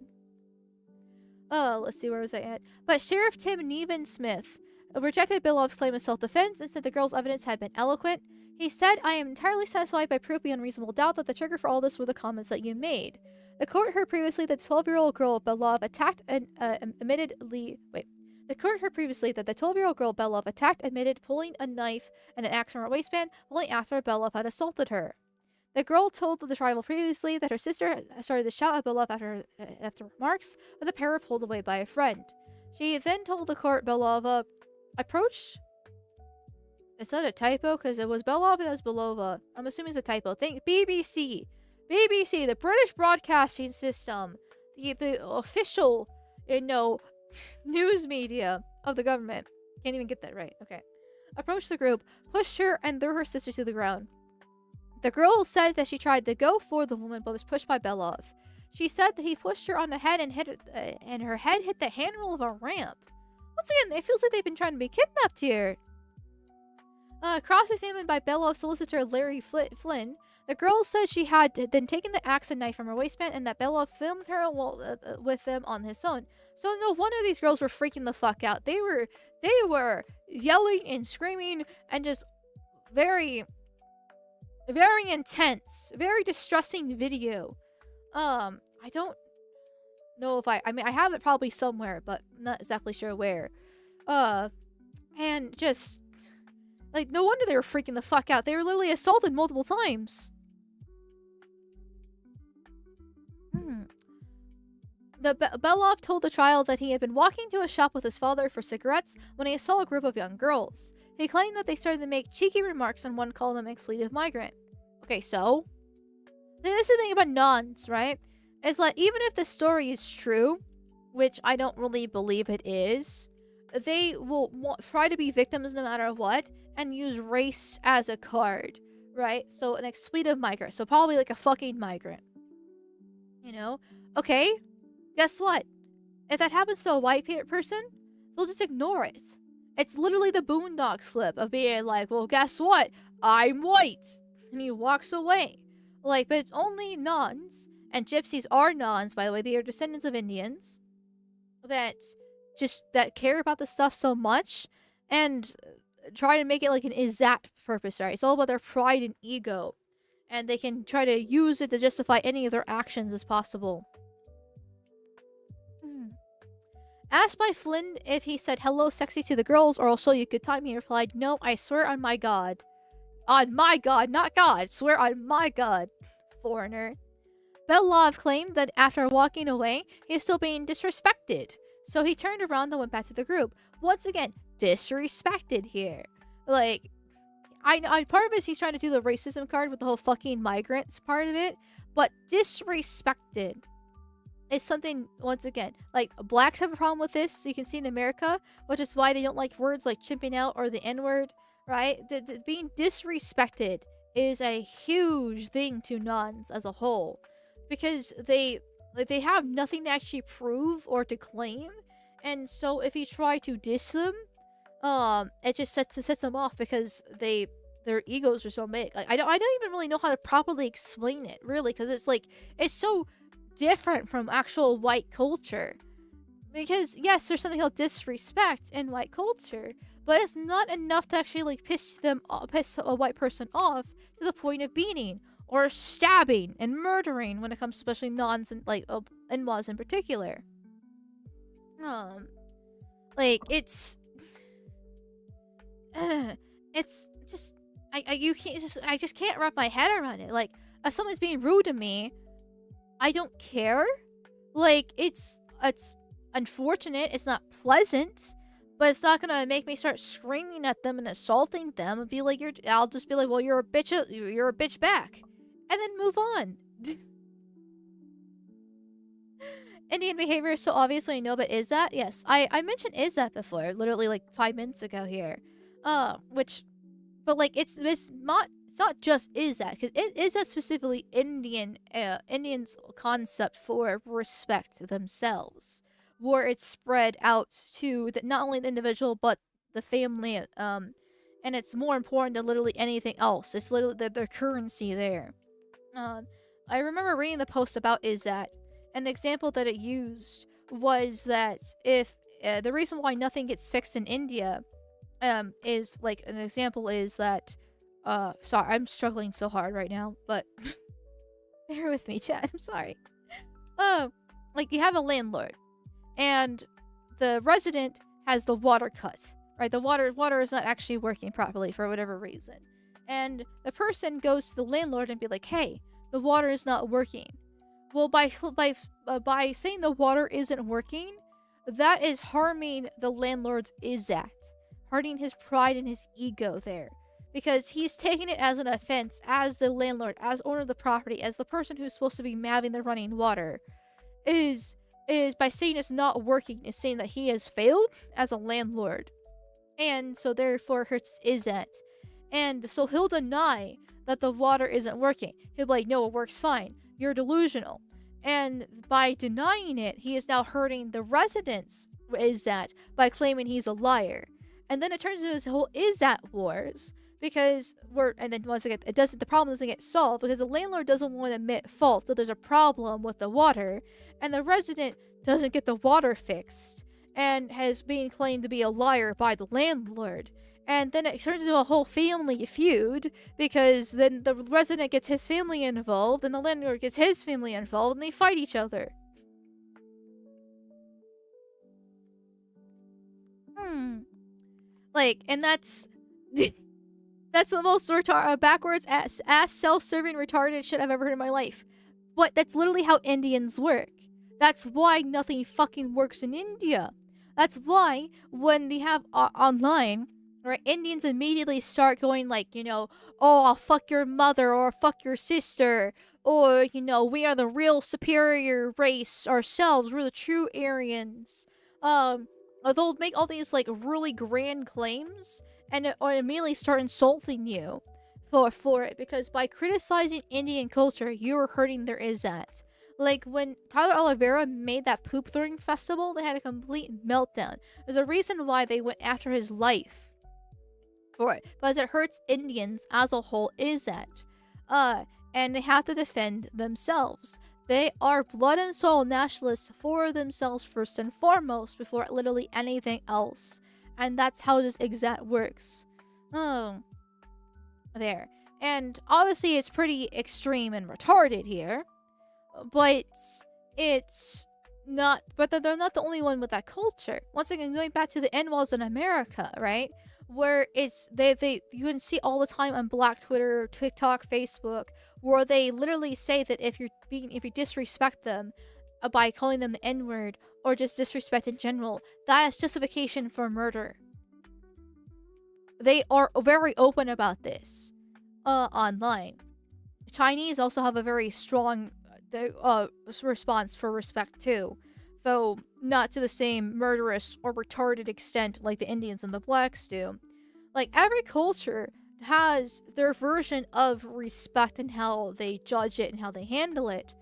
Let's see, where was I at? But Sheriff Tim Neven-Smith rejected Belov's claim of self-defense and said the girl's evidence had been eloquent. He said, "I am entirely satisfied by proof beyond reasonable doubt that the trigger for all this were the comments that you made. The court heard previously that the 12-year-old girl Belov attacked and The court heard previously that the 12-year-old girl Belov attacked admitted pulling a knife and an axe from her waistband only after Belov had assaulted her. The girl told the tribal previously that her sister started to shout at Belov after remarks, but the pair were pulled away by a friend. She then told the court Belova approach. Is that a typo? Because it was Belov and it was Belova. I'm assuming it's a typo. Think BBC, the British Broadcasting System, the official, news media of the government. Can't even get that right. Okay. Approached the group, pushed her, and threw her sister to the ground. The girl said that she tried to go for the woman, but was pushed by Belov. She said that he pushed her on the head and and her head hit the handrail of a ramp. Once again, it feels like they've been trying to be kidnapped here. Cross-examined by Belov's solicitor Larry Flynn, the girl said she had then taken the axe and knife from her waistband and that Belov filmed her with them on his own. So no wonder these girls were freaking the fuck out. They were yelling and screaming and just very, very intense, very distressing video. I don't know if I have it probably somewhere, but not exactly sure where. And just, like, no wonder they were freaking the fuck out. They were literally assaulted multiple times. Belov told the trial that he had been walking to a shop with his father for cigarettes when he saw a group of young girls. He claimed that they started to make cheeky remarks and one called him expletive migrant. Okay, so this is the thing about nuns, right? Is that even if the story is true, which I don't really believe it is, they will try to be victims no matter what and use race as a card, right? So an expletive migrant, so probably like a fucking migrant. Okay, guess what? If that happens to a white person, they'll just ignore it. It's literally the Boondocks clip of being like, well, guess what? I'm white. And he walks away. Like, but it's only nuns, and gypsies are nuns, by the way. They are descendants of Indians that care about this stuff so much and try to make it like an exact purpose, right? It's all about their pride and ego. And they can try to use it to justify any of their actions as possible. Asked by Flynn if he said hello sexy to the girls or I'll show you a good time, he replied, "No, I swear on my God." On my God, not God. Swear on my God, foreigner. Belov claimed that after walking away, he was still being disrespected. So he turned around and went back to the group. Once again, disrespected here. Like, I part of it is he's trying to do the racism card with the whole fucking migrants part of it. But disrespected is something, once again, like, blacks have a problem with this. You can see in America, which is why they don't like words like chimping out or the N-word, right? Being disrespected is a huge thing to nuns as a whole. Because they have nothing to actually prove or to claim. And so if you try to diss them, it just sets them off because their egos are so big. Like, I don't even really know how to properly explain it, really, because it's so different from actual white culture. Because yes, there's something called disrespect in white culture, but it's not enough to actually like piss a white person off to the point of beating or stabbing and murdering when it comes to especially nons and like in-laws in particular. Like it's just I just can't wrap my head around it. Like, if someone's being rude to me, I don't care. Like, it's unfortunate, it's not pleasant, but it's not gonna make me start screaming at them and assaulting them and be like, I'll just be like, well, you're a bitch back. And then move on. Indian behavior is so obviously I know, but is that? Yes. I mentioned is that before, literally like 5 minutes ago here. But like it's not just is that, because it is that specifically Indians concept for respect themselves, where it's spread out to not only the individual but the family, and it's more important than literally anything else. It's literally their currency there. I remember reading the post about is that, and the example that it used was that if the reason why nothing gets fixed in India is like an example is that sorry, I'm struggling so hard right now, but bear with me, chat. I'm sorry. Like you have a landlord and the resident has the water cut, right? The water is not actually working properly for whatever reason. And the person goes to the landlord and be like, "Hey, the water is not working." Well, by saying the water isn't working, that is harming the landlord's izzat, hurting his pride and his ego there, because he's taking it as an offense as the landlord, as owner of the property, as the person who's supposed to be having the running water, is by saying it's not working, is saying that he has failed as a landlord, and so therefore hurts izzat, and so he'll deny that the water isn't working. He'll be like, "No, it works fine. You're delusional." And by denying it, he is now hurting the residents' izzat by claiming he's a liar. And then it turns into this whole izzat wars, because and then once again, the problem doesn't get solved because the landlord doesn't want to admit fault that there's a problem with the water, and the resident doesn't get the water fixed and has been claimed to be a liar by the landlord. And then it turns into a whole family feud, because then the resident gets his family involved and the landlord gets his family involved and they fight each other. Like, and that's that's the most backwards ass self-serving retarded shit I've ever heard in my life. But that's literally how Indians work. That's why nothing fucking works in India. That's why when they have online, right, Indians immediately start going like, "Oh, I'll fuck your mother or fuck your sister, or, we are the real superior race ourselves. We're the true Aryans." They'll make all these like really grand claims and or immediately start insulting you for it, because by criticizing Indian culture, you're hurting their izzat. Like when Tyler Oliveira made that poop throwing festival, they had a complete meltdown. There's a reason why they went after his life for it, because it hurts Indians as a whole izzat. And they have to defend themselves. They are blood and soul nationalists for themselves first and foremost, before literally anything else. And that's how this izzat works. There. And obviously it's pretty extreme and retarded here, but it's not, but they're not the only one with that culture. Once again, going back to the N-walls in America, right? Where it's you can see all the time on Black Twitter, TikTok, Facebook, where they literally say that if you disrespect them by calling them the N-word or just disrespect in general, that is justification for murder. They are very open about this online. Chinese also have a very strong response for respect too, though not to the same murderous or retarded extent like the Indians and the blacks do. Like, every culture has their version of respect and how they judge it and how they handle it,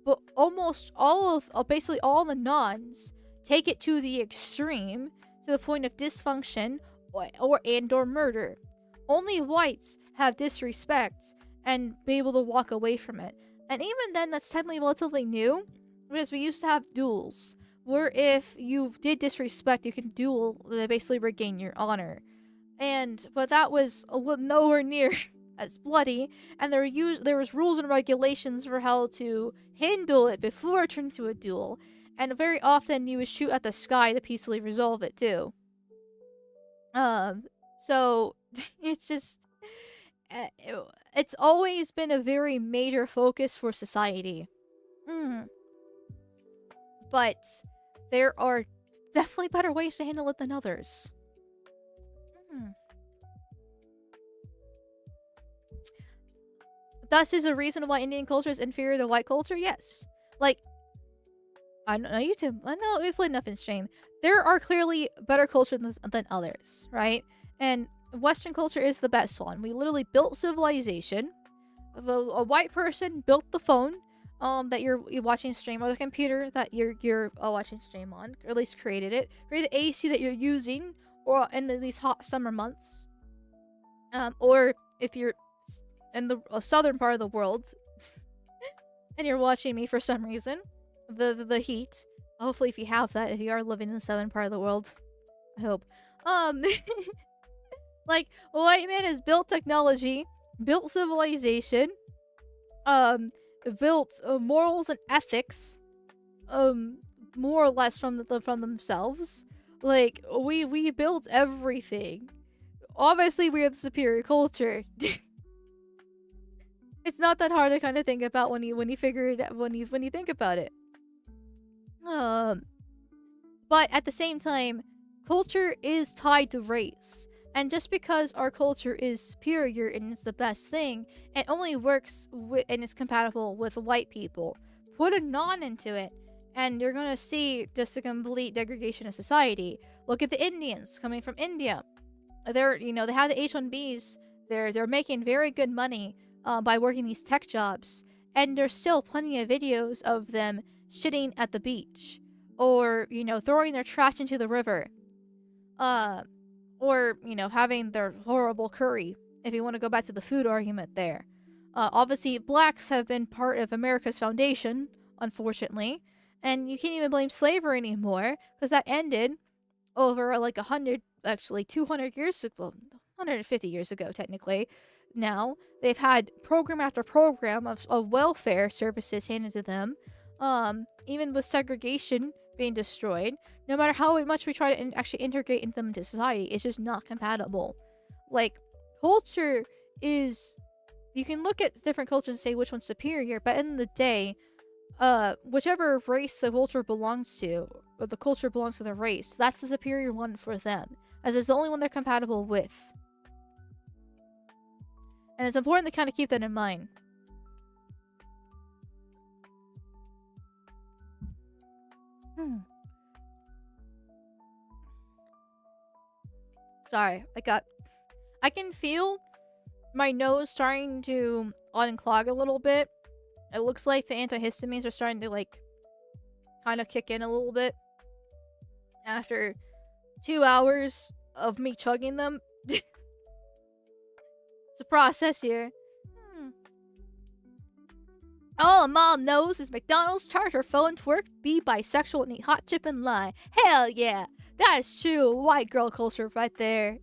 but almost basically all the nons take it to the extreme, to the point of dysfunction or murder. Only whites have disrespect and be able to walk away from it. And even then, that's technically relatively new, because we used to have duels, where if you did disrespect, you can duel to basically regain your honor. But that was nowhere near as bloody, and there was rules and regulations for how to handle it before it turned into a duel. And very often you would shoot at the sky to peacefully resolve it too. So it's just uh, it's always been a very major focus for society. But there are definitely better ways to handle it than others. Thus is a reason why Indian culture is inferior to white culture? Yes. Like, I know YouTube. I know it's like nothing stream. There are clearly better cultures than others, right? And Western culture is the best one. We literally built civilization. A white person built the phone that you're watching stream, or the computer that you're watching stream on, or at least created it. Created the AC that you're using, or in these hot summer months. Or if you're in the southern part of the world and you're watching me for some reason, the heat. Hopefully, if you have that, if you are living in the southern part of the world, I hope. Like, a white man has built technology, built civilization, built morals and ethics, more or less from themselves. Like, we built everything. Obviously, we are the superior culture. It's not that hard to kind of think about when you figure it out, when you think about it. But at the same time, culture is tied to race. And just because our culture is superior and it's the best thing, it only works with and is compatible with white people. Put a non into it, and you're gonna see just a complete degradation of society. Look at the Indians coming from India. They have the H-1Bs. They're making very good money by working these tech jobs, and there's still plenty of videos of them shitting at the beach, or throwing their trash into the river, or having their horrible curry. If you want to go back to the food argument there, obviously blacks have been part of America's foundation, unfortunately, and you can't even blame slavery anymore because that ended over like 200 years ago, 150 years ago technically. Now they've had program after program of welfare services handed to them, even with segregation being destroyed. No matter how much we try to actually integrate them into society, it's just not compatible. Like, culture is, you can look at different cultures and say which one's superior, but in the day, whichever race the culture belongs to, or the culture belongs to the race, that's the superior one for them, as it's the only one they're compatible with. And it's important to kind of keep that in mind. Sorry, I can feel my nose starting to unclog a little bit. It looks like the antihistamines are starting to, like, kind of kick in a little bit after 2 hours of me chugging them. It's a process here. All a mom knows is McDonald's charge her phone to work, be bisexual, and eat hot chip and lie. Hell yeah! That is true white girl culture right there.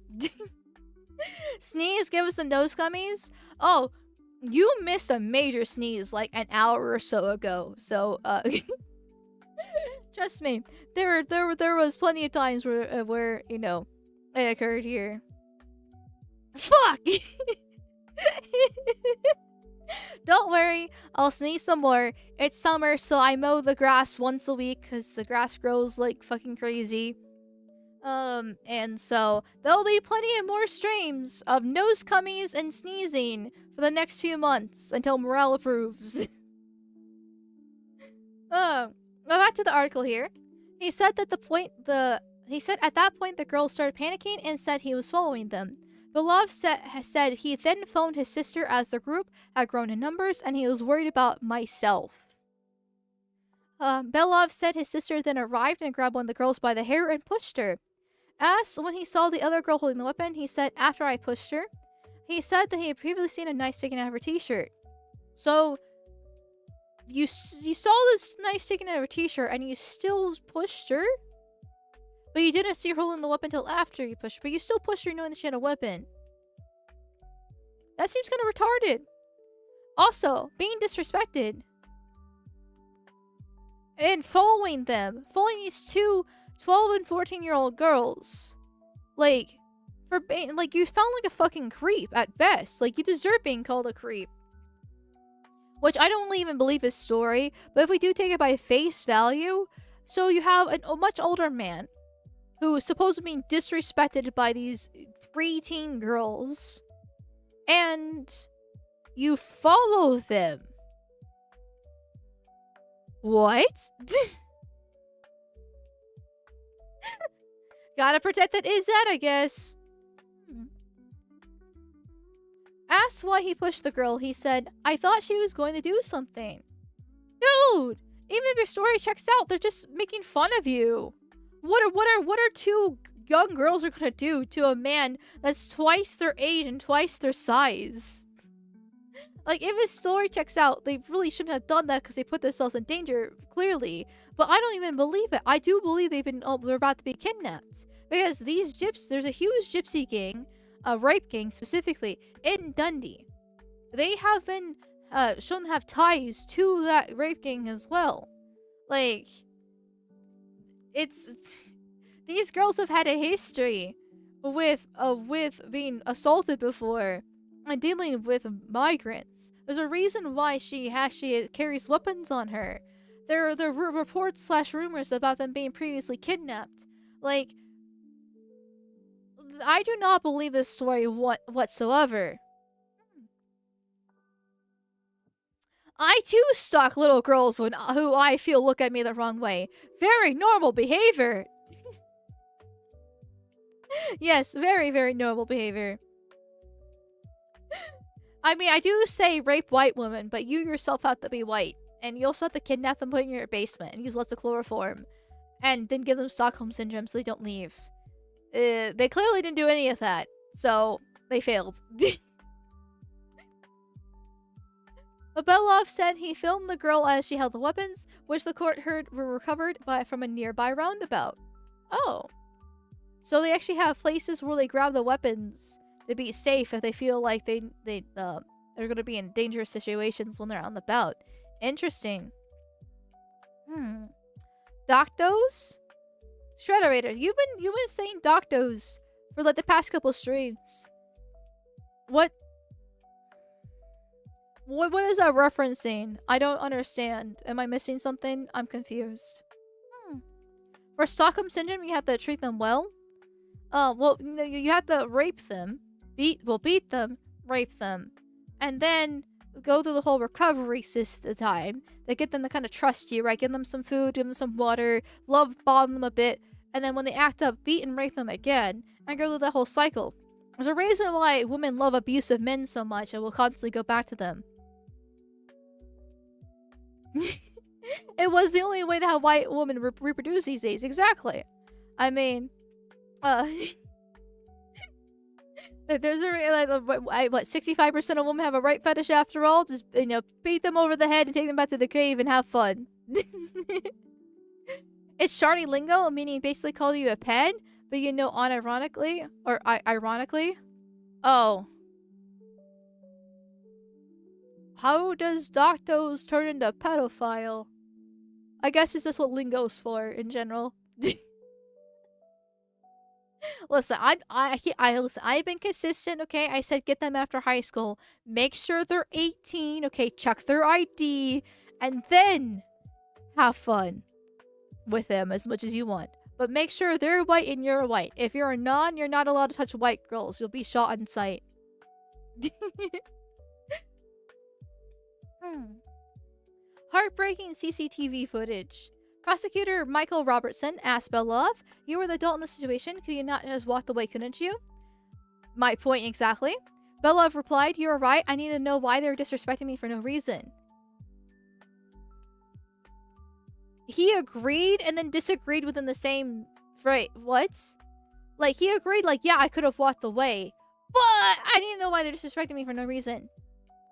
Sneeze, give us the nose gummies. Oh, you missed a major sneeze like an hour or so ago. So, trust me, there was plenty of times where it occurred here. Fuck! Don't worry, I'll sneeze some more. It's summer, so I mow the grass once a week because the grass grows like fucking crazy. And so there'll be plenty of more streams of nose cummies and sneezing for the next few months until morale approves. Back to the article here. He said at that point the girl started panicking and said he was following them. Belov said he then phoned his sister as the group had grown in numbers and he was worried about myself. Belov said his sister then arrived and grabbed one of the girls by the hair and pushed her. Asked when he saw the other girl holding the weapon, he said after I pushed her. He said that he had previously seen a knife sticking out of her t-shirt. So, you saw this knife sticking out of her t-shirt and you still pushed her? But you didn't see her holding the weapon until after you pushed her. But you still pushed her knowing that she had a weapon. That seems kind of retarded. Also, being disrespected. And following these two 12 and 14-year-old girls. Like, for being, like, you sound like a fucking creep at best. Like, you deserve being called a creep. Which I don't even believe his story, but if we do take it by face value, so you have a much older man who is supposed to be disrespected by these preteen girls, and you follow them. What? Gotta protect that Izzet, I guess. Asked why he pushed the girl, he said, I thought she was going to do something. Dude! Even if your story checks out, they're just making fun of you. What are two young girls are gonna do to a man that's twice their age and twice their size? Like, if his story checks out, they really shouldn't have done that because they put themselves in danger, clearly. But I don't even believe it. I do believe they're about to be kidnapped. Because there's a huge gypsy gang, a rape gang specifically, in Dundee. They have been shown to have ties to that rape gang as well. Like, these girls have had a history with being assaulted before and dealing with migrants. There's a reason why she carries weapons on her. There are reports / rumors about them being previously kidnapped. Like, I do not believe this story whatsoever. I too stalk little girls who I feel look at me the wrong way. Very normal behavior. Yes, very, very normal behavior. I mean, I do say rape white women, but you yourself have to be white. And you also have to kidnap them, put them in your basement, and use lots of chloroform. And then give them Stockholm Syndrome so they don't leave. They clearly didn't do any of that. So, they failed. Abelov said he filmed the girl as she held the weapons, which the court heard were recovered from a nearby roundabout. Oh. So they actually have places where they grab the weapons to be safe if they feel like they're going to be in dangerous situations when they're on the bout. Interesting. Doctos? Shredderator, you've been saying Doctos for like the past couple streams. What is that referencing? I don't understand. Am I missing something? I'm confused. For Stockholm Syndrome, you have to treat them well. Well, you have to rape them. Beat them, rape them. And then go through the whole recovery system time. They get them to kind of trust you, right? Give them some food, give them some water, love bomb them a bit. And then when they act up, beat and rape them again. And go through the whole cycle. There's a reason why women love abusive men so much and will constantly go back to them. It was the only way to have white women reproduce these days. Exactly. I mean, there's what 65% of women have a rape fetish after all. Just beat them over the head and take them back to the cave and have fun. It's shardy lingo, meaning basically call you a ped, but unironically or ironically. Oh. How does Doctos turn into pedophile? I guess it's just what lingo's for in general. Listen, listen, I've been consistent, okay? I said get them after high school. Make sure they're 18, okay? Check their ID, and then have fun with them as much as you want. But make sure they're white and you're white. If you're a non, you're not allowed to touch white girls. You'll be shot on sight. Heartbreaking CCTV footage. Prosecutor Michael Robertson asked Belov, "You were the adult in the situation. Could you not just walked away, couldn't you?" My point exactly. Belov replied, "You're right. I need to know why they're disrespecting me for no reason." He agreed and then disagreed within the same phrase. What? Like, he agreed, like, yeah, I could have walked away, but I need to know why they're disrespecting me for no reason.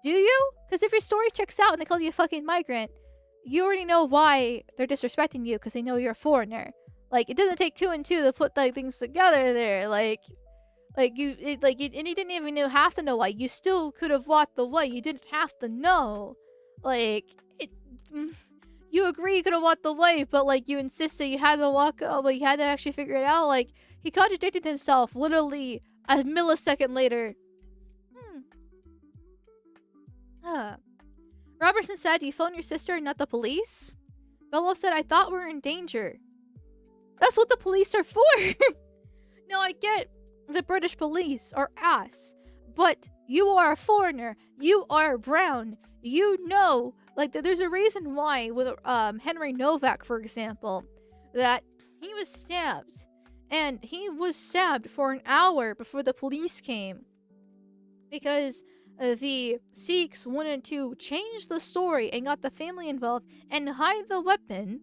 Do you? Because if your story checks out and they call you a fucking migrant, you already know why they're disrespecting you, because they know you're a foreigner. Like, it doesn't take 2 and 2 to put like things together there. Like Like, and you didn't even have to know why. You still could have walked away. You didn't have to know. Like, you agree you could have walked away, but, like, you insisted you had to walk, but you had to actually figure it out. Like, he contradicted himself literally a millisecond later. Robertson said, "You phoned your sister and not the police?" Bellow said, "I thought we were in danger." That's what the police are for! Now, I get the British police are ass, but you are a foreigner. You are brown. You know, like, there's a reason why with Henry Novak, for example, that he was stabbed. And he was stabbed for an hour before the police came. Because the Sikhs wanted to change the story and got the family involved and hide the weapon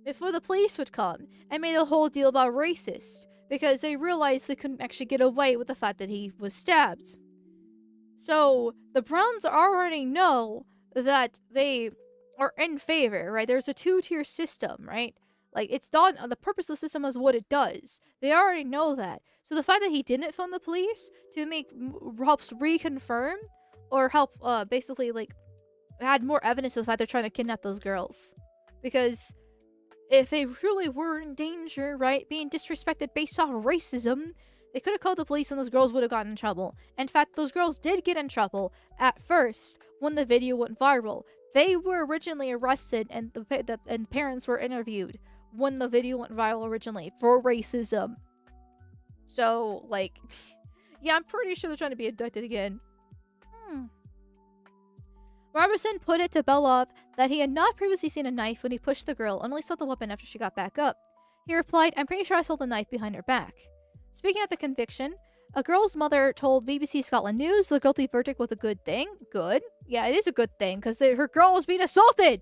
before the police would come, and made a whole deal about racist because they realized they couldn't actually get away with the fact that he was stabbed. So the Browns already know that they are in favor, right? There's a two-tier system, right? Like, it's done. The purpose of the system is what it does. They already know that. So the fact that he didn't phone the police to helps reconfirm or help basically, like, add more evidence to the fact they're trying to kidnap those girls. Because if they really were in danger, right, being disrespected based off of racism, they could have called the police and those girls would have gotten in trouble. In fact, those girls did get in trouble at first when the video went viral. They were originally arrested and and parents were interviewed when the video went viral originally for racism. So, like, yeah, I'm pretty sure they're trying to be abducted again. Robertson put it to Belov that he had not previously seen a knife when he pushed the girl, only saw the weapon after she got back up. He replied, "I'm pretty sure I saw the knife behind her back." Speaking of the conviction, a girl's mother told BBC Scotland News the guilty verdict was a good thing. Good. Yeah, it is a good thing, because her girl was being assaulted!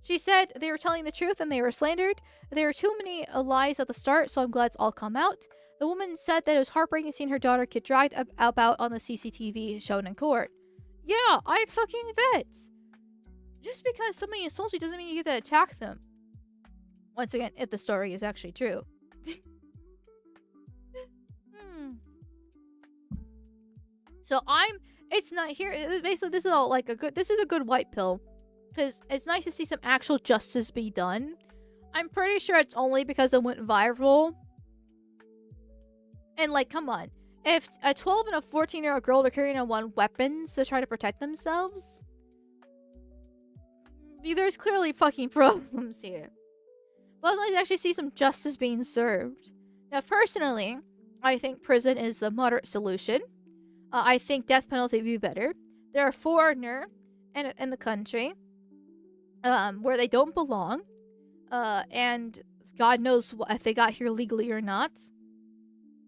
She said they were telling the truth and they were slandered. There were too many lies at the start, so I'm glad it's all come out. The woman said that it was heartbreaking seeing her daughter get dragged about on the CCTV shown in court. Yeah, I fucking bet. Just because somebody insults you doesn't mean you get to attack them. Once again, if the story is actually true. So it's not here. Basically, this is all like this is a good white pill. Because it's nice to see some actual justice be done. I'm pretty sure it's only because it went viral. And, like, come on. If a 12 and a 14-year-old girl are carrying around weapons to try to protect themselves, there's clearly fucking problems here. But it's nice to actually see some justice being served. Now, personally, I think prison is the moderate solution. I think death penalty would be better. They're a foreigner in the country. Where they don't belong, and God knows if they got here legally or not.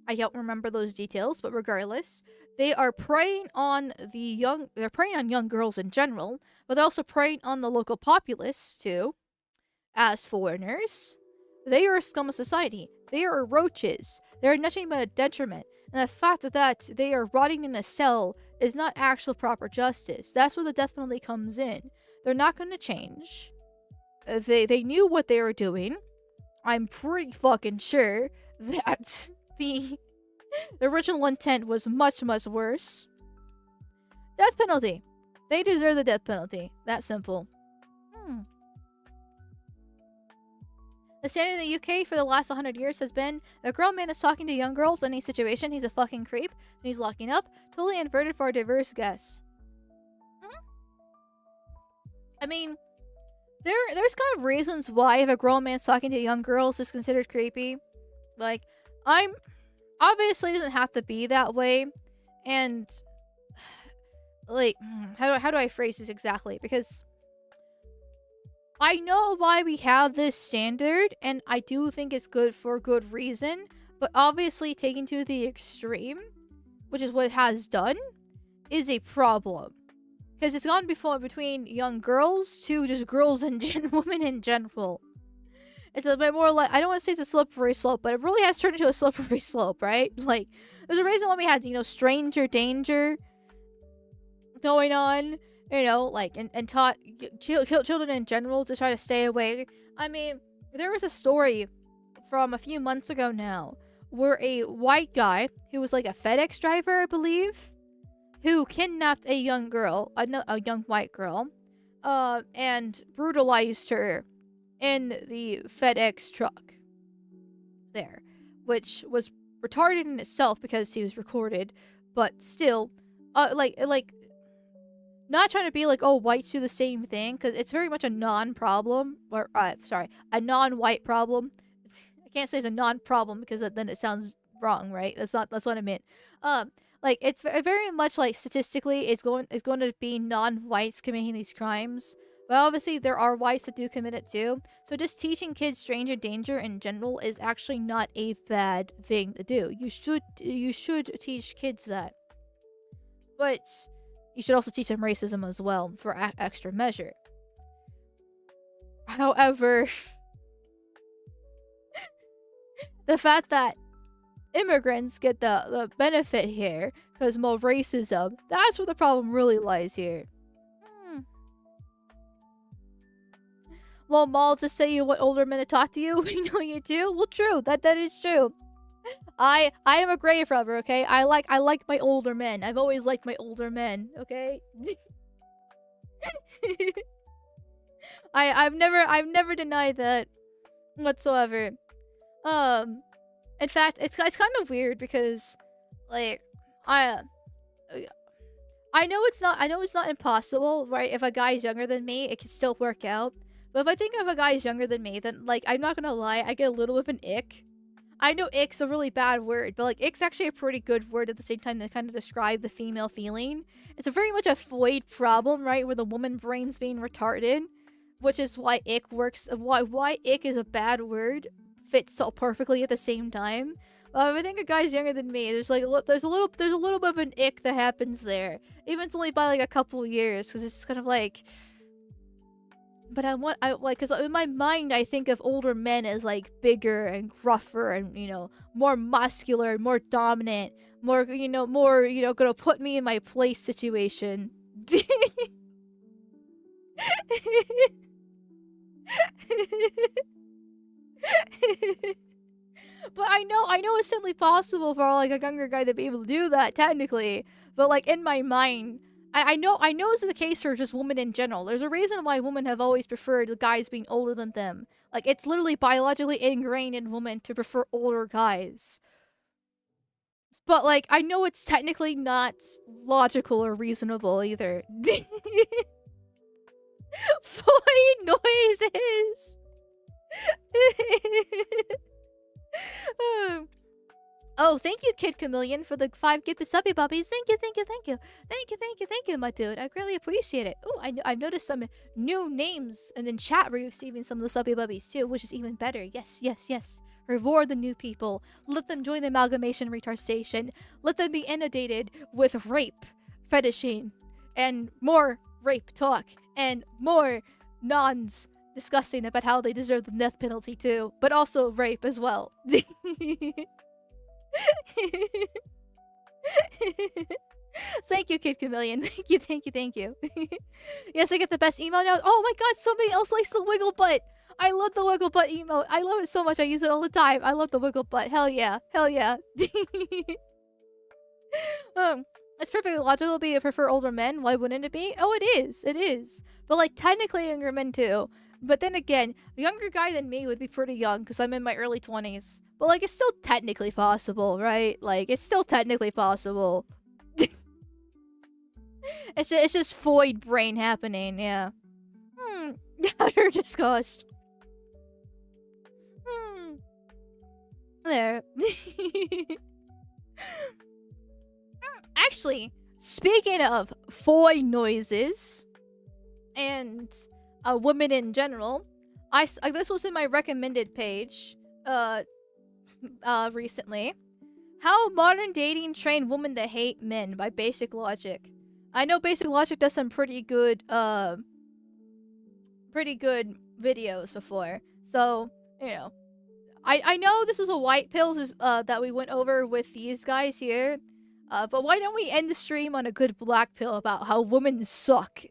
I don't remember those details, but regardless, they are preying on they're preying on young girls in general, but they're also preying on the local populace too, as foreigners. They are a scum of society. They are roaches. They are nothing but a detriment, and the fact that they are rotting in a cell is not actual proper justice. That's where the death penalty comes in. They're not going to change. They knew what they were doing. I'm pretty fucking sure that the original intent was much, much worse. Death penalty. They deserve the death penalty. That simple. The standard in the UK for the last 100 years has been, a grown man is talking to young girls in any situation, he's a fucking creep, and he's locking up. Totally inverted for our diverse guests. I mean, there's kind of reasons why if a grown man's talking to young girls is considered creepy. Like, obviously it doesn't have to be that way. And, like, how do I phrase this exactly? Because I know why we have this standard, and I do think it's good for good reason. But obviously taken to the extreme, which is what it has done, is a problem. Because it's gone between young girls to just girls and women in general. It's a bit more like, I don't want to say it's a slippery slope, but it really has turned into a slippery slope, right? Like, there's a reason why we had, stranger danger going on, like, and taught children in general to try to stay away. I mean, there was a story from a few months ago now were a white guy who was like a FedEx driver, I believe, who kidnapped a young girl, a young white girl, and brutalized her in the FedEx truck there, which was retarded in itself because he was recorded, but still, like not trying to be like, oh, whites do the same thing, because it's very much a non-problem, or sorry, a non-white problem. I can't say it's a non-problem because then it sounds wrong, right? That's what I meant. Like it's very much like statistically, it's going to be non-whites committing these crimes. But obviously, there are whites that do commit it too. So just teaching kids stranger danger in general is actually not a bad thing to do. You should teach kids that, but you should also teach them racism as well for extra measure. However, the fact that immigrants get the benefit here because more racism, that's where the problem really lies here. Well, Maul, just say you want older men to talk to you. We know you do. Well, true. That is true. I am a grave robber, okay? I like my older men. I've always liked my older men, okay? I've never denied that whatsoever. In fact, it's kind of weird because like I know it's not impossible, right? If a guy's younger than me, it can still work out. But if I think of a guy's younger than me, then like I'm not gonna lie, I get a little bit of an ick. I know ick's a really bad word, but like ick's actually a pretty good word at the same time to kind of describe the female feeling. It's a very much a Freud problem, right? Where the woman brain's being retarded, which is why ick works. Why ick is a bad word fits so perfectly at the same time. If I think a guy's younger than me, there's a little bit of an ick that happens there. Even if it's only by like a couple years, because it's kind of like. But because in my mind I think of older men as like bigger and gruffer and more muscular and more dominant, more gonna put me in my place situation. But I know it's certainly possible for like a younger guy to be able to do that technically. But like in my mind, I know this is the case for just women in general. There's a reason why women have always preferred the guys being older than them. Like it's literally biologically ingrained in women to prefer older guys. But like I know it's technically not logical or reasonable either. Void noises. Oh, thank you, Kid Chameleon, for the 5 get the subby bubbies. Thank you, my dude. I greatly appreciate it. Oh, I've noticed some new names and in chat receiving some of the subby bubbies too, which is even better. Yes. Reward the new people. Let them join the amalgamation retard station. Let them be inundated with rape, fetishing, and more rape talk, and more nons discussing about how they deserve the death penalty too, but also rape as well. Thank you, Kid Chameleon. Thank you. Yes, I get the best email now. Oh my god, somebody else likes the wiggle butt. I love the wiggle butt emote. I love it so much. I use it all the time. I love the wiggle butt. Hell yeah. It's perfectly logical to prefer older men. Why wouldn't it be? Oh, it is. But like technically younger men too. But then again, a younger guy than me would be pretty young because I'm in my early 20s. But like it's still technically possible, right? Like it's still technically possible. It's just void brain happening, yeah. Utter disgust. There. Actually, speaking of void noises and women in general, this was in my recommended page recently. How modern dating trained women to hate men by Basic Logic. I know Basic Logic does some pretty good videos before. So, I know this is a white pill that we went over with these guys here. But why don't we end the stream on a good black pill about how women suck?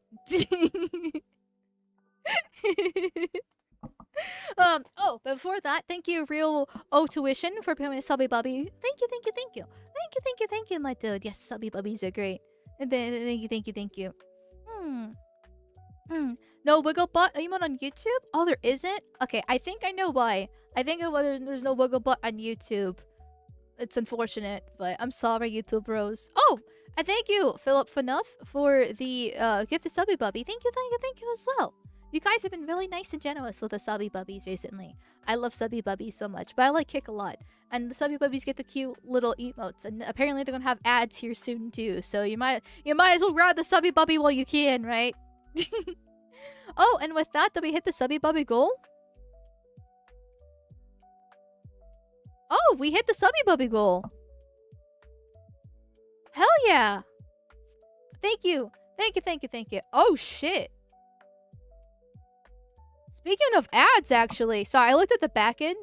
Oh, before that, thank you, Real O Tuition, for becoming a subby bubby. Thank you, thank you, thank you. Thank you, thank you, thank you, my dude. Yes, subby bubbies are great. And then, thank you, thank you, thank you. Hmm. Hmm. No wiggle butt emote on YouTube? Oh, there isn't? Okay, I think I know why. I think whether there's no wiggle butt on YouTube. It's unfortunate, but I'm sorry, YouTube bros. Oh, and thank you, Philip Fanuff, for the gift of subby bubby. Thank you, thank you, thank you as well. You guys have been really nice and generous with the subby bubbies recently. I love subby bubbies so much, but I like Kick a lot. And the subby bubbies get the cute little emotes, and apparently they're gonna have ads here soon too. So you might as well grab the subby bubby while you can, right? Oh, and with that, did we hit the subby bubby goal? Oh, we hit the subby bubby goal. Hell yeah. Thank you. Thank you, thank you, thank you. Oh, shit. Speaking of ads, actually. So I looked at the back end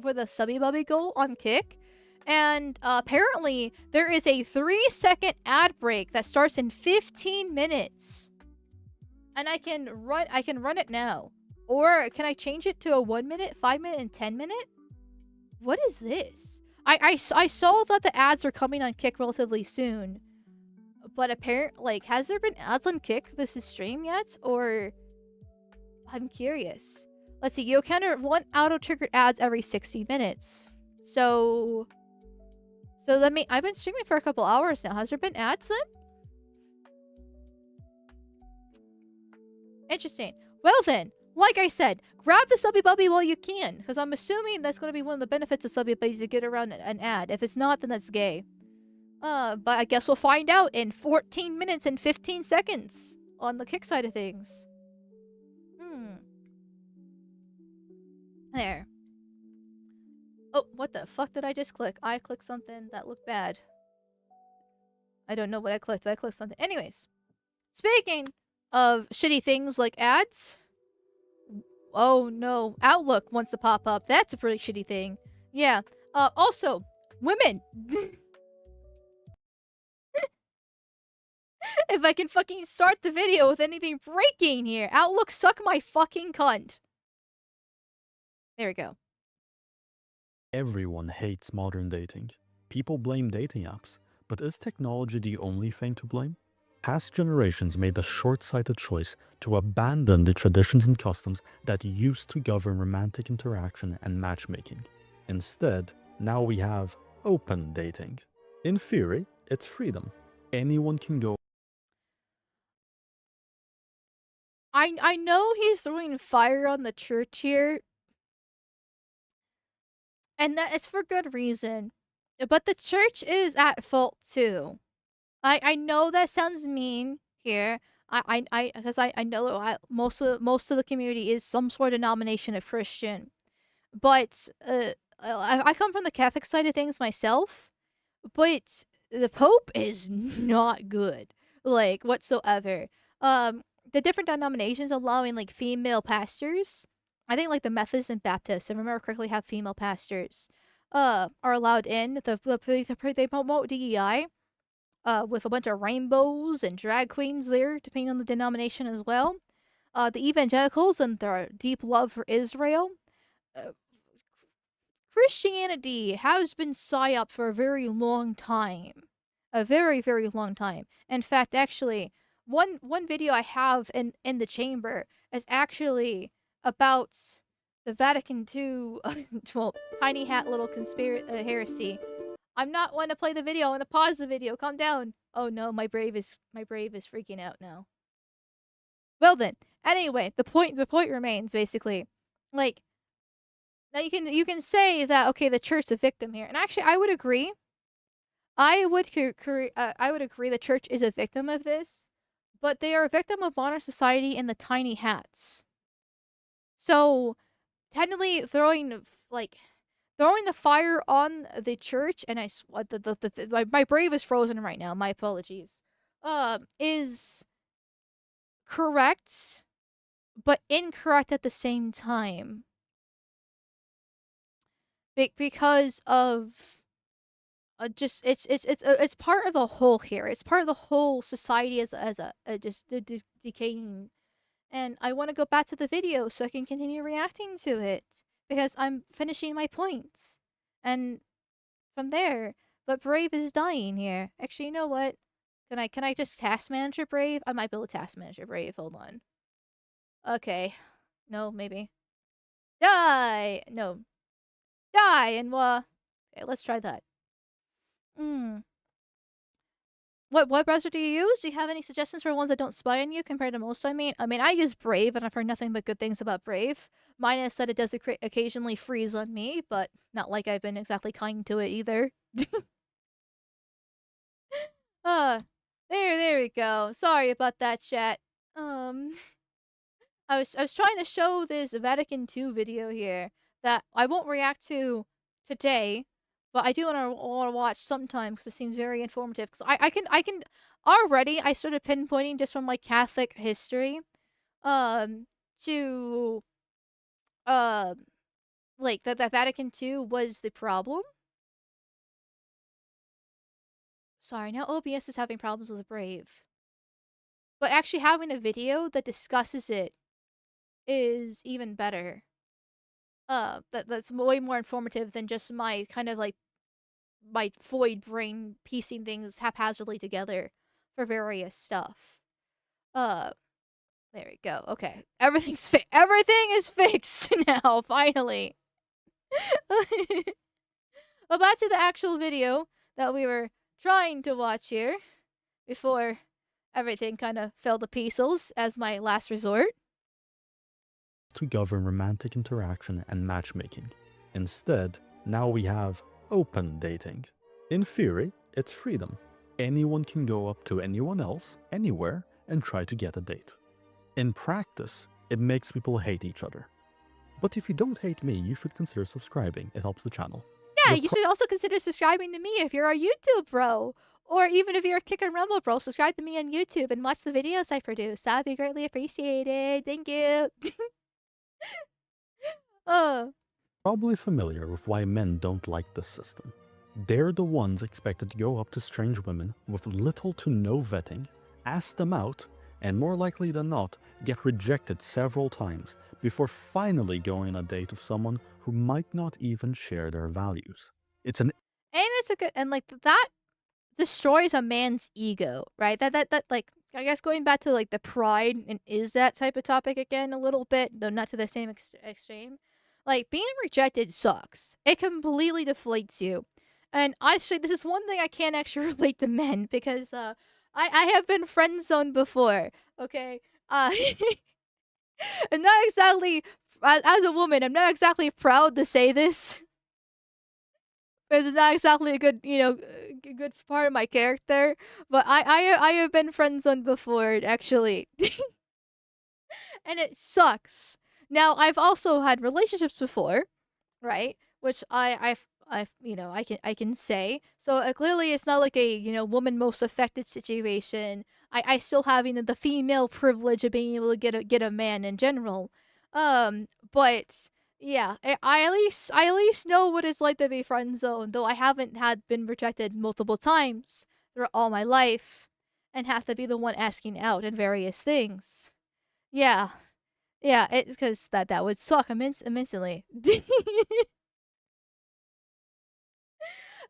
for the subby bubby goal on Kick. And apparently, there is a 3-second ad break that starts in 15 minutes. And I can run it now. Or can I change it to a 1 minute, 5 minute, and 10 minute? What is this? I saw that the ads are coming on Kick relatively soon. But apparently, like, has there been ads on Kick this is stream yet? Or... I'm curious. Let's see, you encounter 1 auto-triggered ads every 60 minutes. So let me... I've been streaming for a couple hours now. Has there been ads then? Interesting. Well then, like I said, grab the subby bubby while you can. Because I'm assuming that's going to be one of the benefits of subby bubbies to get around an ad. If it's not, then that's gay. But I guess we'll find out in 14 minutes and 15 seconds on the Kick side of things. There. Oh, what the fuck did I just click? I clicked something that looked bad. I don't know what I clicked, but I clicked something. Anyways. Speaking of shitty things like ads. Oh no. Outlook wants to pop up. That's a pretty shitty thing. Yeah. Also, women. If I can fucking start the video with anything breaking here. Outlook, suck my fucking cunt. There we go. Everyone hates modern dating. People blame dating apps, but is technology the only thing to blame? Past generations made the short-sighted choice to abandon the traditions and customs that used to govern romantic interaction and matchmaking. Instead, now we have open dating. In theory, it's freedom. Anyone can go. I know he's throwing fire on the church here. And that is for good reason. But the church is at fault too. I know that sounds mean here. Because I know most of the community is some sort of denomination of Christian. But I come from the Catholic side of things myself. But the Pope is not good, like, whatsoever. The different denominations allowing like female pastors. I think like the Methodists and Baptists, if I remember correctly, have female pastors. Are allowed in. They promote DEI. With a bunch of rainbows and drag queens there, depending on the denomination as well. The evangelicals and their deep love for Israel. Christianity has been psyop for a very long time. A very, very long time. In fact, actually, one video I have in the chamber is actually about the Vatican II, well, tiny hat little heresy. I'm not one to play the video. I want to pause the video. Calm down. Oh no, my brave is freaking out now. Well then, anyway, the point remains basically, like, now you can say that okay, the church's a victim here, and actually I would agree. I would agree the church is a victim of this, but they are a victim of modern society and the tiny hats. So technically throwing the fire on the church, and my brave is frozen right now. My apologies. Is correct, but incorrect at the same time. Because of just it's part of the whole here. It's part of the whole society as a just decaying and I want to go back to the video so I can continue reacting to it because I'm finishing my points. And from there, but Brave is dying here. Actually, you know what? Can I just task manager Brave? I might be able to task manager Brave. Hold on. Okay. No, maybe. Die! No. Die and okay, let's try that. What browser do you use? Do you have any suggestions for ones that don't spy on you compared to most? I mean, I use Brave, and I've heard nothing but good things about Brave. Minus that it does occasionally freeze on me, but not like I've been exactly kind to it either. uh, there we go. Sorry about that, chat. I was trying to show this Vatican II video here that I won't react to today, but I do want to watch sometime because it seems very informative. Because I can already I started pinpointing just from like Catholic history, to like that Vatican II was the problem. Sorry, now OBS is having problems with Brave, but actually having a video that discusses it is even better. That's way more informative than just my kind of like my void brain piecing things haphazardly together for various stuff. Uh, there we go. Okay, everything is fixed now. Finally. Well, back to the actual video that we were trying to watch here before everything kind of fell to pieces as my last resort. To govern romantic interaction and matchmaking. Instead, now we have open dating. In theory, it's freedom. Anyone can go up to anyone else, anywhere, and try to get a date. In practice, it makes people hate each other. But if you don't hate me, you should consider subscribing. It helps the channel. Yeah, you should also consider subscribing to me if you're a YouTube bro. Or even if you're a Kick and Rumble bro, subscribe to me on YouTube and watch the videos I produce. That'd be greatly appreciated. Thank you. Probably familiar with why men don't like this system. They're the ones expected to go up to strange women with little to no vetting, ask them out, and more likely than not, get rejected several times before finally going on a date with someone who might not even share their values. It's a good, and like that destroys a man's ego, right? That like, I guess going back to like the pride and is that type of topic again a little bit, though not to the same extreme. Like being rejected sucks. It completely deflates you. And actually, this is one thing I can't actually relate to men because I have been friend zoned before. Okay, and not exactly as a woman, I'm not exactly proud to say this. Because it's not exactly a good, good part of my character. But I have been friend zoned before, actually. And it sucks. Now, I've also had relationships before, right? Which I can say. So clearly it's not like a, woman most affected situation. I still have, the female privilege of being able to get a man in general. But yeah, I at least know what it's like to be friend zoned, though I haven't been rejected multiple times throughout all my life and have to be the one asking out in various things. Yeah. Yeah, it's because that would suck immensely.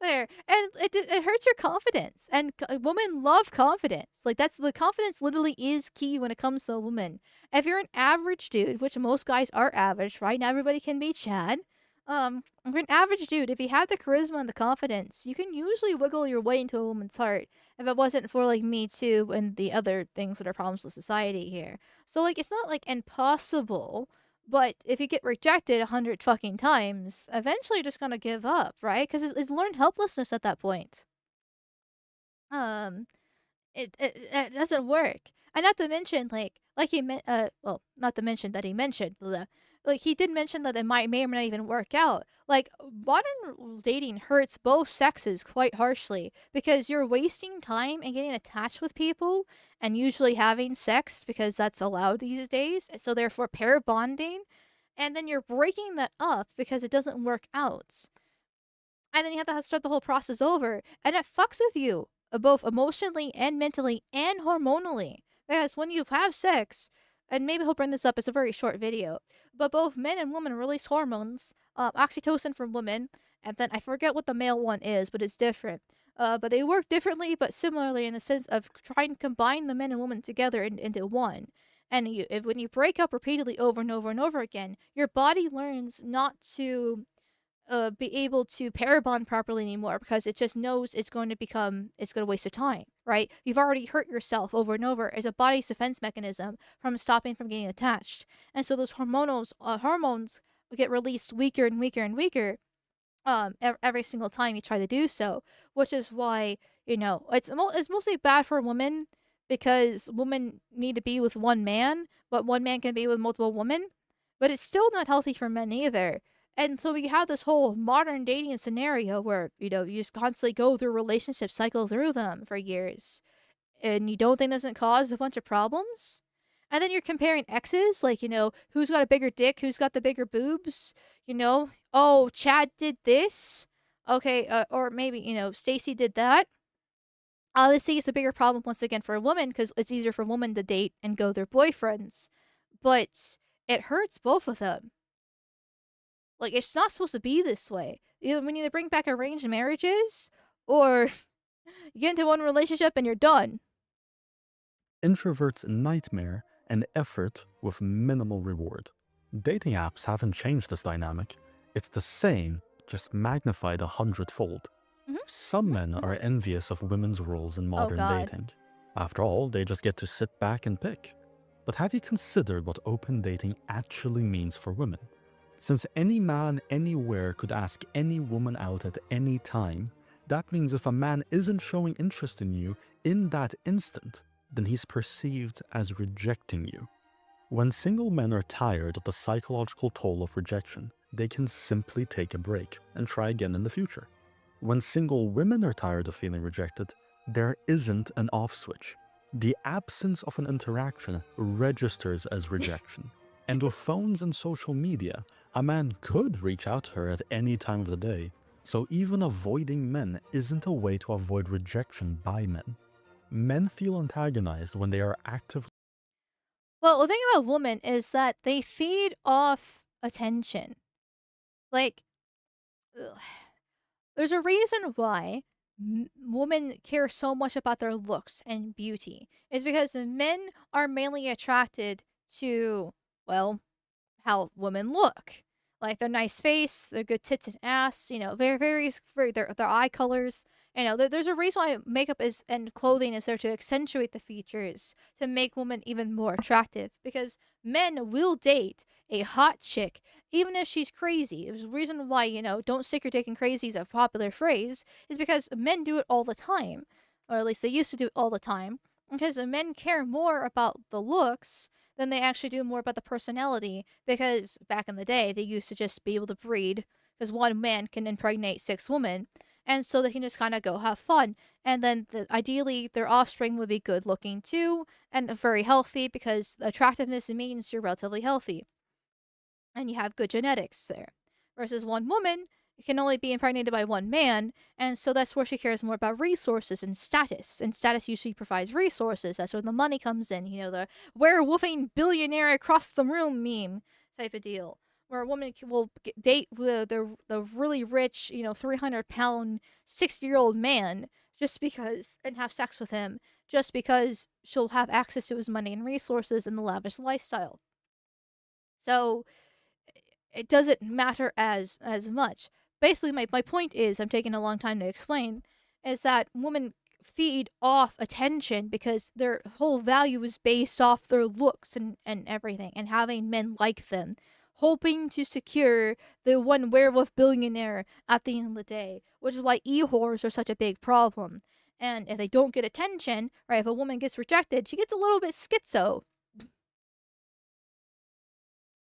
There, and it hurts your confidence, and women love confidence. Like that's the confidence literally is key when it comes to a woman. If you're an average dude, which most guys are average, right? Not everybody can be Chad. If you're an average dude, if you have the charisma and the confidence, you can usually wiggle your way into a woman's heart. If it wasn't for like Me Too and the other things that are problems with society here, so like it's not like impossible. But if you get rejected 100 fucking times, eventually you're just gonna give up, right? Because it's learned helplessness at that point. Um, it doesn't work. And not to mention, like he meant, well, not to mention that he mentioned, like he did mention that it may or may not even work out. Like modern dating hurts both sexes quite harshly because you're wasting time and getting attached with people and usually having sex because that's allowed these days. So therefore pair bonding, and then you're breaking that up because it doesn't work out. And then you have to start the whole process over, and it fucks with you both emotionally and mentally and hormonally. Because when you have sex, and maybe he'll bring this up, it's a very short video, but both men and women release hormones, oxytocin for women, and then I forget what the male one is, but it's different. But they work differently but similarly in the sense of trying to combine the men and women together into one. And when you break up repeatedly over and over and over again, your body learns not to be able to pair bond properly anymore because it just knows it's going to waste of time, right? You've already hurt yourself over and over as a body's defense mechanism from stopping from getting attached. And so those hormones get released weaker and weaker and weaker every single time you try to do so, which is why, it's mostly bad for women because women need to be with one man, but one man can be with multiple women, but it's still not healthy for men either. And so we have this whole modern dating scenario where, you just constantly go through relationships, cycle through them for years, and you don't think doesn't cause a bunch of problems? And then you're comparing exes, like, who's got a bigger dick, who's got the bigger boobs, oh, Chad did this. Okay, or maybe, Stacy did that. Obviously, it's a bigger problem once again for a woman because it's easier for women to date and go their boyfriends. But it hurts both of them. Like, it's not supposed to be this way. Either we need to bring back arranged marriages, or you get into one relationship and you're done. Introverts' nightmare and effort with minimal reward. Dating apps haven't changed this dynamic. It's the same, just magnified 100-fold. Mhm. Some men are envious of women's roles in modern God. dating. After all, they just get to sit back and pick. But have you considered what open dating actually means for women? Since any man anywhere could ask any woman out at any time, that means if a man isn't showing interest in you in that instant, then he's perceived as rejecting you. When single men are tired of the psychological toll of rejection, they can simply take a break and try again in the future. When single women are tired of feeling rejected, there isn't an off switch. The absence of an interaction registers as rejection. And with phones and social media, a man could reach out to her at any time of the day, so even avoiding men isn't a way to avoid rejection by men. Men feel antagonized when they are actively. Well, the thing about women is that they feed off attention. Like, ugh, there's a reason why women care so much about their looks and beauty. It's because men are mainly attracted to, well, how women look. Like their nice face, their good tits and ass, their eye colors. There's a reason why makeup is and clothing is there to accentuate the features to make women even more attractive. Because men will date a hot chick even if she's crazy. There's a reason why don't stick your dick in crazy is a popular phrase. Is because men do it all the time, or at least they used to do it all the time. Because men care more about the looks than they actually do more about the personality, because back in the day they used to just be able to breed because one man can impregnate 6 women, and so they can just kind of go have fun, and then ideally their offspring would be good looking too and very healthy because attractiveness means you're relatively healthy and you have good genetics there. Versus one woman can only be impregnated by one man, and so that's where she cares more about resources and status. And status usually provides resources. That's where the money comes in. The werewolfing billionaire across the room meme type of deal, where a woman will date the really rich, 300-pound, 60-year-old man just because, and have sex with him just because she'll have access to his money and resources and the lavish lifestyle. So it doesn't matter as much. Basically, my point is, I'm taking a long time to explain, is that women feed off attention because their whole value is based off their looks and everything, and having men like them, hoping to secure the one werewolf billionaire at the end of the day, which is why e-whores are such a big problem. And if they don't get attention, right, if a woman gets rejected, she gets a little bit schizo.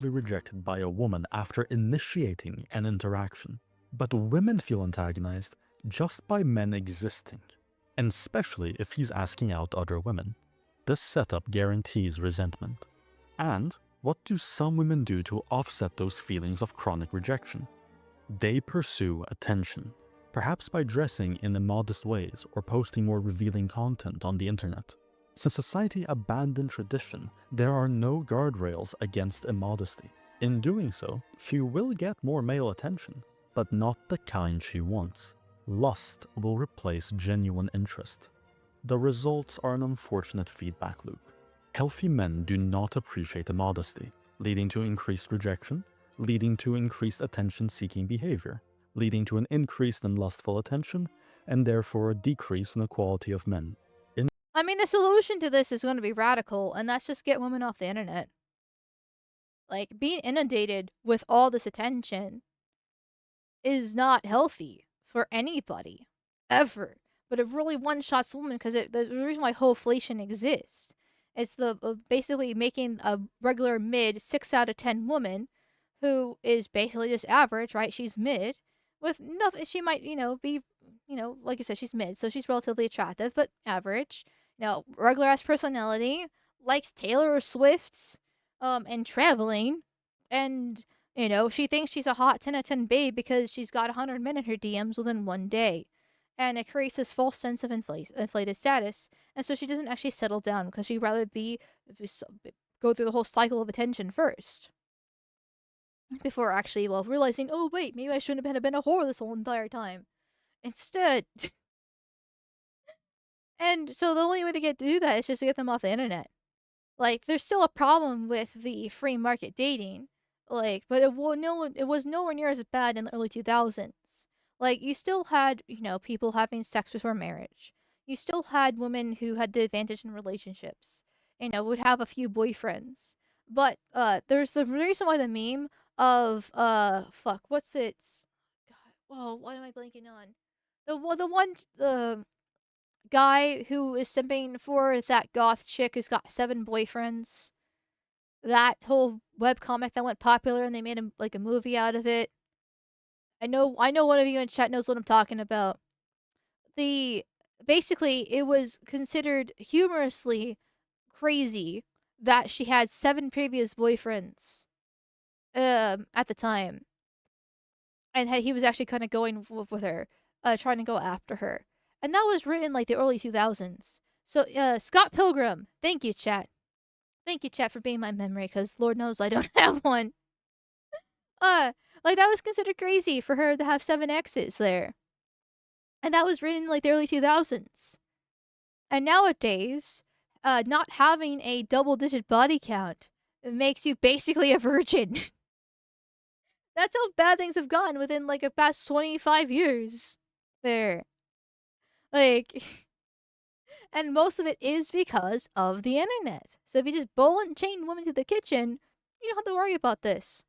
Rejected by a woman after initiating an interaction. But women feel antagonized just by men existing, and especially if he's asking out other women. This setup guarantees resentment. And what do some women do to offset those feelings of chronic rejection? They pursue attention, perhaps by dressing in immodest ways or posting more revealing content on the internet. Since society abandoned tradition, there are no guardrails against immodesty. In doing so, she will get more male attention, but not the kind she wants. Lust will replace genuine interest. The results are an unfortunate feedback loop. Healthy men do not appreciate immodesty, leading to increased rejection, leading to increased attention-seeking behavior, leading to an increase in lustful attention, and therefore a decrease in the quality of men. I mean, the solution to this is going to be radical, and that's just get women off the internet. Like, being inundated with all this attention is not healthy for anybody, ever. But it really one-shots women because the reason why wholeflation exists is basically making a regular mid 6 out of 10 woman who is basically just average, right? She's mid with nothing. She might, be, like I said, she's mid, so she's relatively attractive, but average. Regular ass personality, likes Taylor Swift, and traveling, and she thinks she's a hot 10 out of 10 babe because she's got 100 men in her DMs within one day. And it creates this false sense of inflated status. And so she doesn't actually settle down because she'd rather go through the whole cycle of attention first. Before actually, realizing, oh, wait, maybe I shouldn't have been a whore this whole entire time. Instead. And so the only way to do that is just to get them off the internet. Like, there's still a problem with the free market dating, like, but it was nowhere near as bad in the early 2000s. Like, you still had, people having sex before marriage. You still had women who had the advantage in relationships, would have a few boyfriends. But there's the reason why the meme of fuck, what's it? God, whoa, what am I blanking on? The one guy who is simping for that goth chick who's got 7 boyfriends. That whole webcomic that went popular and they made a movie out of it. I know one of you in chat knows what I'm talking about. Basically it was considered humorously crazy that she had 7 previous boyfriends at the time. And he was actually kind of going with her, trying to go after her. And that was written like the early 2000s. So, Scott Pilgrim, thank you, chat. Thank you, chat, for being my memory, because Lord knows I don't have one. Like, that was considered crazy for her to have 7 exes there. And that was written in, like, the early 2000s. And nowadays, not having a double-digit body count makes you basically a virgin. That's how bad things have gone within, like, the past 25 years. There. Like... And most of it is because of the internet. So if you just bowl and chain women to the kitchen, you don't have to worry about this.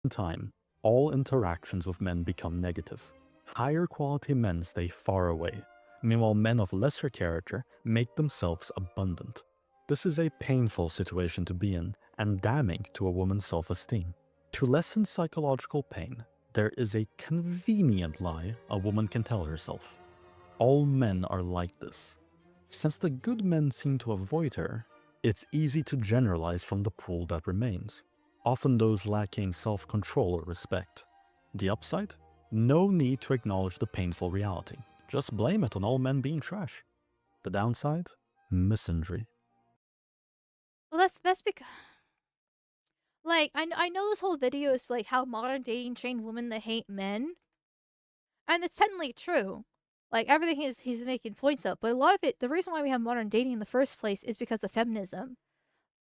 In time, all interactions with men become negative. Higher quality men stay far away. Meanwhile, men of lesser character make themselves abundant. This is a painful situation to be in and damning to a woman's self-esteem. To lessen psychological pain, there is a convenient lie a woman can tell herself. All men are like this. Since the good men seem to avoid her, it's easy to generalize from the pool that remains, often those lacking self-control or respect. The upside? No need to acknowledge the painful reality. Just blame it on all men being trash. The downside? Misandry. Well, that's because... Like, I know this whole video is, like, how modern dating trained women that hate men. And it's technically true. Like, everything he's making points of. But a lot of it, the reason why we have modern dating in the first place is because of feminism.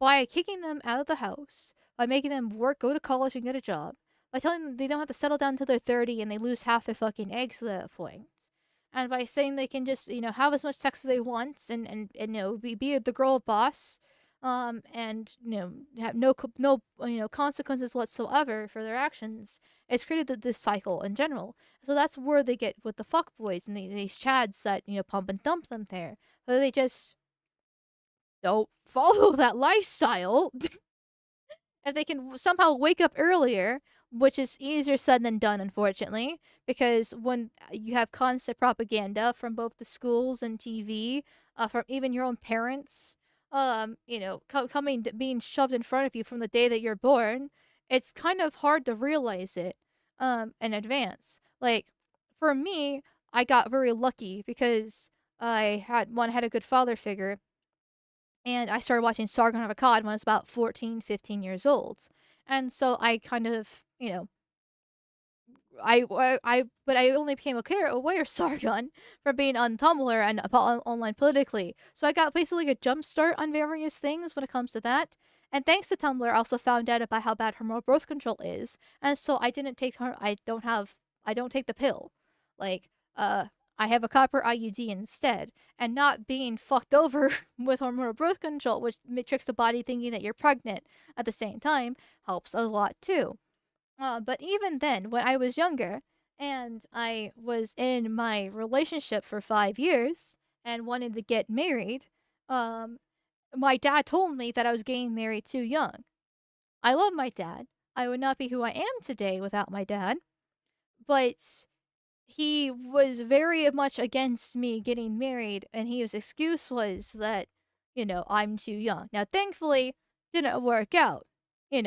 By kicking them out of the house, by making them work, go to college, and get a job, by telling them they don't have to settle down until they're 30 and they lose half their fucking eggs at that point, and by saying they can just, have as much sex as they want and be the girl boss, and, have no consequences whatsoever for their actions, it's created this cycle in general. So that's where they get with the fuckboys and these chads that, pump and dump them there. So they just don't follow that lifestyle. If they can somehow wake up earlier, which is easier said than done, unfortunately, because when you have constant propaganda from both the schools and TV, from even your own parents, being shoved in front of you from the day that you're born, it's kind of hard to realize it, in advance. Like, for me, I got very lucky because I had a good father figure, and I started watching Sargon of Akkad when I was about 14, 15 years old. And so I kind of, but I only became aware of Sargon from being on Tumblr and online politically. So I got basically a jump start on various things when it comes to that. And thanks to Tumblr, I also found out about how bad hormonal birth control is. And so I didn't take her. I don't take the pill. Like, I have a copper IUD instead, and not being fucked over with hormonal birth control, which tricks the body thinking that you're pregnant at the same time, helps a lot too. But even then, when I was younger and I was in my relationship for 5 years and wanted to get married, um, my dad told me that I was getting married too young. I love my dad. I would not be who I am today without my dad, but he was very much against me getting married, and his excuse was that, I'm too young. Now, thankfully, didn't work out, in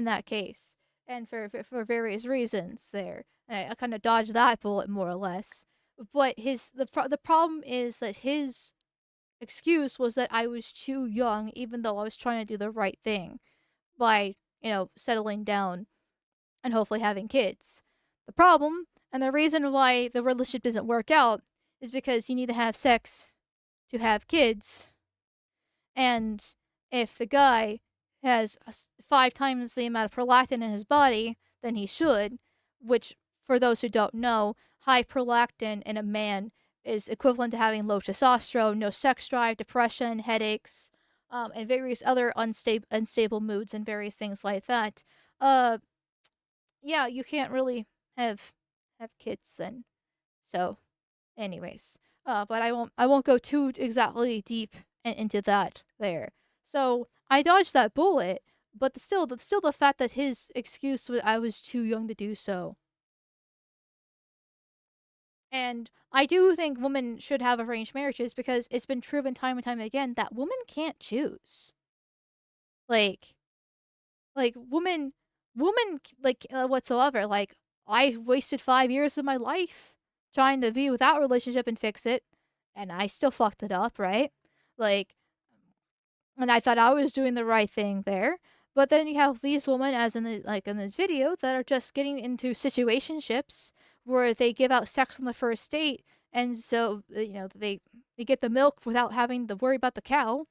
that case, and for various reasons there. And I kind of dodged that bullet more or less. But the problem is that his excuse was that I was too young, even though I was trying to do the right thing by, settling down and hopefully having kids. The problem, and the reason why the relationship doesn't work out, is because you need to have sex to have kids. And if the guy has 5 times the amount of prolactin in his body than he should, which, for those who don't know, high prolactin in a man is equivalent to having low testosterone, no sex drive, depression, headaches, and various other unstable moods and various things like that. Uh, yeah, you can't really have kids then. So, anyways, but I won't go too exactly deep into that there. So I dodged that bullet, but still the fact that his excuse was I was too young to do so. And I do think women should have arranged marriages because it's been proven time and time again that women can't choose. Like women whatsoever. Like, I wasted 5 years of my life trying to be without a relationship and fix it, and I still fucked it up, right? Like, and I thought I was doing the right thing there. But then you have these women, as in this video, that are just getting into situationships where they give out sex on the first date, and so they get the milk without having to worry about the cow,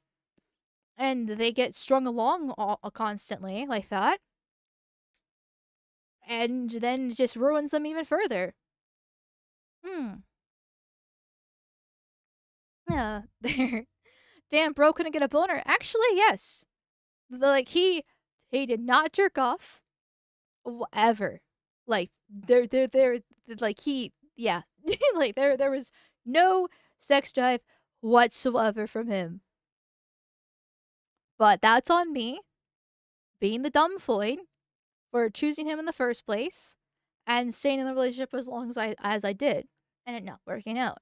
and they get strung along constantly like that, and then it just ruins them even further. Hmm. Yeah. There. Damn, bro couldn't get a boner. Actually, yes. Like, he did not jerk off ever. Like, there like he yeah. Like, there was no sex drive whatsoever from him. But that's on me, being the dumb foid, for choosing him in the first place and staying in the relationship as long as I did, and it not working out.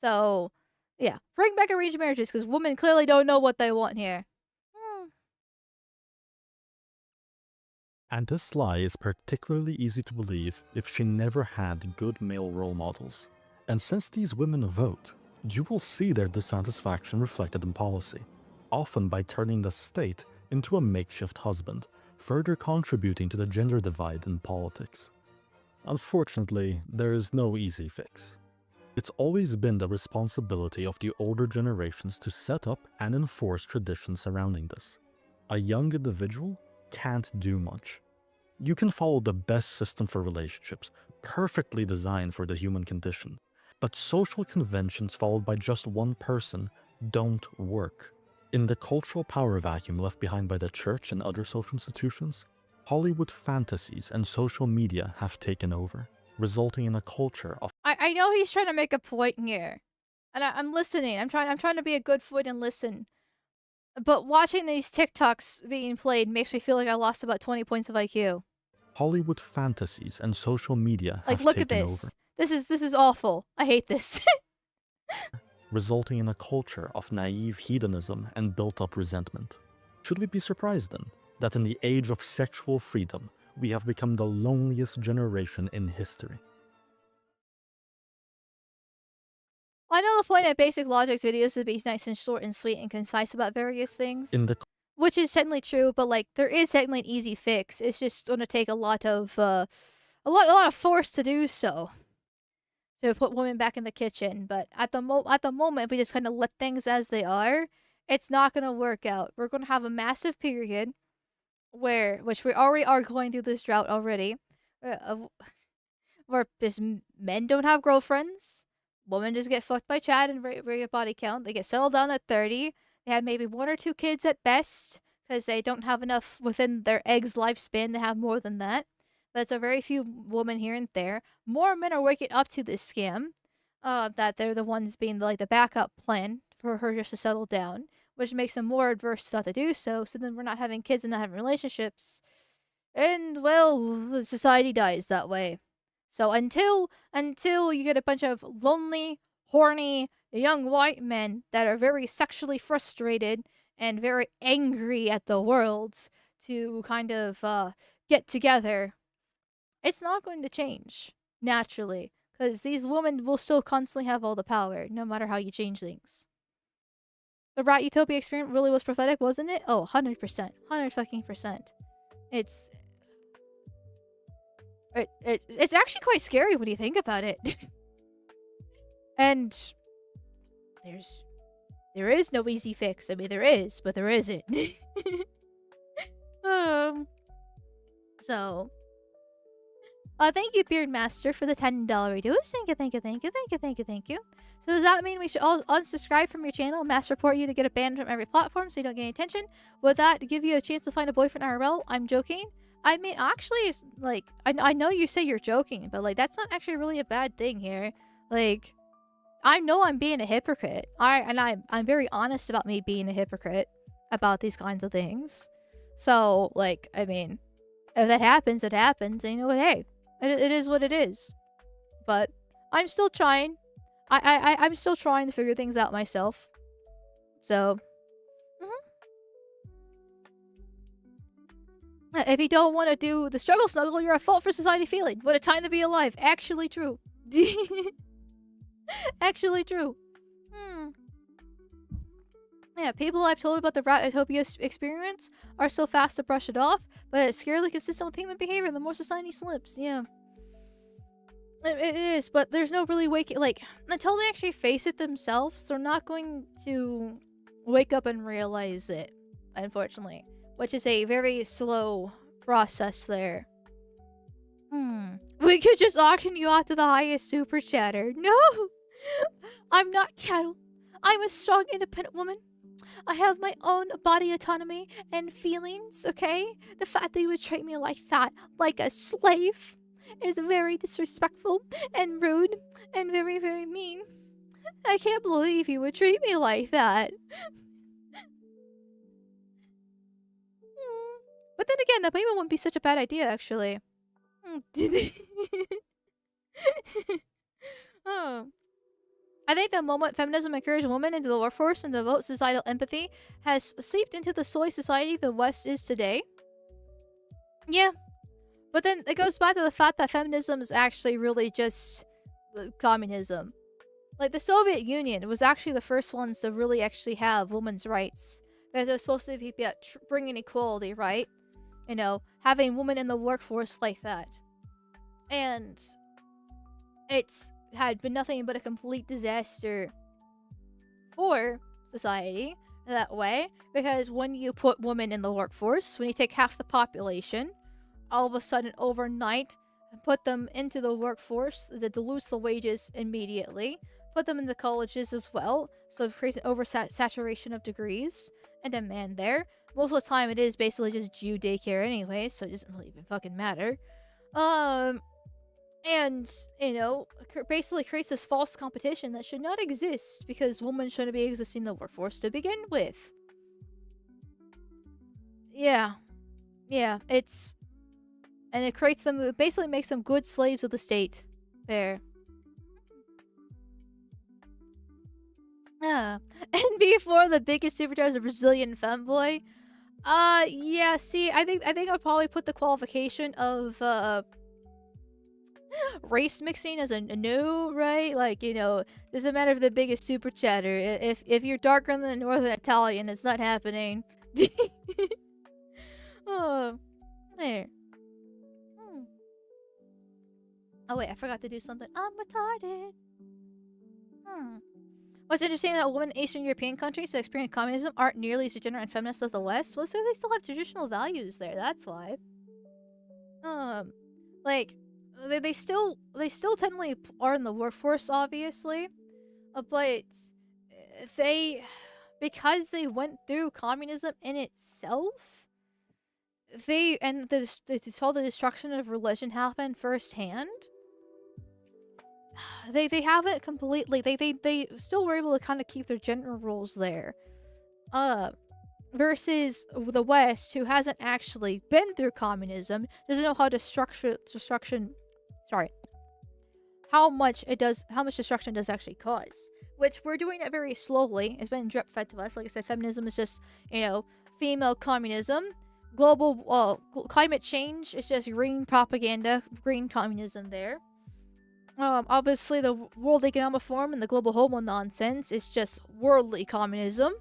So, yeah, bring back arranged marriages because women clearly don't know what they want here. Hmm. And this lie is particularly easy to believe if she never had good male role models. And since these women vote, you will see their dissatisfaction reflected in policy, often by turning the state into a makeshift husband, further contributing to the gender divide in politics. Unfortunately, there is no easy fix. It's always been the responsibility of the older generations to set up and enforce traditions surrounding this. A young individual can't do much. You can follow the best system for relationships, perfectly designed for the human condition, but social conventions followed by just one person don't work. In the cultural power vacuum left behind by the church and other social institutions, Hollywood fantasies and social media have taken over, resulting in a culture of I know he's trying to make a point here, and I'm listening. I'm trying to be a good foot and listen. But watching these TikToks being played makes me feel like I lost about 20 points of IQ. Hollywood fantasies and social media Like, have look at taken over, this. This is awful. I hate this. resulting in a culture of naive hedonism and built-up resentment. Should we be surprised then that in the age of sexual freedom, we have become the loneliest generation in history? I know the point of basic logics videos is to be nice and short and sweet and concise about various things. In the Which is technically true, but like there is technically an easy fix. It's just gonna take a lot of a lot of force to do so. To put women back in the kitchen. But at the moment if we just kinda let things as they are, it's not gonna work out. We're gonna have a massive period which we already are going through this drought already. Of where just men don't have girlfriends. Women just get fucked by Chad and regular body count. They get settled down at 30. They have maybe 1 or 2 kids at best because they don't have enough within their egg's lifespan to have more than that. But it's a very few women here and there. More men are waking up to this scam. That they're the ones being like the backup plan for her just to settle down, which makes them more adverse not to do so. So then we're not having kids and not having relationships. And well, the society dies that way. So until you get a bunch of lonely, horny, young white men that are very sexually frustrated and very angry at the world to kind of get together, it's not going to change naturally because these women will still constantly have all the power no matter how you change things. The Rat Utopia experiment really was prophetic, wasn't it? Oh, 100%. 100%. It's it's actually quite scary when you think about it. And there is no easy fix. I mean, there is, but there isn't. So thank you, Beardmaster, for the $10 reduce. Thank you. So does that mean we should all unsubscribe from your channel and mass report you to get a ban from every platform so you don't get any attention? Would that give you a chance to find a boyfriend IRL? I'm joking. I mean, actually, it's like, I know you say you're joking, but like, that's not actually really a bad thing here. Like, I know I'm being a hypocrite. I'm very honest about me being a hypocrite about these kinds of things. So, like, I mean, if that happens, it happens. And you know what? Hey, it is what it is. But I'm still trying. I'm still trying to figure things out myself. So, if you don't want to do the struggle snuggle, you're a fault for society feeling. What a time to be alive. Actually true. Actually true. Yeah, people I've told about the Rat Utopia experience are so fast to brush it off, but it's scarily consistent with human behavior the more society slips. Yeah. It is, but there's no really like, until they actually face it themselves, they're not going to wake up and realize it, unfortunately. Which is a very slow process there. We could just auction you off to the highest super chatter. No! I'm not cattle. I'm a strong, independent woman. I have my own body autonomy and feelings, okay? The fact that you would treat me like that, like a slave, is very disrespectful and rude and very, very mean. I can't believe you would treat me like that. But then again, that maybe wouldn't be such a bad idea, actually. Oh. I think the moment feminism encouraged women into the workforce and devote societal empathy has seeped into the soy society the West is today. Yeah. But then it goes back to the fact that feminism is actually really just communism. Like, the Soviet Union was actually the first ones to really actually have women's rights. Because it was supposed to be bringing equality, right? You know, having women in the workforce like that. And it's had been nothing but a complete disaster for society that way. Because when you put women in the workforce, when you take half the population, all of a sudden overnight, put them into the workforce that dilutes the wages immediately. Put them into colleges as well, so it creates an oversaturation of degrees and demand there. Most of the time it is basically just Jew daycare anyway, so it doesn't really even fucking matter. And, you know, basically creates this false competition that should not exist because women shouldn't be existing in the workforce to begin with. Yeah. Yeah, it's... And it creates them, it basically makes them good slaves of the state. There. Yeah. And before the biggest superstar is a Brazilian femboy. Yeah, see, I think I'll probably put the qualification of, Race mixing is a no, right? Like, doesn't matter if the biggest super chatter. If you're darker than Northern Italian, it's not happening. Oh, there. Oh wait, I forgot to do something. I'm retarded. What's interesting that women in Eastern European countries that experience communism aren't nearly as degenerate and feminist as the West. Well, so they still have traditional values there. That's why. Like, they still technically are in the workforce, obviously, but because they went through communism in itself, they saw the destruction of religion happen firsthand. They haven't completely. They still were able to kind of keep their gender roles there. Versus the West, who hasn't actually been through communism, doesn't know how how much destruction does actually cause. Which we're doing it very slowly. It's been drip fed to us. Like I said, feminism is just, female communism. Global climate change is just green propaganda, green communism there. Obviously the World Economic Forum and the global homo nonsense is just worldly communism.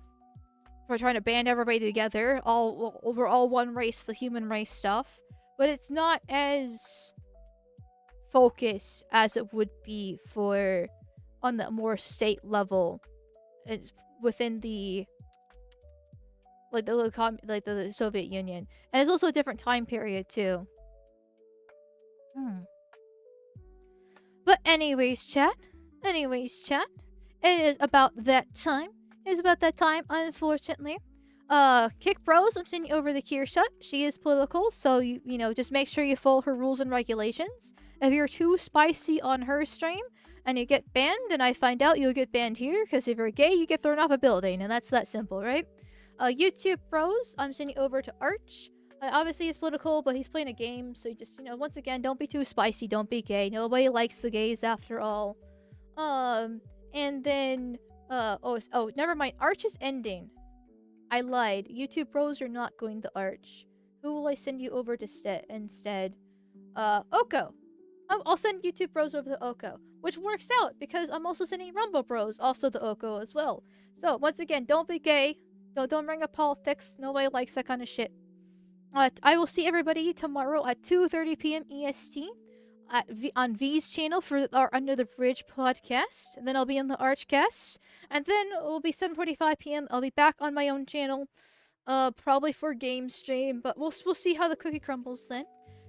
We're trying to band everybody together, we're all one race, the human race stuff. But it's not as focused as it would be on the more state level. It's within the Soviet Union. And it's also a different time period too. But anyways, chat. It is about that time. Unfortunately. Kick Bros, I'm sending you over the Kirshut. She is political, so you just make sure you follow her rules and regulations. If you're too spicy on her stream and you get banned, and I find out, you'll get banned here, because if you're gay, you get thrown off a building, and that's that simple, right? YouTube Bros, I'm sending you over to Arch. Obviously he's political, but he's playing a game, so you just, once again, don't be too spicy, don't be gay. Nobody likes the gays after all. And then, never mind. Arch is ending. I lied. YouTube Bros are not going to Arch. Who will I send you over to instead? Oko. I'll send YouTube Bros over to Oko, which works out, because I'm also sending Rumble Bros also to Oko as well. So, once again, don't be gay. Don't bring up politics. Nobody likes that kind of shit. I will see everybody tomorrow at 2:30 p.m. EST on V's channel for our Under the Bridge podcast. And then I'll be in the Archcast. And then it will be 7:45 p.m. I'll be back on my own channel, probably for game stream. But we'll see how the cookie crumbles then.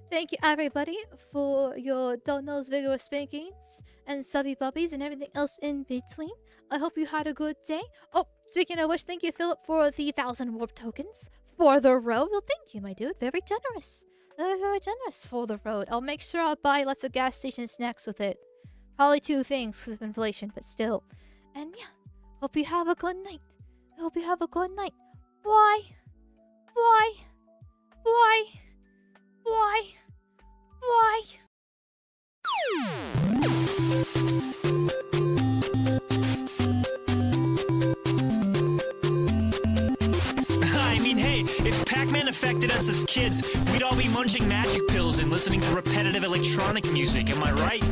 Thank you everybody for your donos, vigorous spankings, and subby bubbies, and everything else in between. I hope you had a good day. Oh, speaking of which, thank you, Philip, for the 1,000 warp tokens for the road. Well, thank you, my dude. Very generous. Very generous for the road. I'll make sure I'll buy lots of gas station snacks with it. Probably 2 things because of inflation, but still. And yeah, hope you have a good night. Why? I mean, hey, if Pac-Man affected us as kids, we'd all be munching magic pills and listening to repetitive electronic music, am I right?